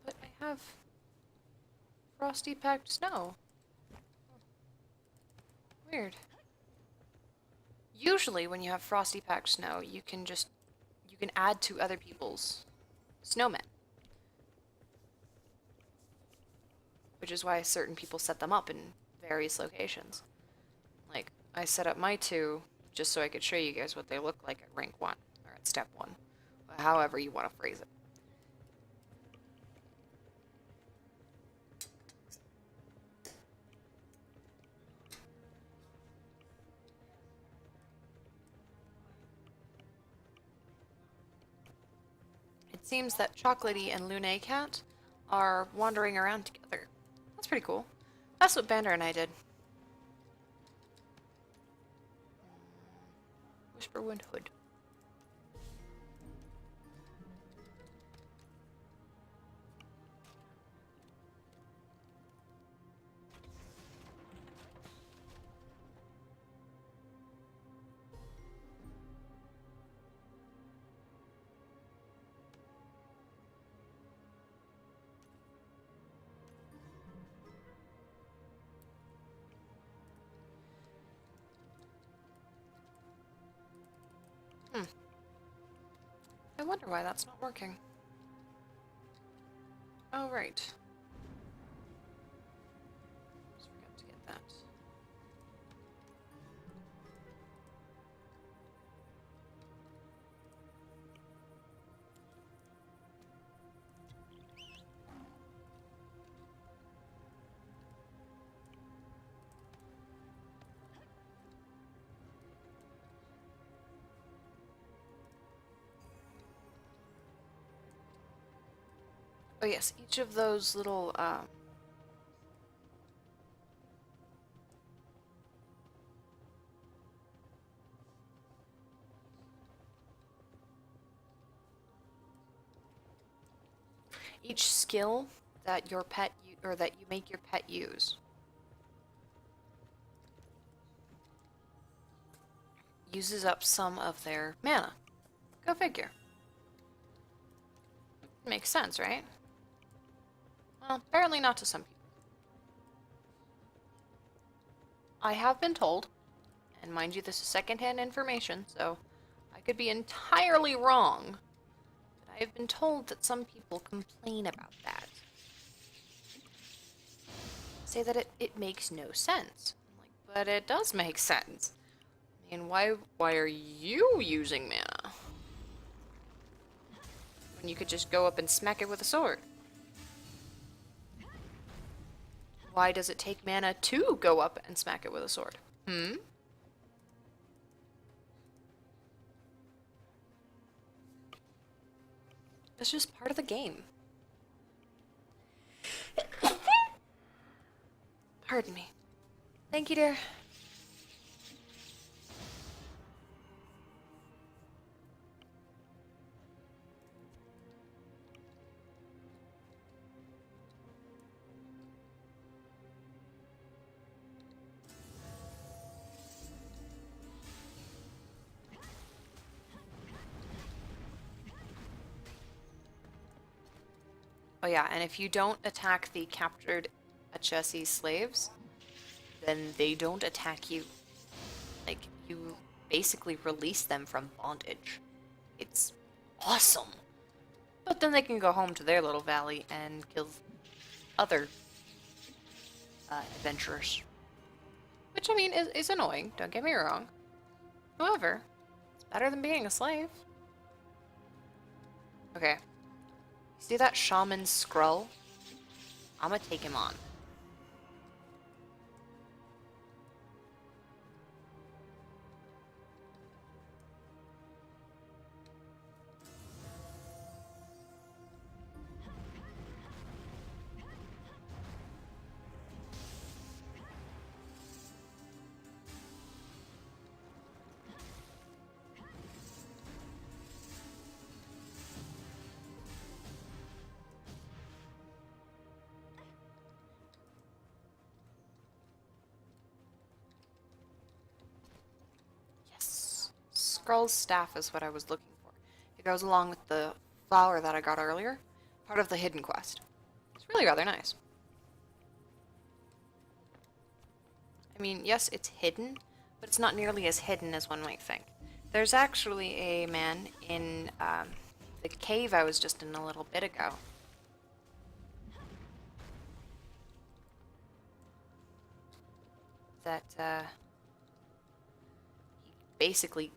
But I have frosty packed snow. Weird. Usually when you have frosty packed snow, you can add to other people's snowmen. Which is why certain people set them up in various locations. Like, I set up my two just so I could show you guys what they look like at rank 1, or at step 1. However you want to phrase it. it seems that Chocolatey and Lune Cat are wandering around together. That's pretty cool. That's what Bander and I did. Whisperwind Hood. I wonder why that's not working. Oh, right. Just forgot to get that. Oh yes, each of those little each skill that your pet or that you make your pet use uses up some of their mana. Go figure. Makes sense, right? Well, apparently not to some people. I have been told, and mind you, this is secondhand information, so I could be entirely wrong, but I have been told that some people complain about that. Say that it makes no sense. I'm like, but it does make sense. I mean, why are you using mana? When you could just go up and smack it with a sword. Why does it take mana to go up and smack it with a sword? It's just part of the game. Pardon me. Thank you, dear. Oh yeah, and if you don't attack the captured Achesi slaves, then they don't attack you. Like, you basically release them from bondage. It's awesome. But then they can go home to their little valley and kill other adventurers. Which, I mean, is annoying, don't get me wrong. However, it's better than being a slave. Okay. See that shaman Skrull? I'm gonna take him on. Skrull's staff is what I was looking for. It goes along with the flower that I got earlier, part of the hidden quest. It's really rather nice. I mean, yes, it's hidden, but it's not nearly as hidden as one might think. There's actually a man in the cave I was just in a little bit ago. That, he basically,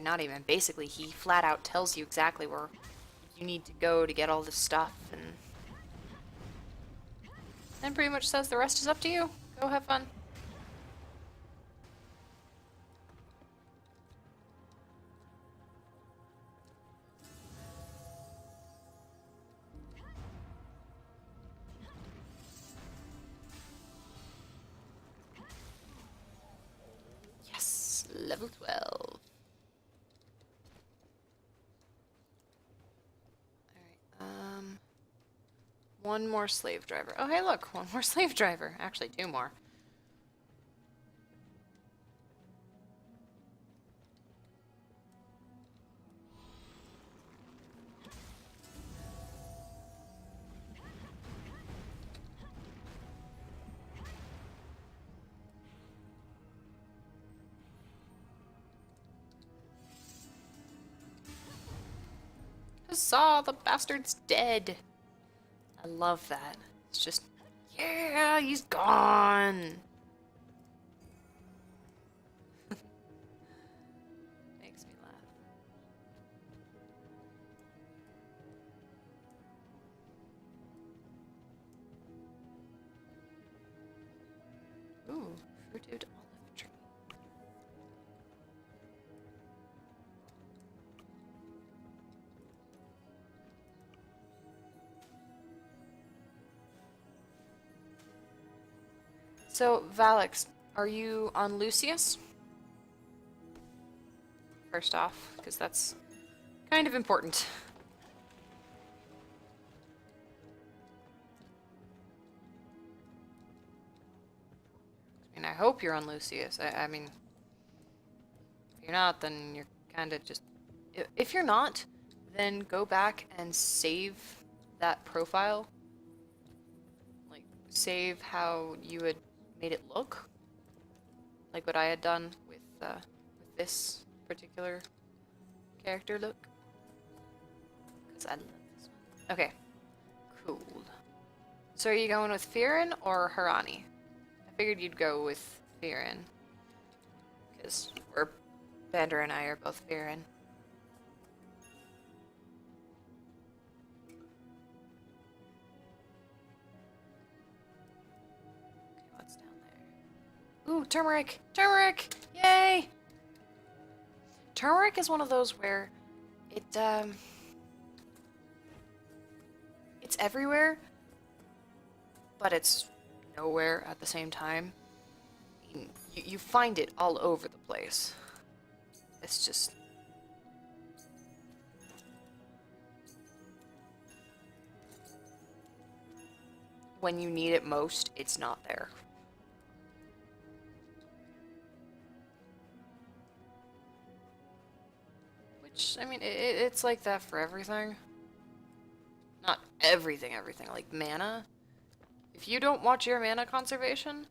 not even basically, he flat out tells you exactly where you need to go to get all this stuff, and then pretty much says the rest is up to you. Go have fun. Level 12. Alright, one more slave driver. Oh, hey, look, one more slave driver. Actually, two more. Huzzah, the bastard's dead. I love that. It's just, yeah, he's gone. Makes me laugh. Ooh, fruited olive tree. So, Valix, are you on Lucius? First off, because that's kind of important. I mean, I hope you're on Lucius. I mean, if you're not, then you're kind of just... If you're not, then go back and save that profile. Like, save how you had made it look. Like what I had done with this particular character look. Because I love this one. Okay. Cool. So are you going with Firin or Harani? I figured you'd go with Firin. Because Vander and I are both Firin. Okay, what's down there? Ooh, turmeric! Turmeric! Yay! Turmeric is one of those where it's everywhere, but it's nowhere at the same time. You find it all over the place. It's just... when you need it most, it's not there. Which, I mean, it's like that for everything. Not everything, like mana. If you don't watch your mana conservation,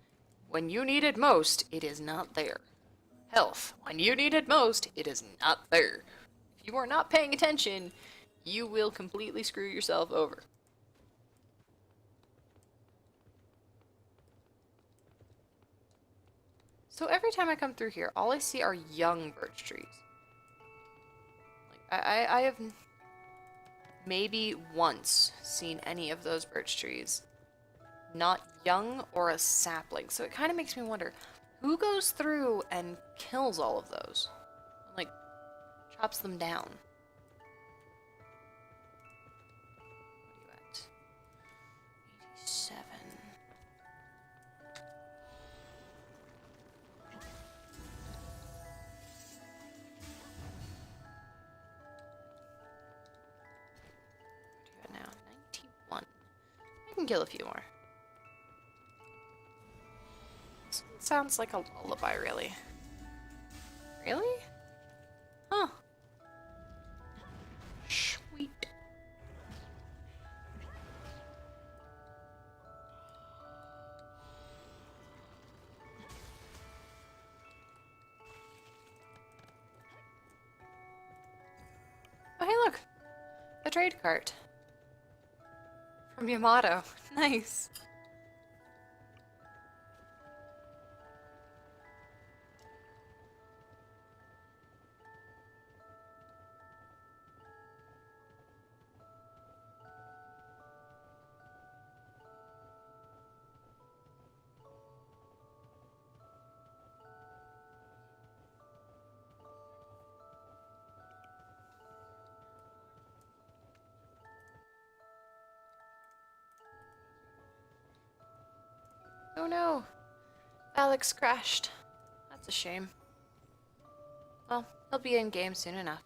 when you need it most, it is not there. Health, when you need it most, it is not there. If you are not paying attention, you will completely screw yourself over. So every time I come through here, all I see are young birch trees. Like, I have maybe once seen any of those birch trees not young or a sapling. So it kind of makes me wonder, who goes through and kills all of those? Like, chops them down. What are you at? 87. What are you at now? 91. I can kill a few more. Sounds like a lullaby, really. Really? Huh. Sweet. Oh, hey, look! A trade cart. From Yamato. Nice. Oh no! Alex crashed. That's a shame. Well, he'll be in game soon enough.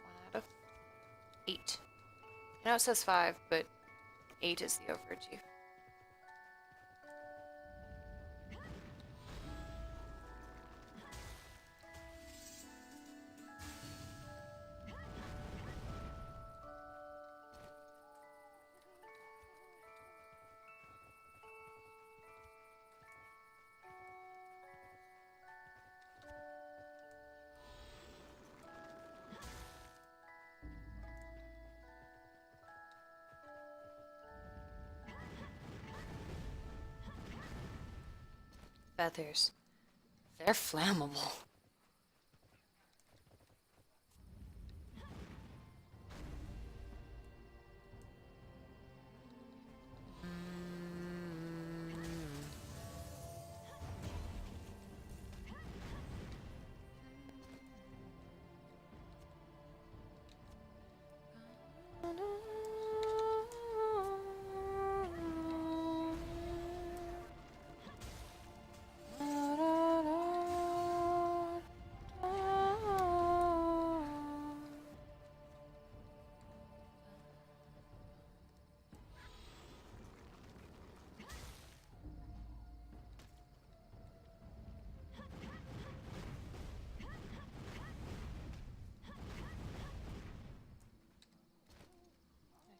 One out of 8. I know it says 5, but 8 is the overachieve. Feathers. They're flammable.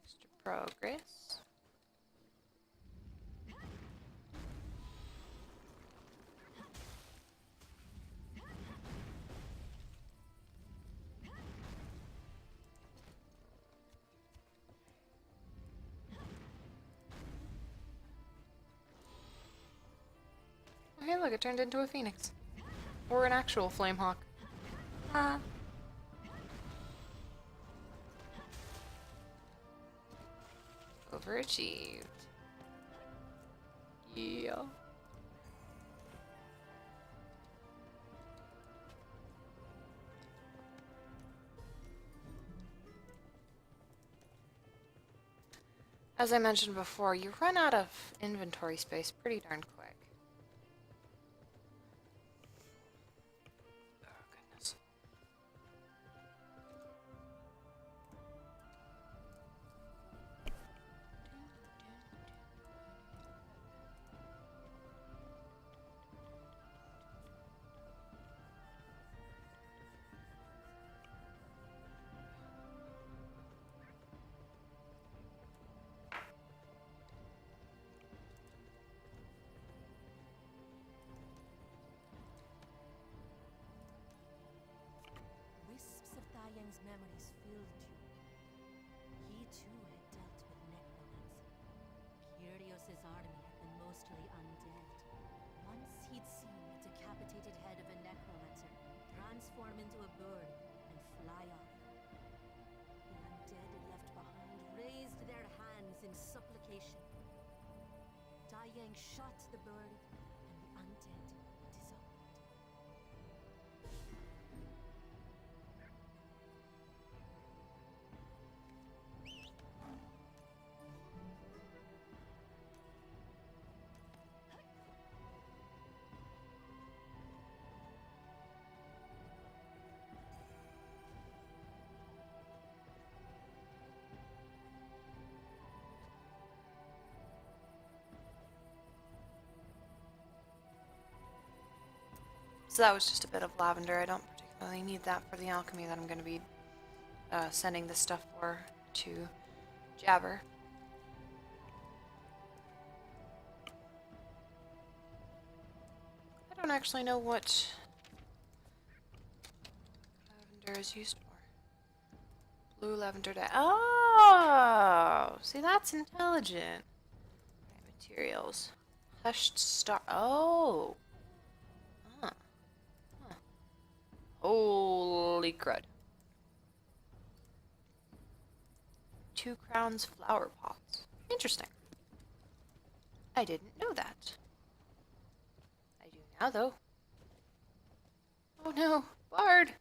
Extra progress. Oh, hey, look, it turned into a phoenix. Or an actual flamehawk. Ah. Overachieved. Yeah. As I mentioned before, you run out of inventory space pretty darn quick. Oh, goodness. Wisps of Dayang's memories filled you. He too had dealt with necromancy. Curios's army had been mostly undead. Once he'd seen the decapitated head of a necromancer transform into a bird and fly off. The undead it left behind raised their hands in supplication. Dayang shot the bird, and the undead dissolved. So that was just a bit of lavender. I don't particularly need that for the alchemy that I'm going to be sending this stuff for to Jabber. I don't actually know what lavender is used for. Blue lavender dye. Oh! See, that's intelligent. Okay, materials. Hushed star. Oh! Huh. Huh. Holy crud. 2 crowns flower pots. Interesting. I didn't know that. I do now, though. Oh no, Bard!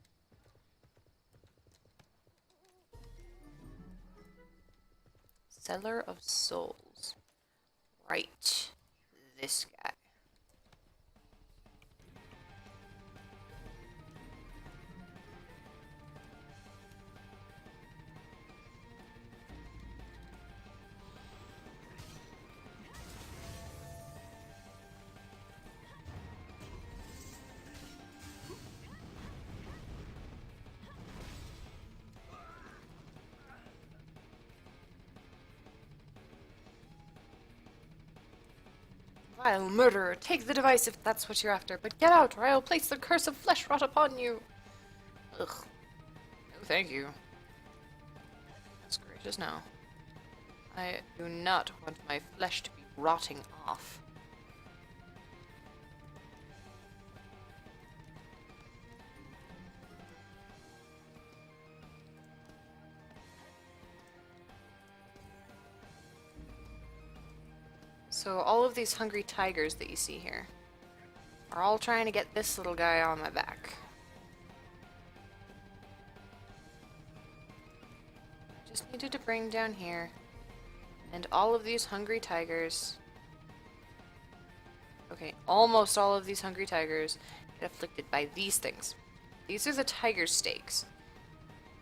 Seller of Souls. Right. This guy. Vile murderer, take the device if that's what you're after, but get out or I will place the curse of flesh rot upon you. Ugh. No, thank you. That's gracious now. I do not want my flesh to be rotting off. So all of these hungry tigers that you see here are all trying to get this little guy on my back. I just needed to bring down here, and all of these hungry tigers, okay, almost all of these hungry tigers get afflicted by these things. These are the tiger stakes.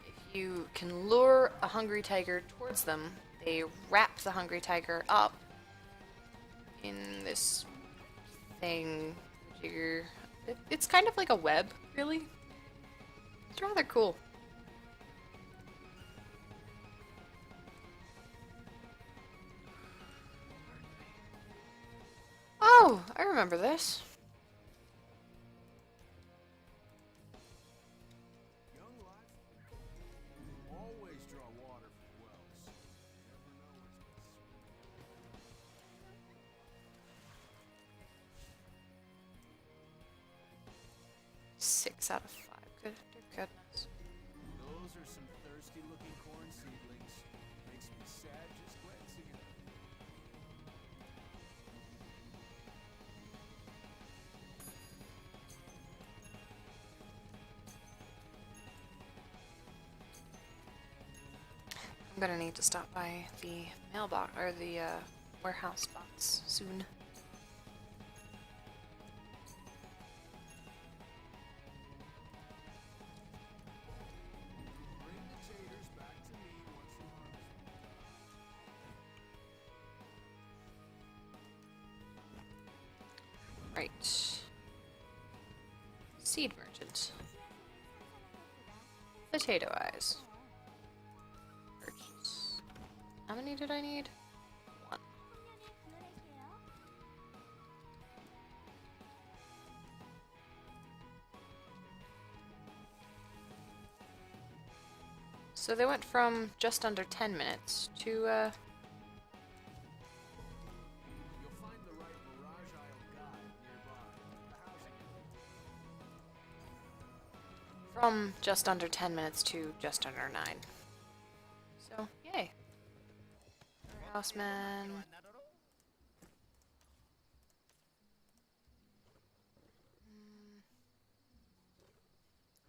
If you can lure a hungry tiger towards them, they wrap the hungry tiger up in this thing. It's kind of like a web, really. It's rather cool. Oh, I remember this. Young life always draw water from wells. Never know what's 6 out of 5. Good goodness. Those are some thirsty-looking corn seedlings. Makes me sad just glancing at them. I'm gonna need to stop by the mailbox or the warehouse box soon. Bring the taters back to me once you harvest them. Right. Seed merchant. Potato eyes. Purchase. How many did I need? 1. So they went from just under 10 minutes to You'll find the right Barrage Isle guide nearby. The housing. from just under 10 minutes to just under 9. So, yay. Houseman.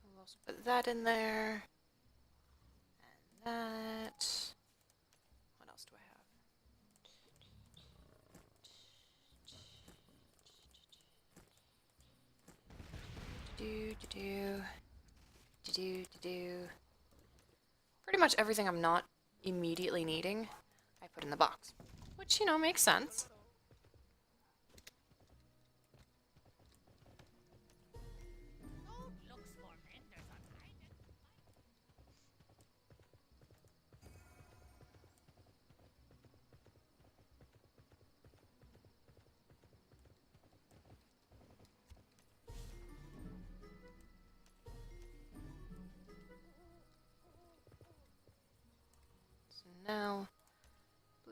We'll also put that in there. And that. What else do I have? Pretty much everything I'm not immediately needing, I put in the box. Which, you know, makes sense.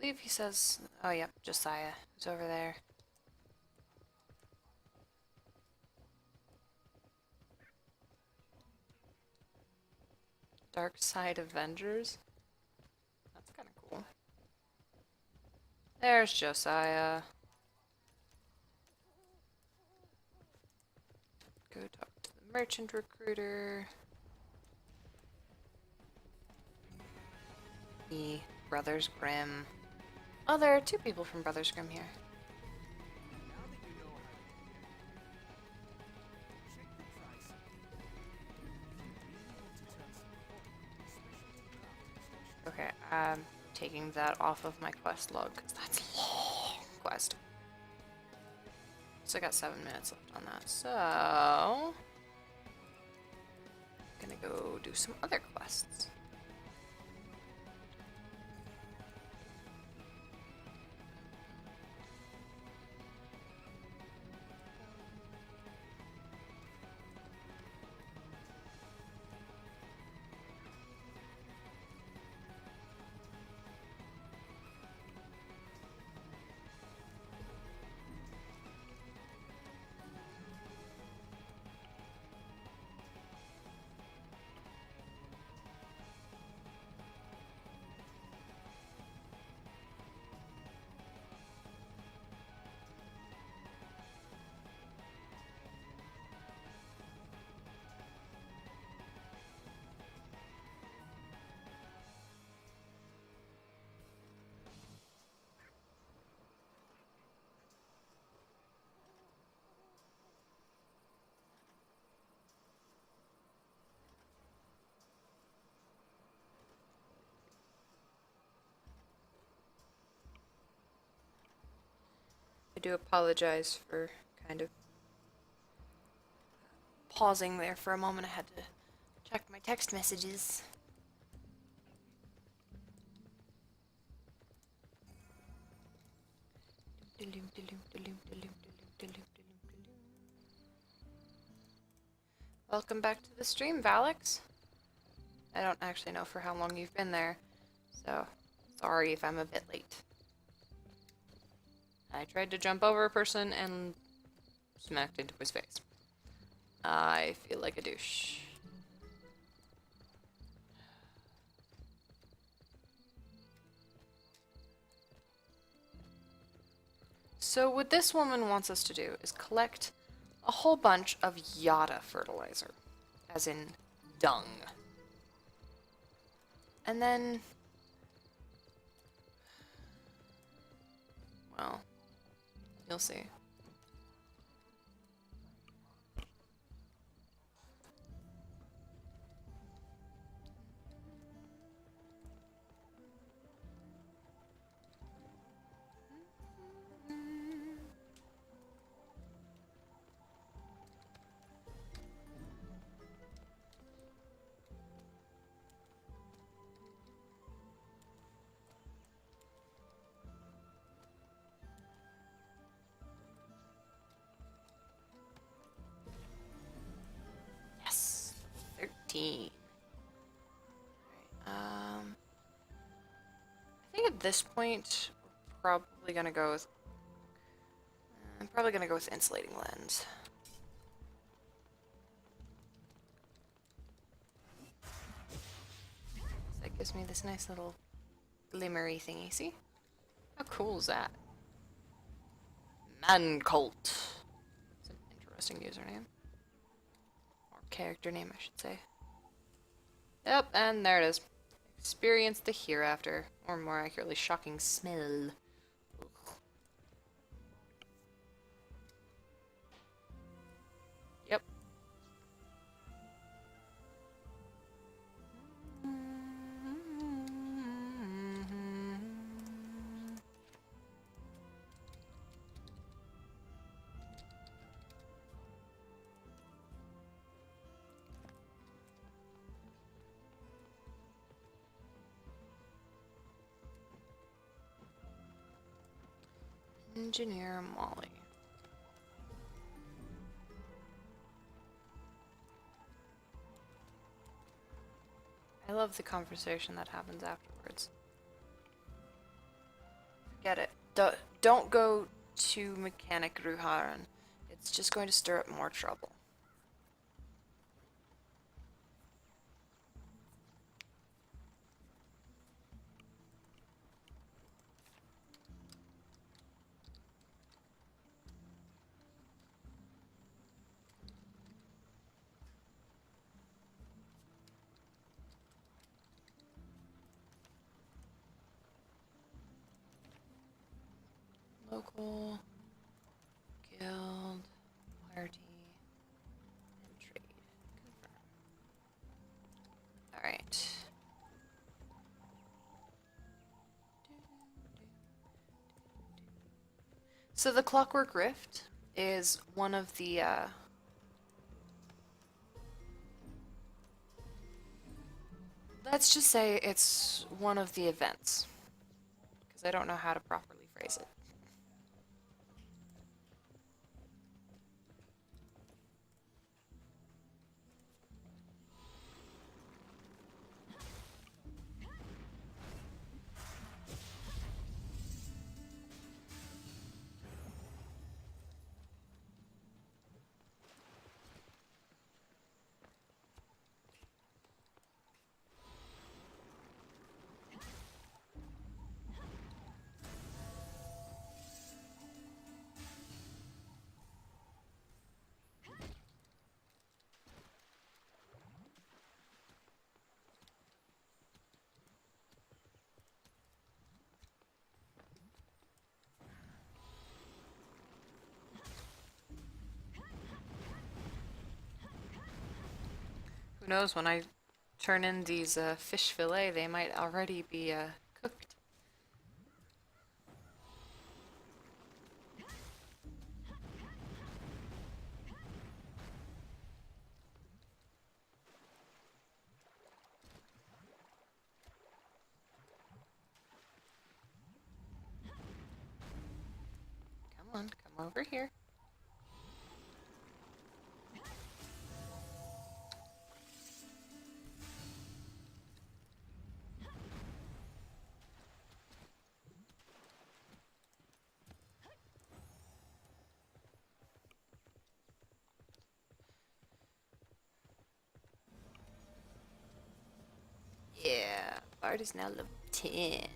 believe he says, oh yep, Josiah is over there. Dark Side Avengers? That's kind of cool. There's Josiah. Go talk to the merchant recruiter. The Brothers Grimm. Oh, there are 2 people from Brothers Grimm here. Now that you know how to dig in, check the try something. If you want to turn some corn into specialty crafting station. Okay, I'm taking that off of my quest log, because that's a long quest. So I got 7 minutes left on that, so... gonna go do some other quests. I do apologize for kind of pausing there for a moment. I had to check my text messages. Welcome back to the stream, Valix. I don't actually know for how long you've been there, so sorry if I'm a bit late. I tried to jump over a person and smacked into his face. I feel like a douche. So what this woman wants us to do is collect a whole bunch of yada fertilizer, as in dung. And then, well, you'll see. Yes, 13. I think at this point, we're probably gonna go with. I'm probably gonna go with insulating lens. That gives me this nice little glimmery thingy. See? How cool is that? Man Cult. It's an interesting username. Or character name, I should say. Yep, and there it is. Experience the hereafter. Or more accurately, shocking smell. Ugh. Yep. Engineer Molly. I love the conversation that happens afterwards. Forget it. Don't go to Mechanic Ruharan. It's just going to stir up more trouble. Local, guild, party, and trade. Confirm. Alright. So the Clockwork Rift is one of the, let's just say it's one of the events. Because I don't know how to properly phrase it. Who knows, when I turn in these fish fillet, they might already be cooked. Come on, come over here. Yeah, Bard is now level 10.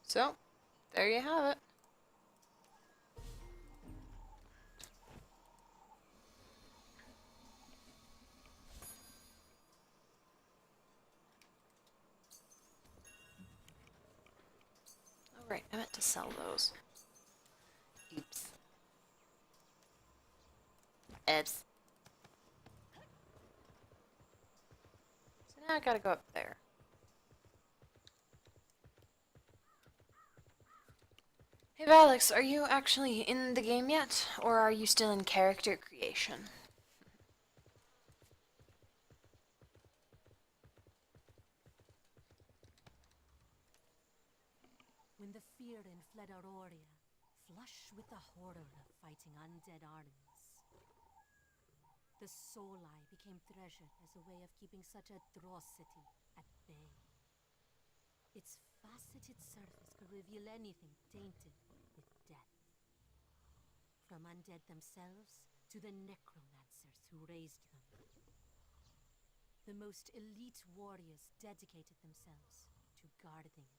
So, there you have it. Oh right, I meant to sell those. Oops. Oops. So now I gotta go up there. Hey Valix, are you actually in the game yet? Or are you still in character creation? When the Fearin fled Auroria, flush with the horror of fighting undead armies, the Soli became treasured as a way of keeping such atrocity at bay. Its faceted surface could reveal anything tainted with death. From undead themselves to the necromancers who raised them. The most elite warriors dedicated themselves to guarding it.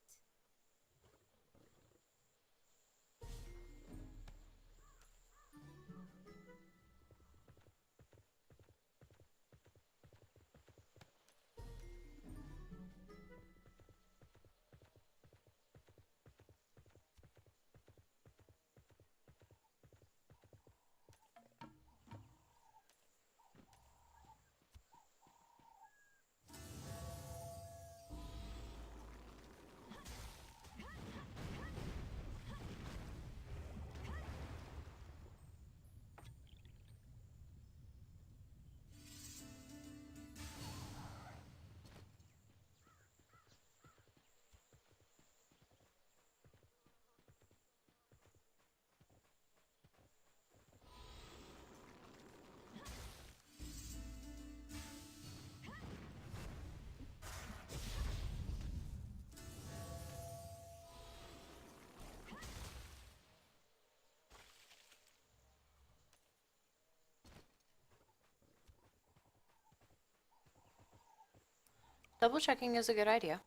Double checking is a good idea.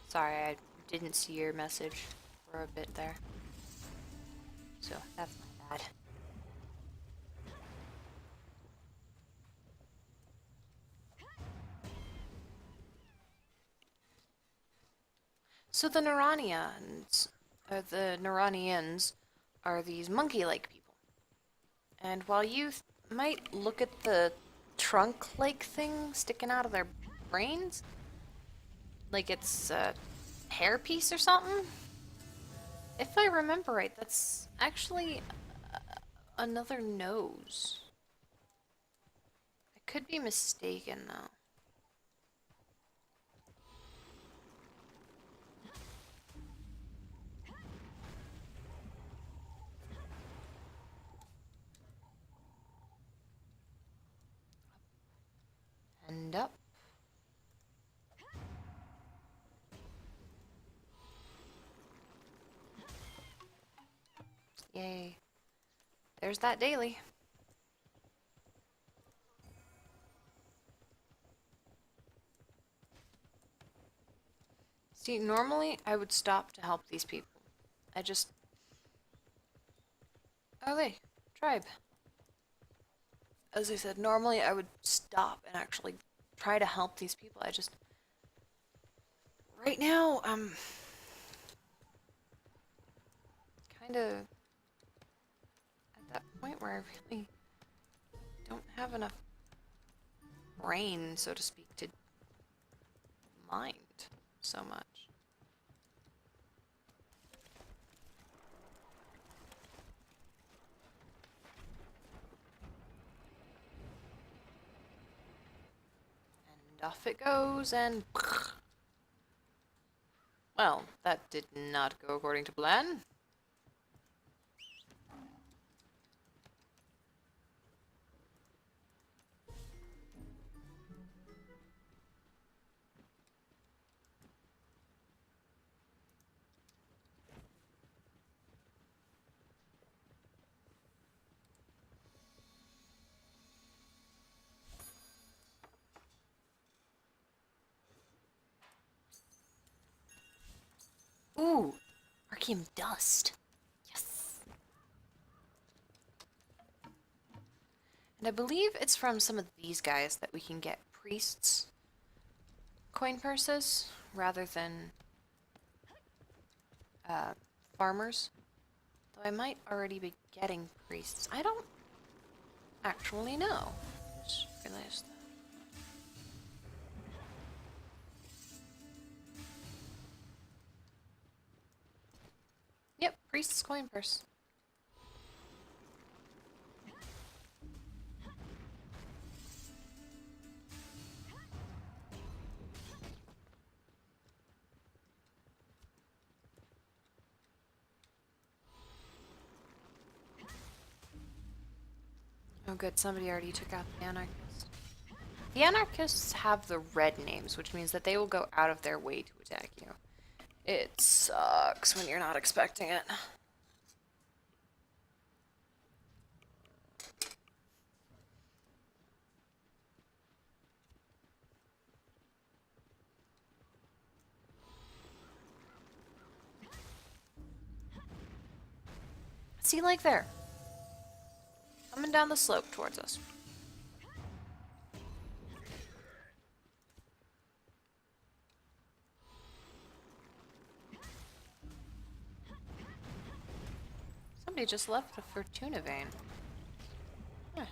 Sorry, I didn't see your message for a bit there. So, that's my bad. So the Naranians are these monkey-like people. And while you might look at the trunk-like thing sticking out of their brains, like it's a hairpiece or something, if I remember right, that's actually another nose. I could be mistaken, though. And up. Yay. There's that daily. See, normally I would stop to help these people. I just... Oh, hey, tribe. As I said, normally I would stop and actually try to help these people. I just... Right now, I'm... kind of... at that point where I really don't have enough brain, so to speak, to mind so much. And off it goes, and... Well, that did not go according to plan. Ooh, Archeum dust. Yes. And I believe it's from some of these guys that we can get priests coin purses rather than farmers. Though I might already be getting priests. I don't actually know. Just realized that. Yep, priest's coin purse. Oh good, somebody already took out the anarchist. The anarchists have the red names, which means that they will go out of their way to attack you. It sucks when you're not expecting it. See, like there. Coming down the slope towards us. Somebody just left a Fortuna vein. Huh.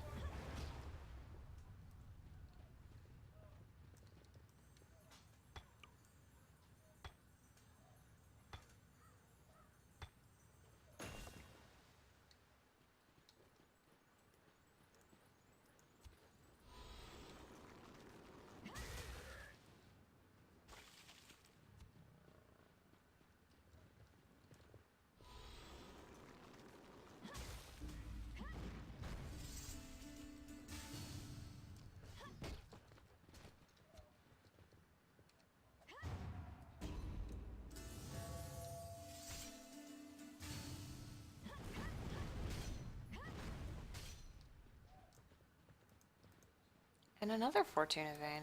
And another Fortuna vein.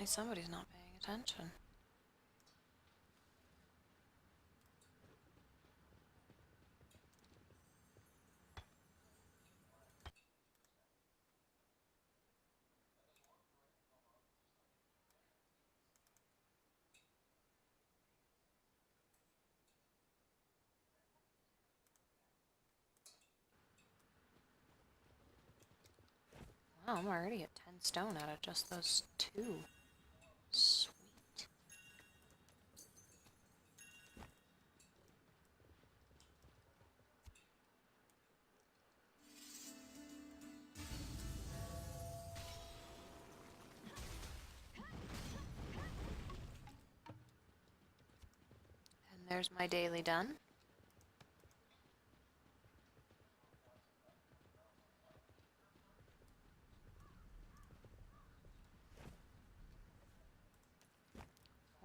Apparently somebody's not paying attention. Wow, I'm already at 10 stone out of just those two. Sweet. And there's my daily done.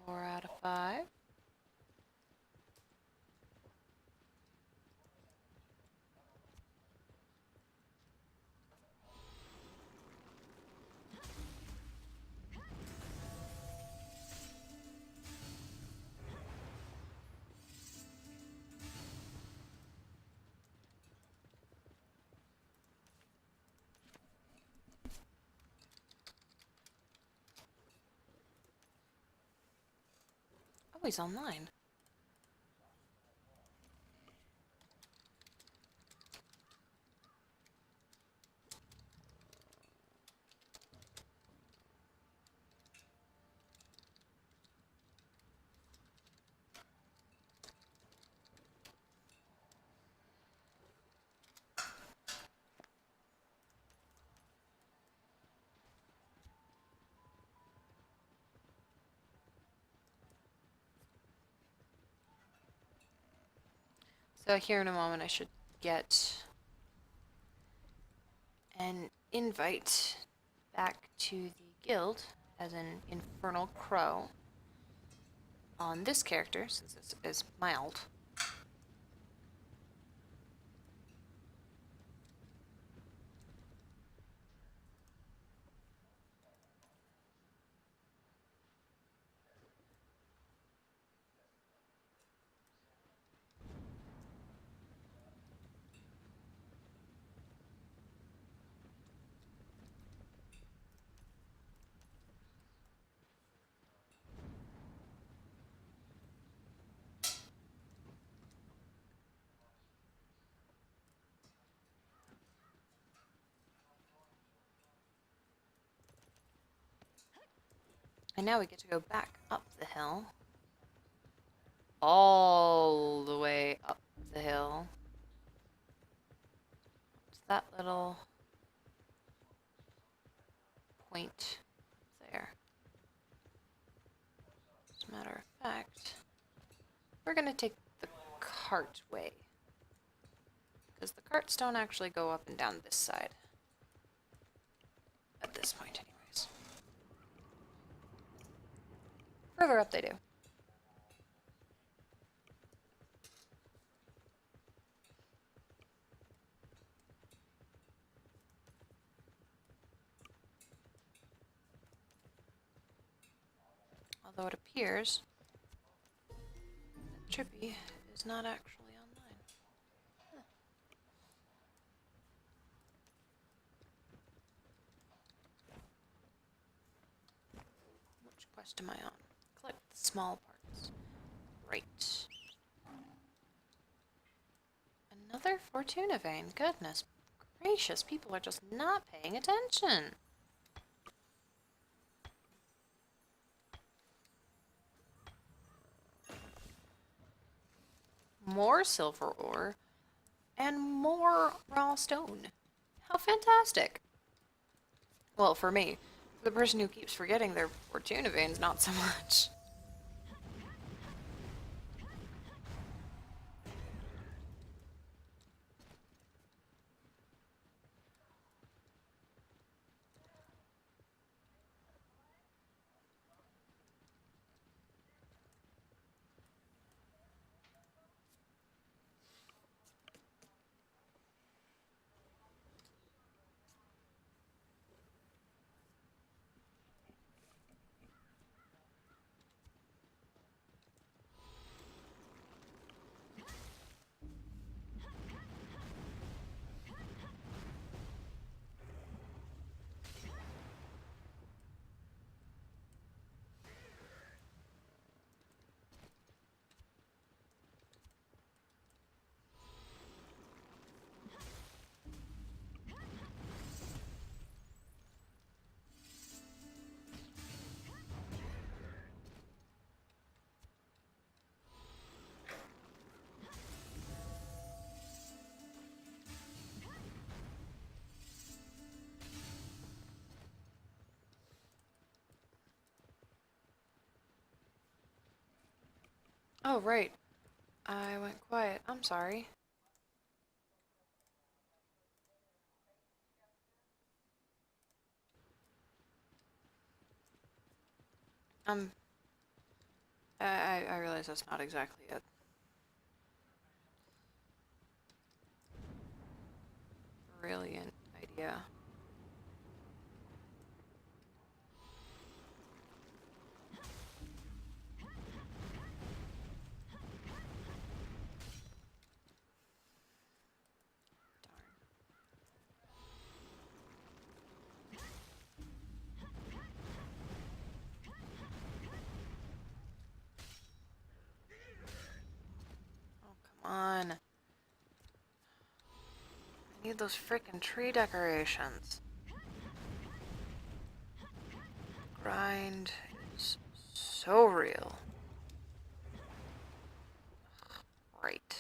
Four out of 5. Oh, he's online. So here in a moment I should get an invite back to the guild as an Infernal Crow on this character, since this is my alt. And now we get to go back up the hill. All the way up the hill. It's that little point there. As a matter of fact, we're going to take the cart way. Because the carts don't actually go up and down this side. At this point, anyways. Further up they do. Although it appears that Trippy is not actually online. Huh. Which quest am I on? Collect the small parts. Right. Another Fortuna vein. Goodness gracious, people are just not paying attention. More silver ore and more raw stone. How fantastic. Well, for me. For the person who keeps forgetting their Fortuna veins, not so much. Oh, right. I went quiet. I'm sorry. Um, I realize that's not exactly a brilliant idea. Oh, come on. I need those frickin' tree decorations. Grind is so real. Right.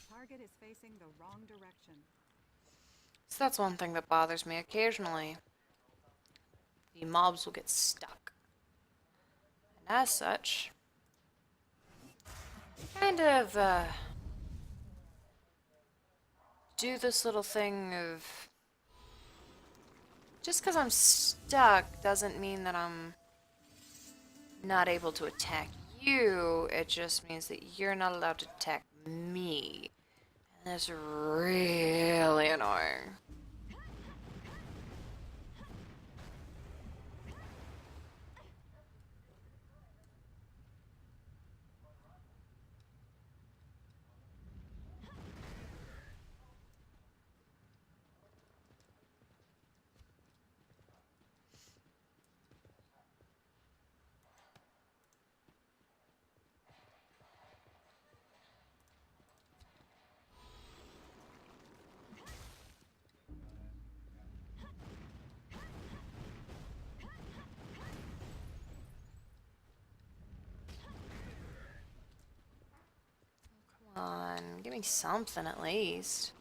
Target is facing the wrong direction. So that's one thing that bothers me occasionally. The mobs will get stuck. And as such, kind of, do this little thing of... Just because I'm stuck doesn't mean that I'm not able to attack you. It just means that you're not allowed to attack me. And that's really annoying. Come on, give me something at least.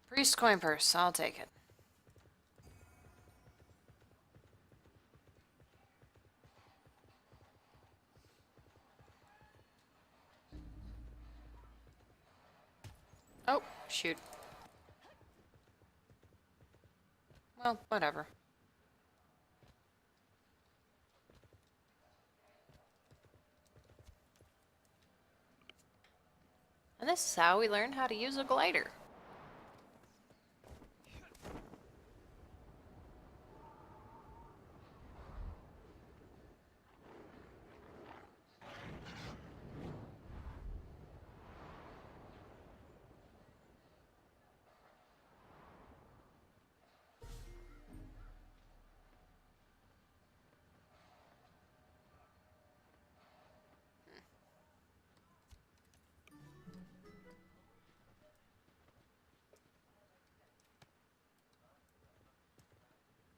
Priest coin purse, I'll take it. Oh, shoot. Well, whatever. And this is how we learn how to use a glider.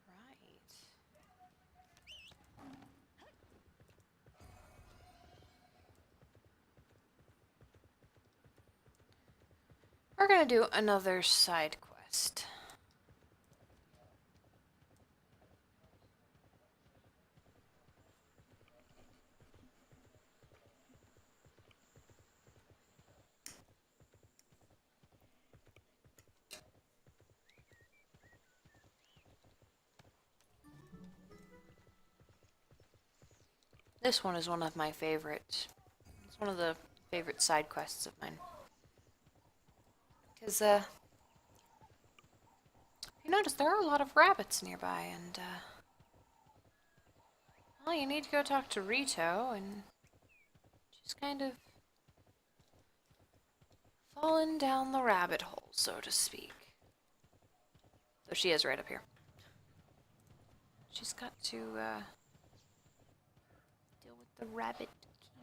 Right. We're gonna do another side quest. This one is one of my favorites. It's one of the favorite side quests of mine. Because, you notice there are a lot of rabbits nearby, and, well, you need to go talk to Rito and just kind of fallen down the rabbit hole, so to speak. So she is right up here. She's got to deal with the rabbit king.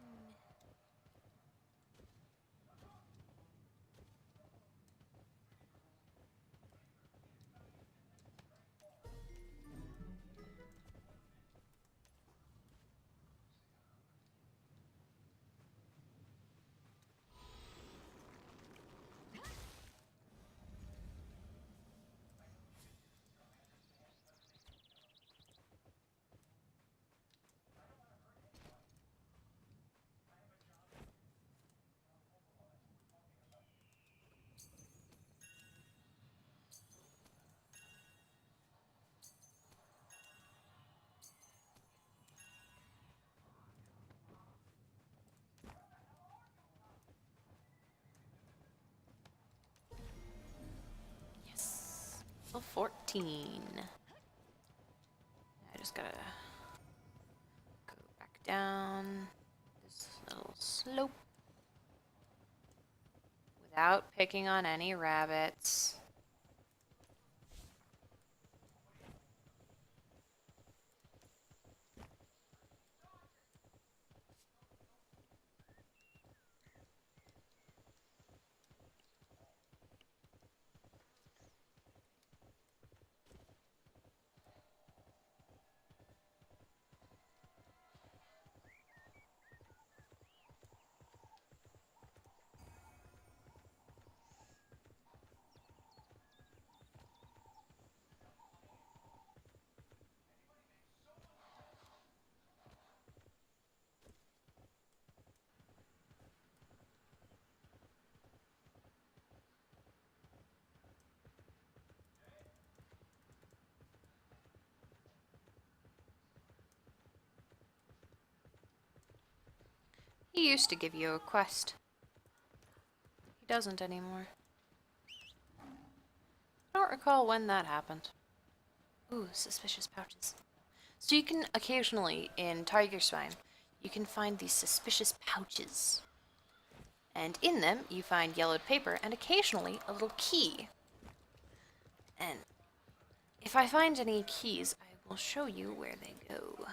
Yes. Level 14. I just gotta go back down this little slope without picking on any rabbits. He used to give you a quest. He doesn't anymore. I don't recall when that happened. Ooh, suspicious pouches. So you can occasionally, in Tiger Spine, you can find these suspicious pouches. And in them, you find yellowed paper and occasionally a little key. And if I find any keys, I will show you where they go.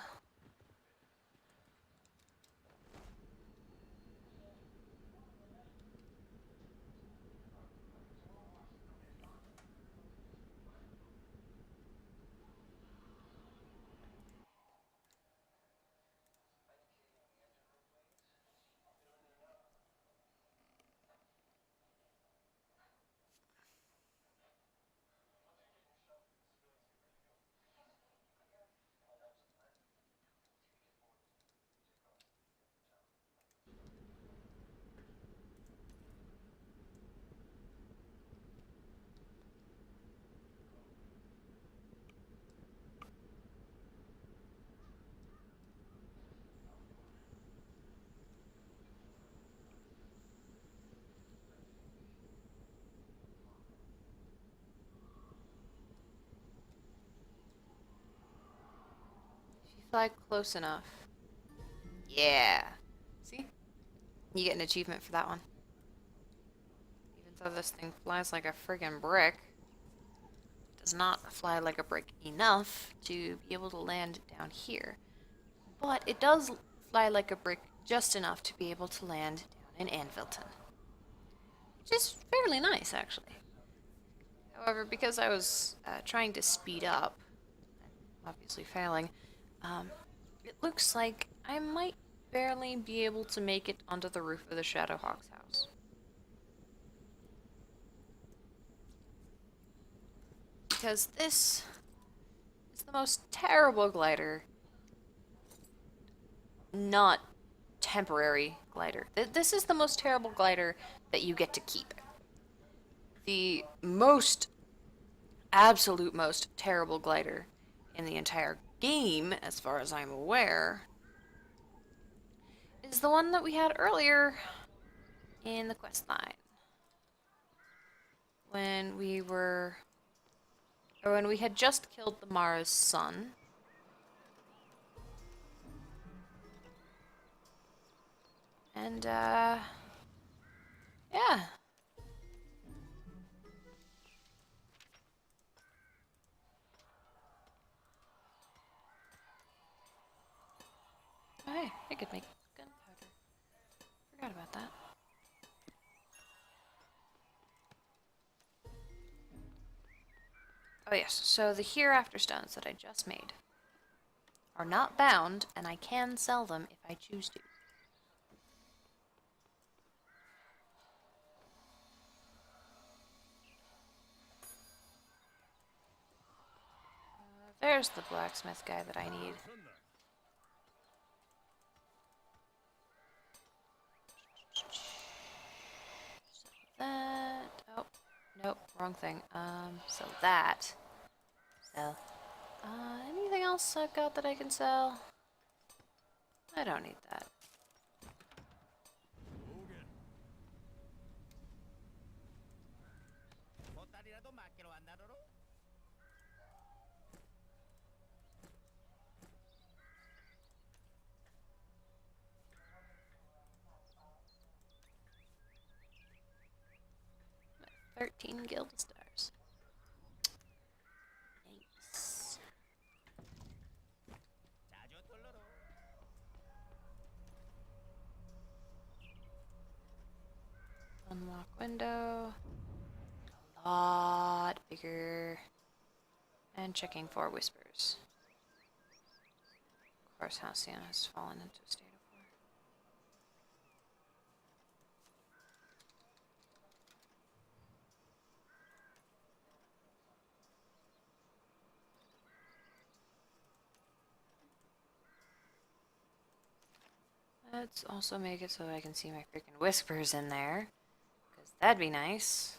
If you fly close enough. Yeah. See? You get an achievement for that one. Even though this thing flies like a friggin' brick, it does not fly like a brick enough to be able to land down here. But it does fly like a brick just enough to be able to land down in Anvilton. Which is fairly nice, actually. However, because I was trying to speed up, obviously failing, it looks like I might barely be able to make it onto the roof of the Shadowhawk's house. Because this is the most terrible glider. Not temporary glider. This is the most terrible glider that you get to keep. The absolute most terrible glider in the entire game, as far as I'm aware, is the one that we had earlier in the quest line. When we had just killed the Mara's son. And, yeah. could make gunpowder. Forgot about that. Oh yes, so the hereafter stones that I just made are not bound, and I can sell them if I choose to. There's the blacksmith guy that I need. That. Oh, nope, wrong thing. So that. Sell. Anything else I've got that I can sell? I don't need that. 보따리라도 맡기러 왔나로로? My 13 guild stars. Nice. 자주 털러로. Unlock window. A lot bigger. And checking for whispers. Of course, Halcyon has fallen into a state of war. Let's also make it so I can see my freaking whispers in there. Because that'd be nice.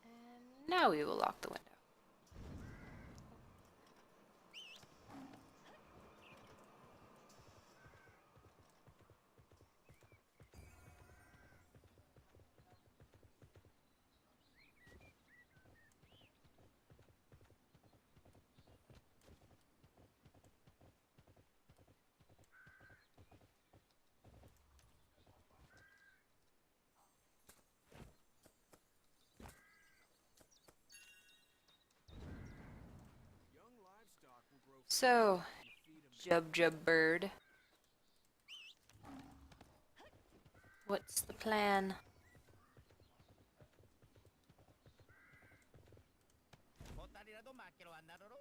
And now we will lock the window. So, Jub Bird. What's the plan? 보따리라도 맡기러 왔나로로?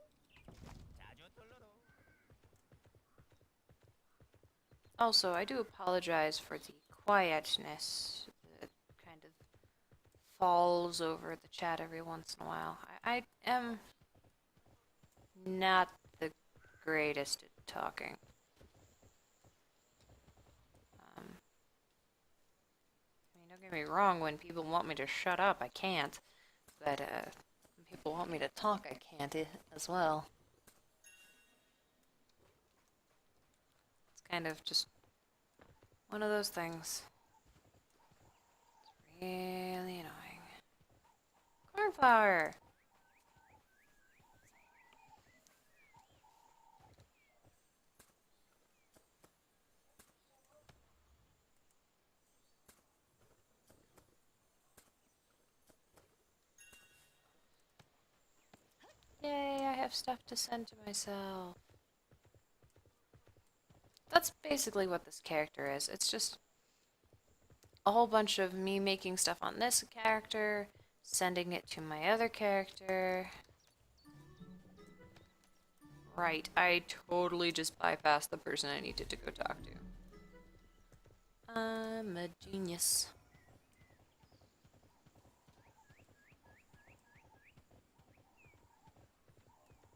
자주 털러로. Also, I do apologize for the quietness that kind of falls over the chat every once in a while. I am not the greatest at talking. I mean, don't get me wrong, when people want me to shut up, I can't. But when people want me to talk, I can't as well. It's kind of just one of those things. It's really annoying. Cornflower! Yay, I have stuff to send to myself. That's basically what this character is. It's just a whole bunch of me making stuff on this character, sending it to my other character. Right, I totally just bypassed the person I needed to go talk to. I'm a genius.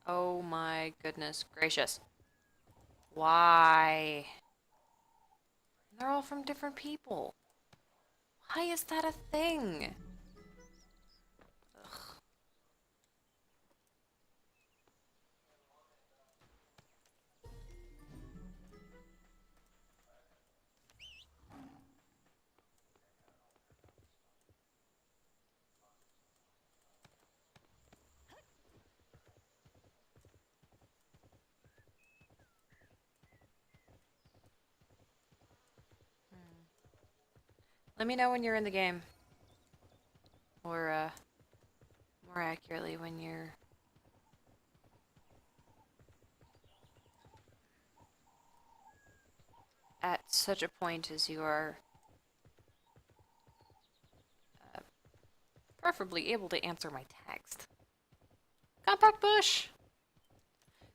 Oh my goodness gracious. Why? They're all from different people. Why is that a thing? Ugh. Let me know when you're in the game. Or, more accurately, when you're at such a point as you are preferably able to answer my text. Compact bush!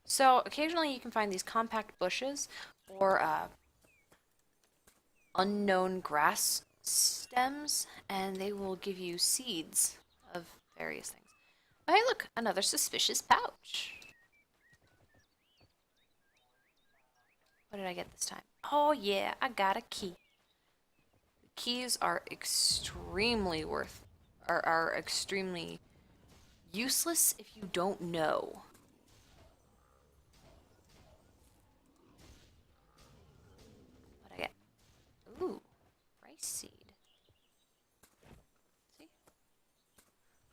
So occasionally you can find these compact bushes or unknown grass stems, and they will give you seeds of various things. Oh, hey, look, another suspicious pouch. What did I get this time? Oh yeah, I got a key. Keys are extremely are extremely useless if you don't know. What I get? Ooh, rice seed. See?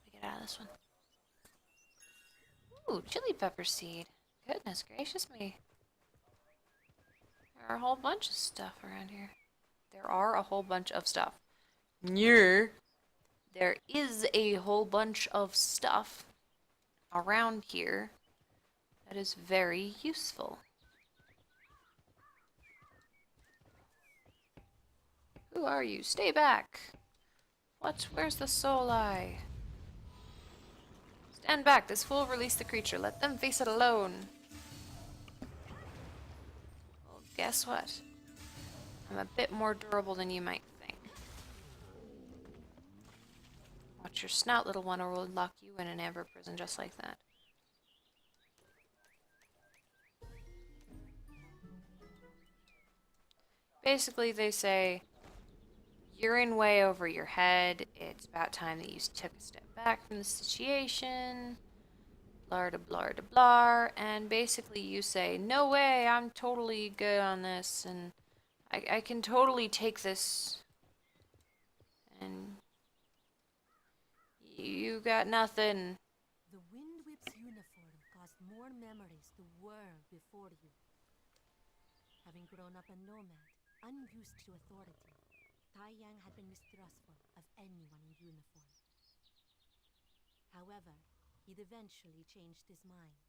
What do I get out of this one? Ooh, chili pepper seed. Goodness gracious me. There are a whole bunch of stuff around here. There are a whole bunch of stuff. Yeah. There is a whole bunch of stuff around here that is very useful. Who are you? Stay back! What? Where's the soul eye? Stand back! This fool released the creature. Let them face it alone. Well, guess what? I'm a bit more durable than you might think. Watch your snout, little one, or we'll lock you in an amber prison just like that. Basically, they say, you're in way over your head. It's about time that you took a step back from the situation. Blah da blah da blah. And basically, you say, no way, I'm totally good on this, and I can totally take this. And you got nothing. The Wind Whip's uniform caused more memories to whirl before you. Having grown up a nomad, unused to authority, Tai Yang had been mistrustful of anyone in uniform. However, he'd eventually changed his mind.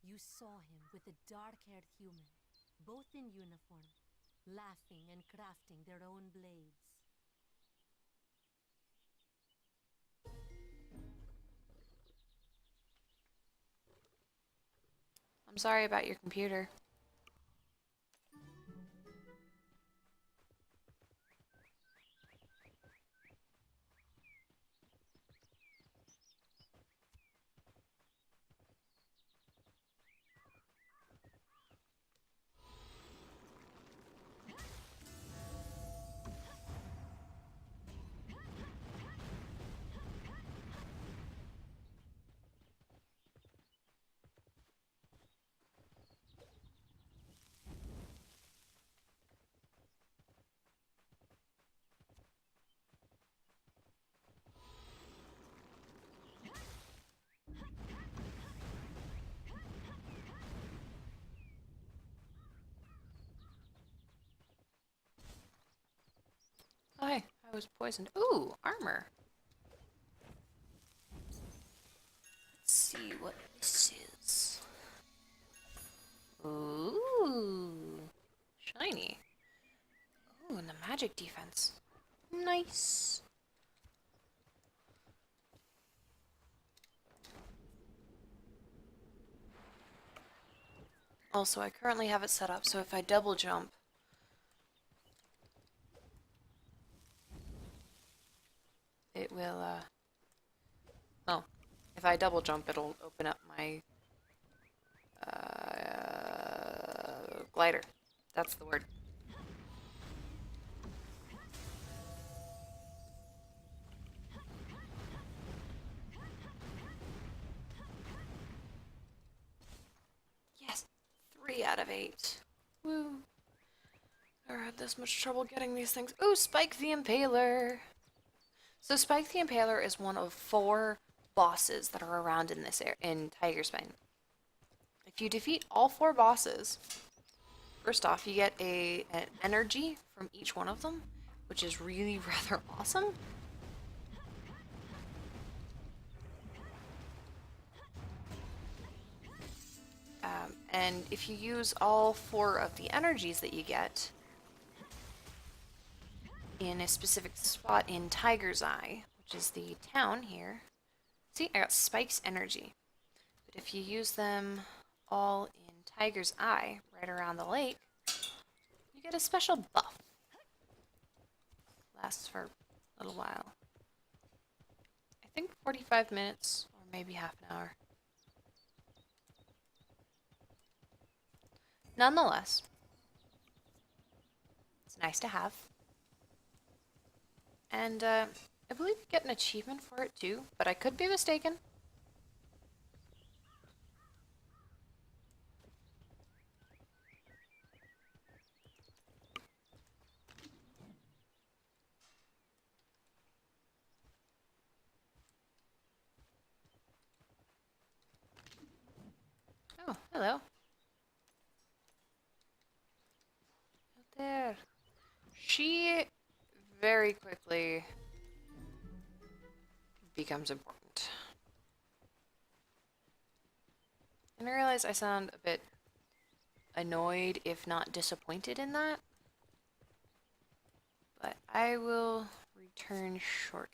You saw him with a dark-haired human, both in uniform, laughing and crafting their own blades. I'm sorry about your computer. Oh, hey, I was poisoned. Ooh, armor. Let's see what this is. Ooh, shiny. Ooh, and the magic defense. Nice. Also, I currently have it set up so if I double jump, it will, oh, if I double jump, it'll open up my, glider. That's the word. Yes, 3 out of 8. Woo. Never had this much trouble getting these things. Ooh, Spike the Impaler. So Spike the Impaler is one of 4 bosses that are around in this in Tigerspine. If you defeat all 4 bosses, first off, you get an energy from each one of them, which is really rather awesome. And if you use all 4 of the energies that you get, in a specific spot in Tiger's Eye, which is the town here. See, I got Spike's energy. But if you use them all in Tiger's Eye, right around the lake, you get a special buff. Lasts for a little while. I think 45 minutes, or maybe half an hour. Nonetheless, it's nice to have. And I believe you get an achievement for it too, but I could be mistaken. Oh, hello. Out there. She very quickly becomes important. And I realize I sound a bit annoyed, if not disappointed in that. But I will return shortly.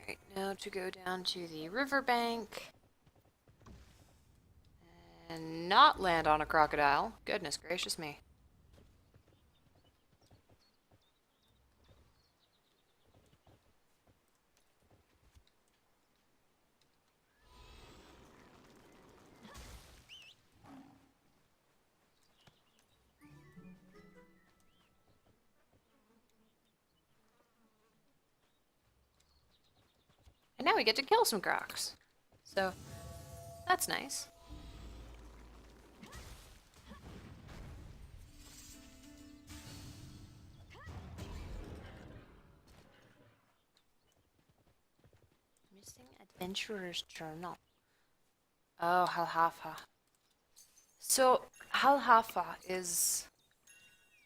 Alright, now to go down to the riverbank and not land on a crocodile. Goodness gracious me. And now we get to kill some crocs. So, that's nice. Missing Adventurer's Journal. Oh, Halhafa. So, Halhafa is...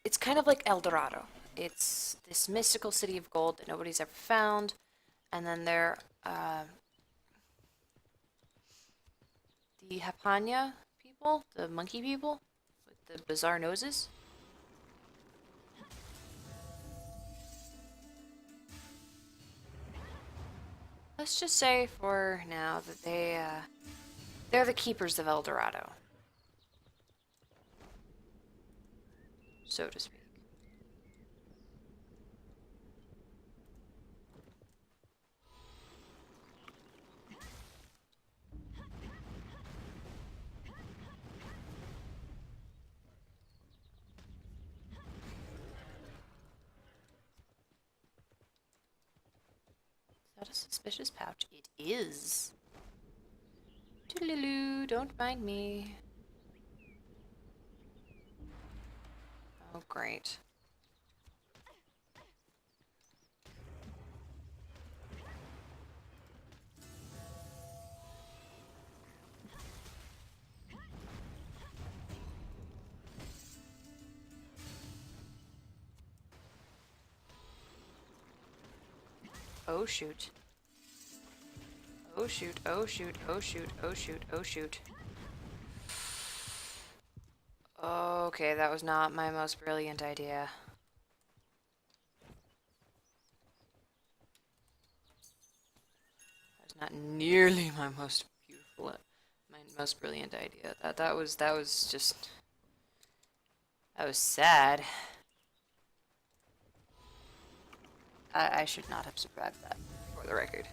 It's kind of like El Dorado. It's this mystical city of gold that nobody's ever found. And then there, the Hapanya people, the monkey people, with the bizarre noses. Let's just say for now that they're the keepers of El Dorado, so to speak. Is that a suspicious pouch? It is. Toodaloo, don't mind me. Oh, great. Oh shoot. Oh shoot, oh shoot, oh shoot, oh shoot, oh shoot. Okay, that was not my most brilliant idea. That's not nearly my most beautiful, my most brilliant idea. That was just, that was sad. I should not have survived that, for the record.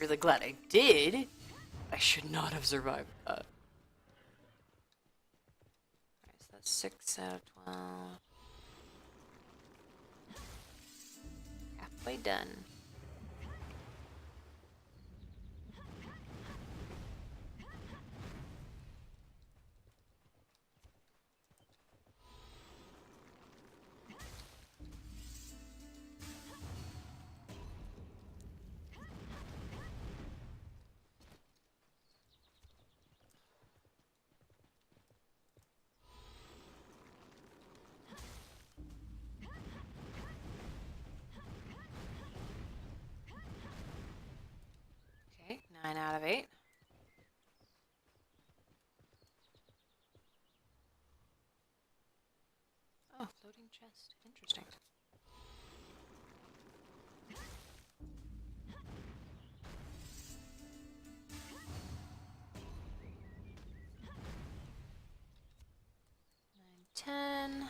Really glad I did. I should not have survived that. Alright, so that's 6 out of 12. Halfway done. Okay, 9 out of 8. Oh, floating chest. Interesting. Nine, 10.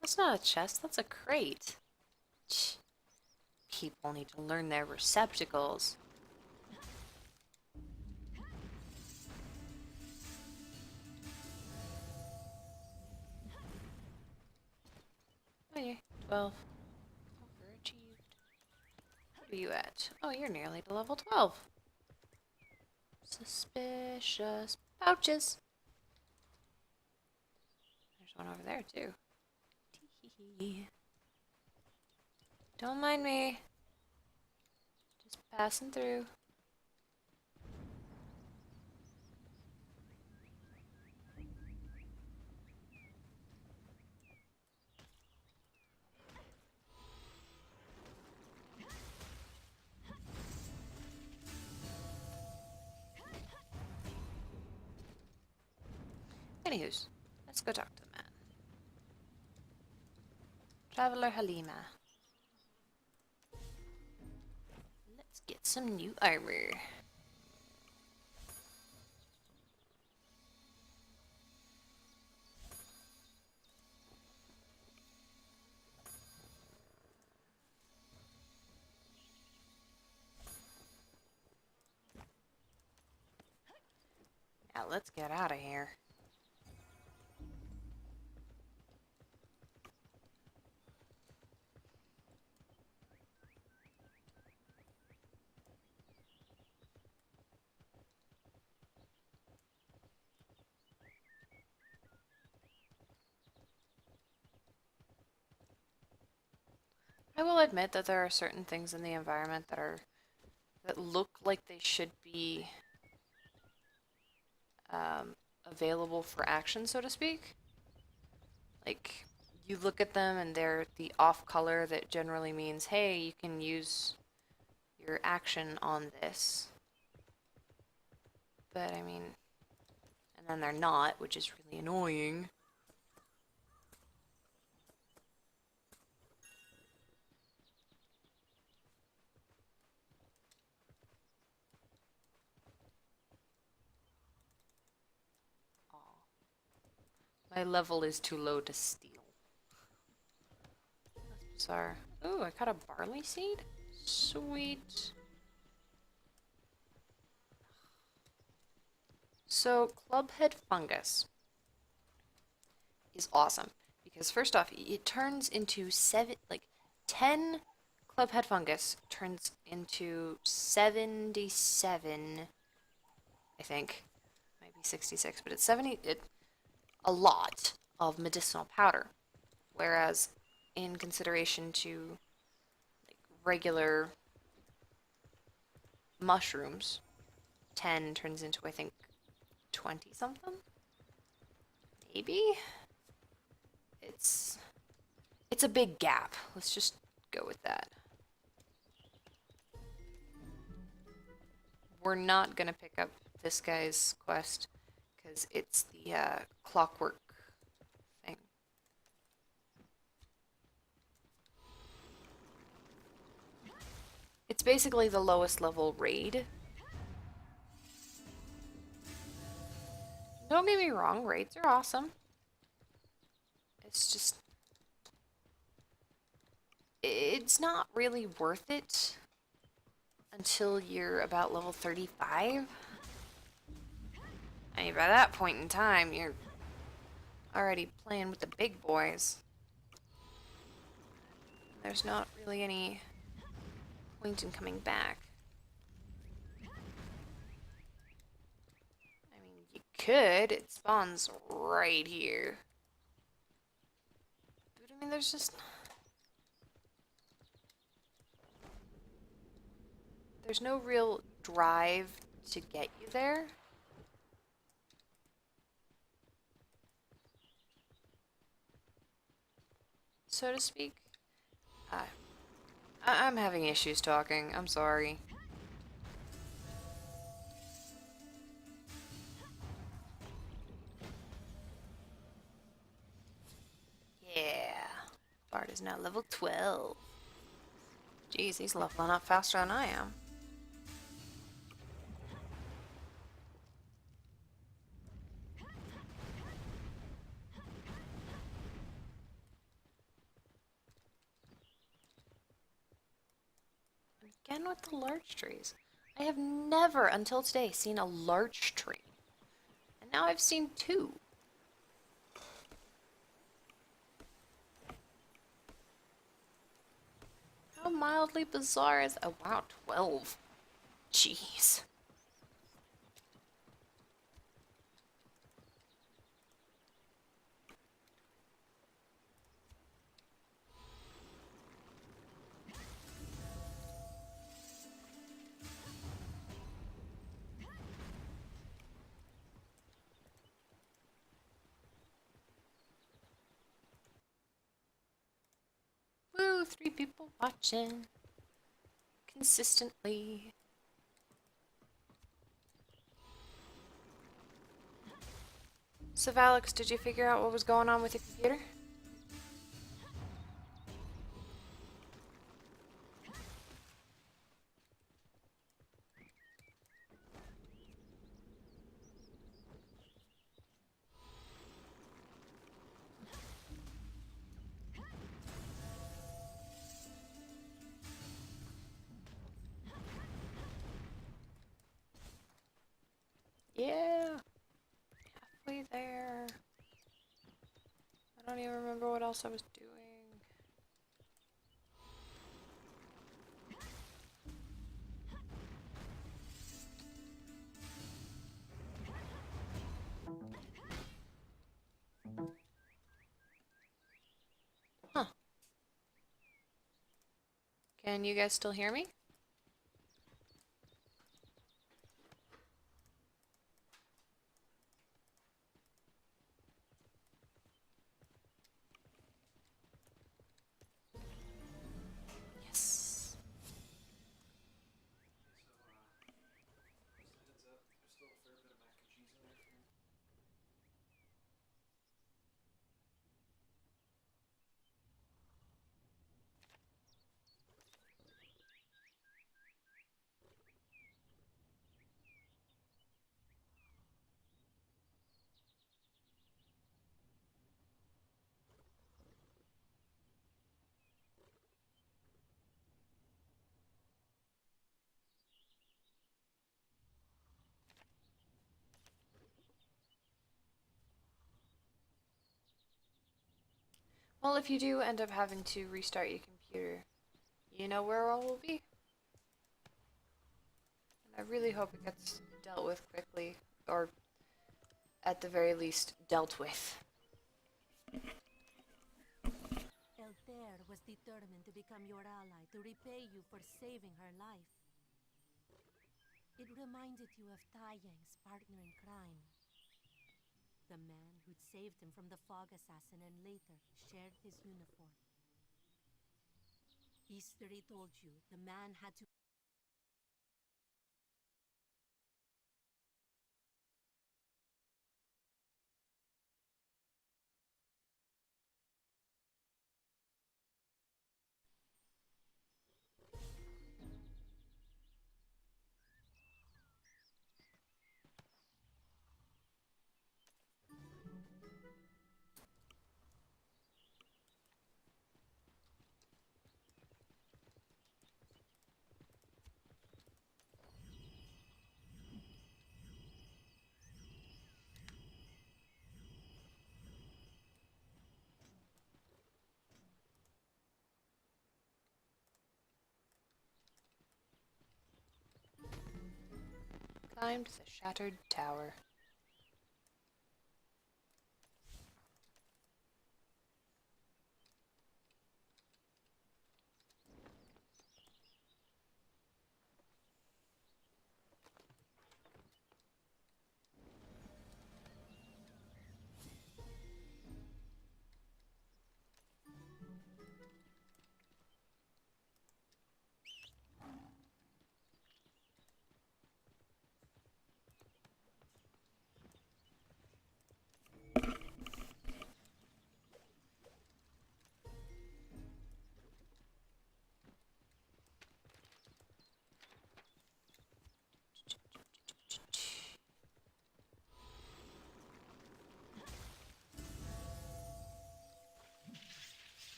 That's not a chest, that's a crate. Ch. People need to learn their receptacles. Oh yeah, 12. Overachieved. What are you at? Oh, you're nearly to level 12. Suspicious pouches. There's one over there too. Tee-hee-hee. Don't mind me. Just passing through. Anywho's, let's go talk to the man. Traveler Halima. Let's get some new armor. Now let's get out of here. I will admit that there are certain things in the environment that look like they should be available for action, so to speak. Like, you look at them and they're the off color that generally means, hey, you can use your action on this. But I mean, and then they're not, which is really annoying. My level is too low to steal. That's bizarre. Ooh, I caught a barley seed? Sweet. So, clubhead fungus is awesome because first off, it turns into 10 clubhead fungus turns into 77, I think. Might be 66, but it's 70, a lot of medicinal powder. Whereas, in consideration to regular mushrooms. 10 turns into, I think, 20 something? Maybe? It's a big gap. Let's just go with that. We're not gonna pick up this guy's quest because it's the clockwork thing. It's basically the lowest level raid. Don't get me wrong, raids are awesome. It's just... it's not really worth it until you're about level 35. I mean, by that point in time, you're already playing with the big boys. There's not really any point in coming back. I mean, you could. It spawns right here. But I mean, there's just... there's no real drive to get you there. So to speak. I'm having issues talking. I'm sorry. Yeah. Bart is now level 12. Jeez, he's leveling up faster than I am. Again with the larch trees. I have never, until today, seen a larch tree. And now I've seen 2. How mildly bizarre is... oh wow, 12. Jeez. Woo, 3 people watching. Consistently. So, Alex, did you figure out what was going on with your computer? Yeah. Halfway there. I don't even remember what else I was doing. Huh. Can you guys still hear me? Yes. Well, if you do end up having to restart your computer, you know where all will be. And I really hope it gets dealt with quickly, or at the very least, dealt with. El there was determined to become your ally to repay you for saving her life. It reminded you of Tai Yang's partner in crime. The man who'd saved him from the fog assassin and later shared his uniform. History told you the man had to Climbed the shattered tower.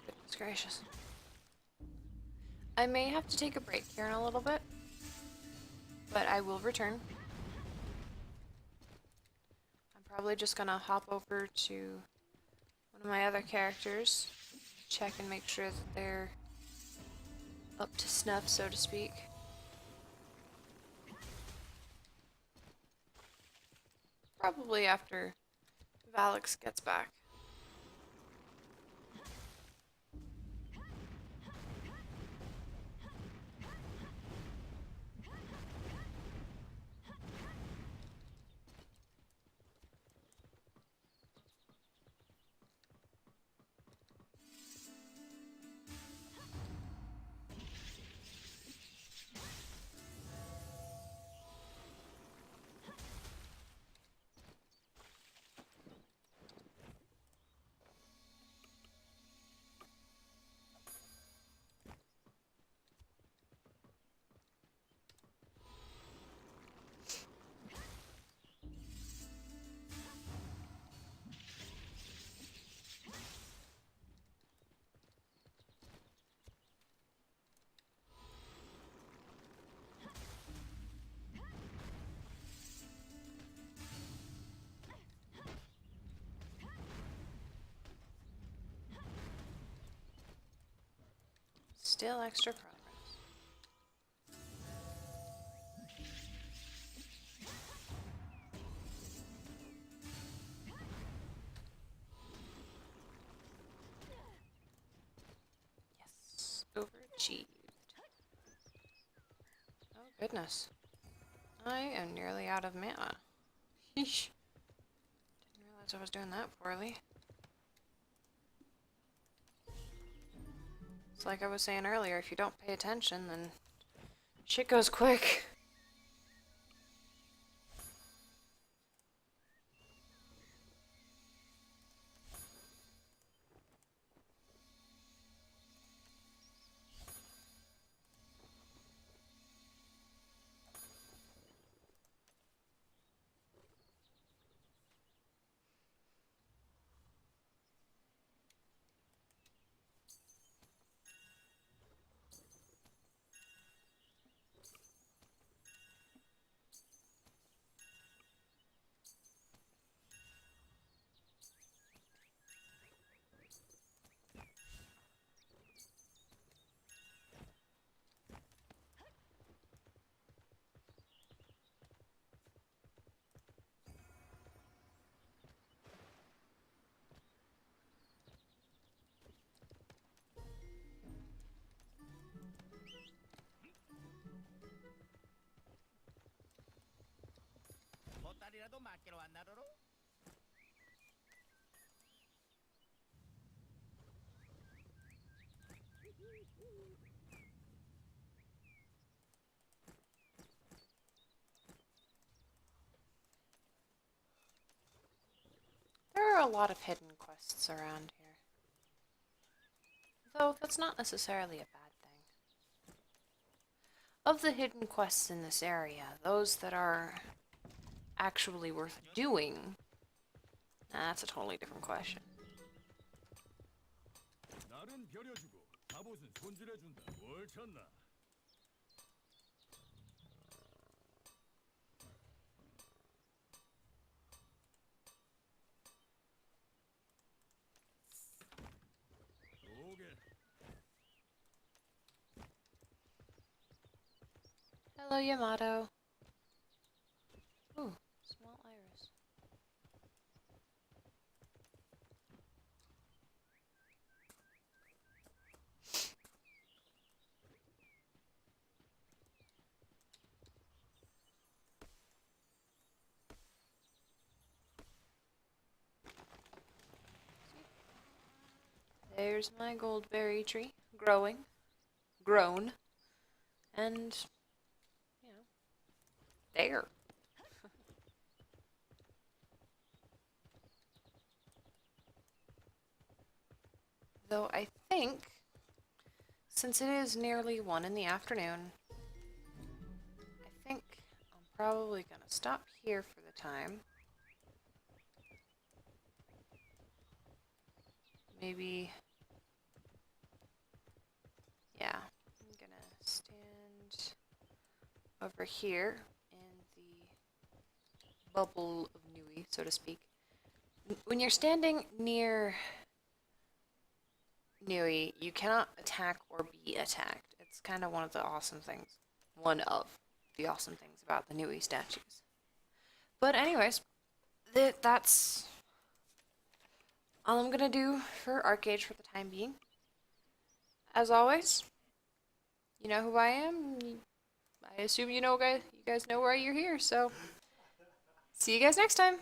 Goodness gracious. I may have to take a break here in a little bit, but I will return. I'm probably just gonna hop over to one of my other characters, check and make sure that they're up to snuff, so to speak. Probably after Valix gets back. Still extra progress. Yes, overachieved. Oh goodness. I am nearly out of mana. Yeesh. Didn't realize I was doing that poorly. It's like I was saying earlier, if you don't pay attention, then shit goes quick. 마리라도 맡기러 왔나 도로? There are a lot of hidden quests around here. Though that's not necessarily a bad thing. Of the hidden quests in this area, those that are actually worth doing, that's a totally different question. 날은 벼려주고 갑옷은 손질해준다. 뭘 찾나? 오게. Hello, Yamato. Ooh, small iris. There's my goldberry tree, grown, and, you know, there. Though I think, since it is nearly 1 in the afternoon, I think I'm probably gonna stop here for the time. Maybe, yeah, I'm gonna stand over here in the bubble of Nui, so to speak. When you're standing near Nui, you cannot attack or be attacked. It's kind of one of the awesome things. One of the awesome things about the Nui statues. But anyways, that's all I'm gonna do for ArcheAge for the time being. As always, you know who I am. I assume you guys know why you're here, so see you guys next time.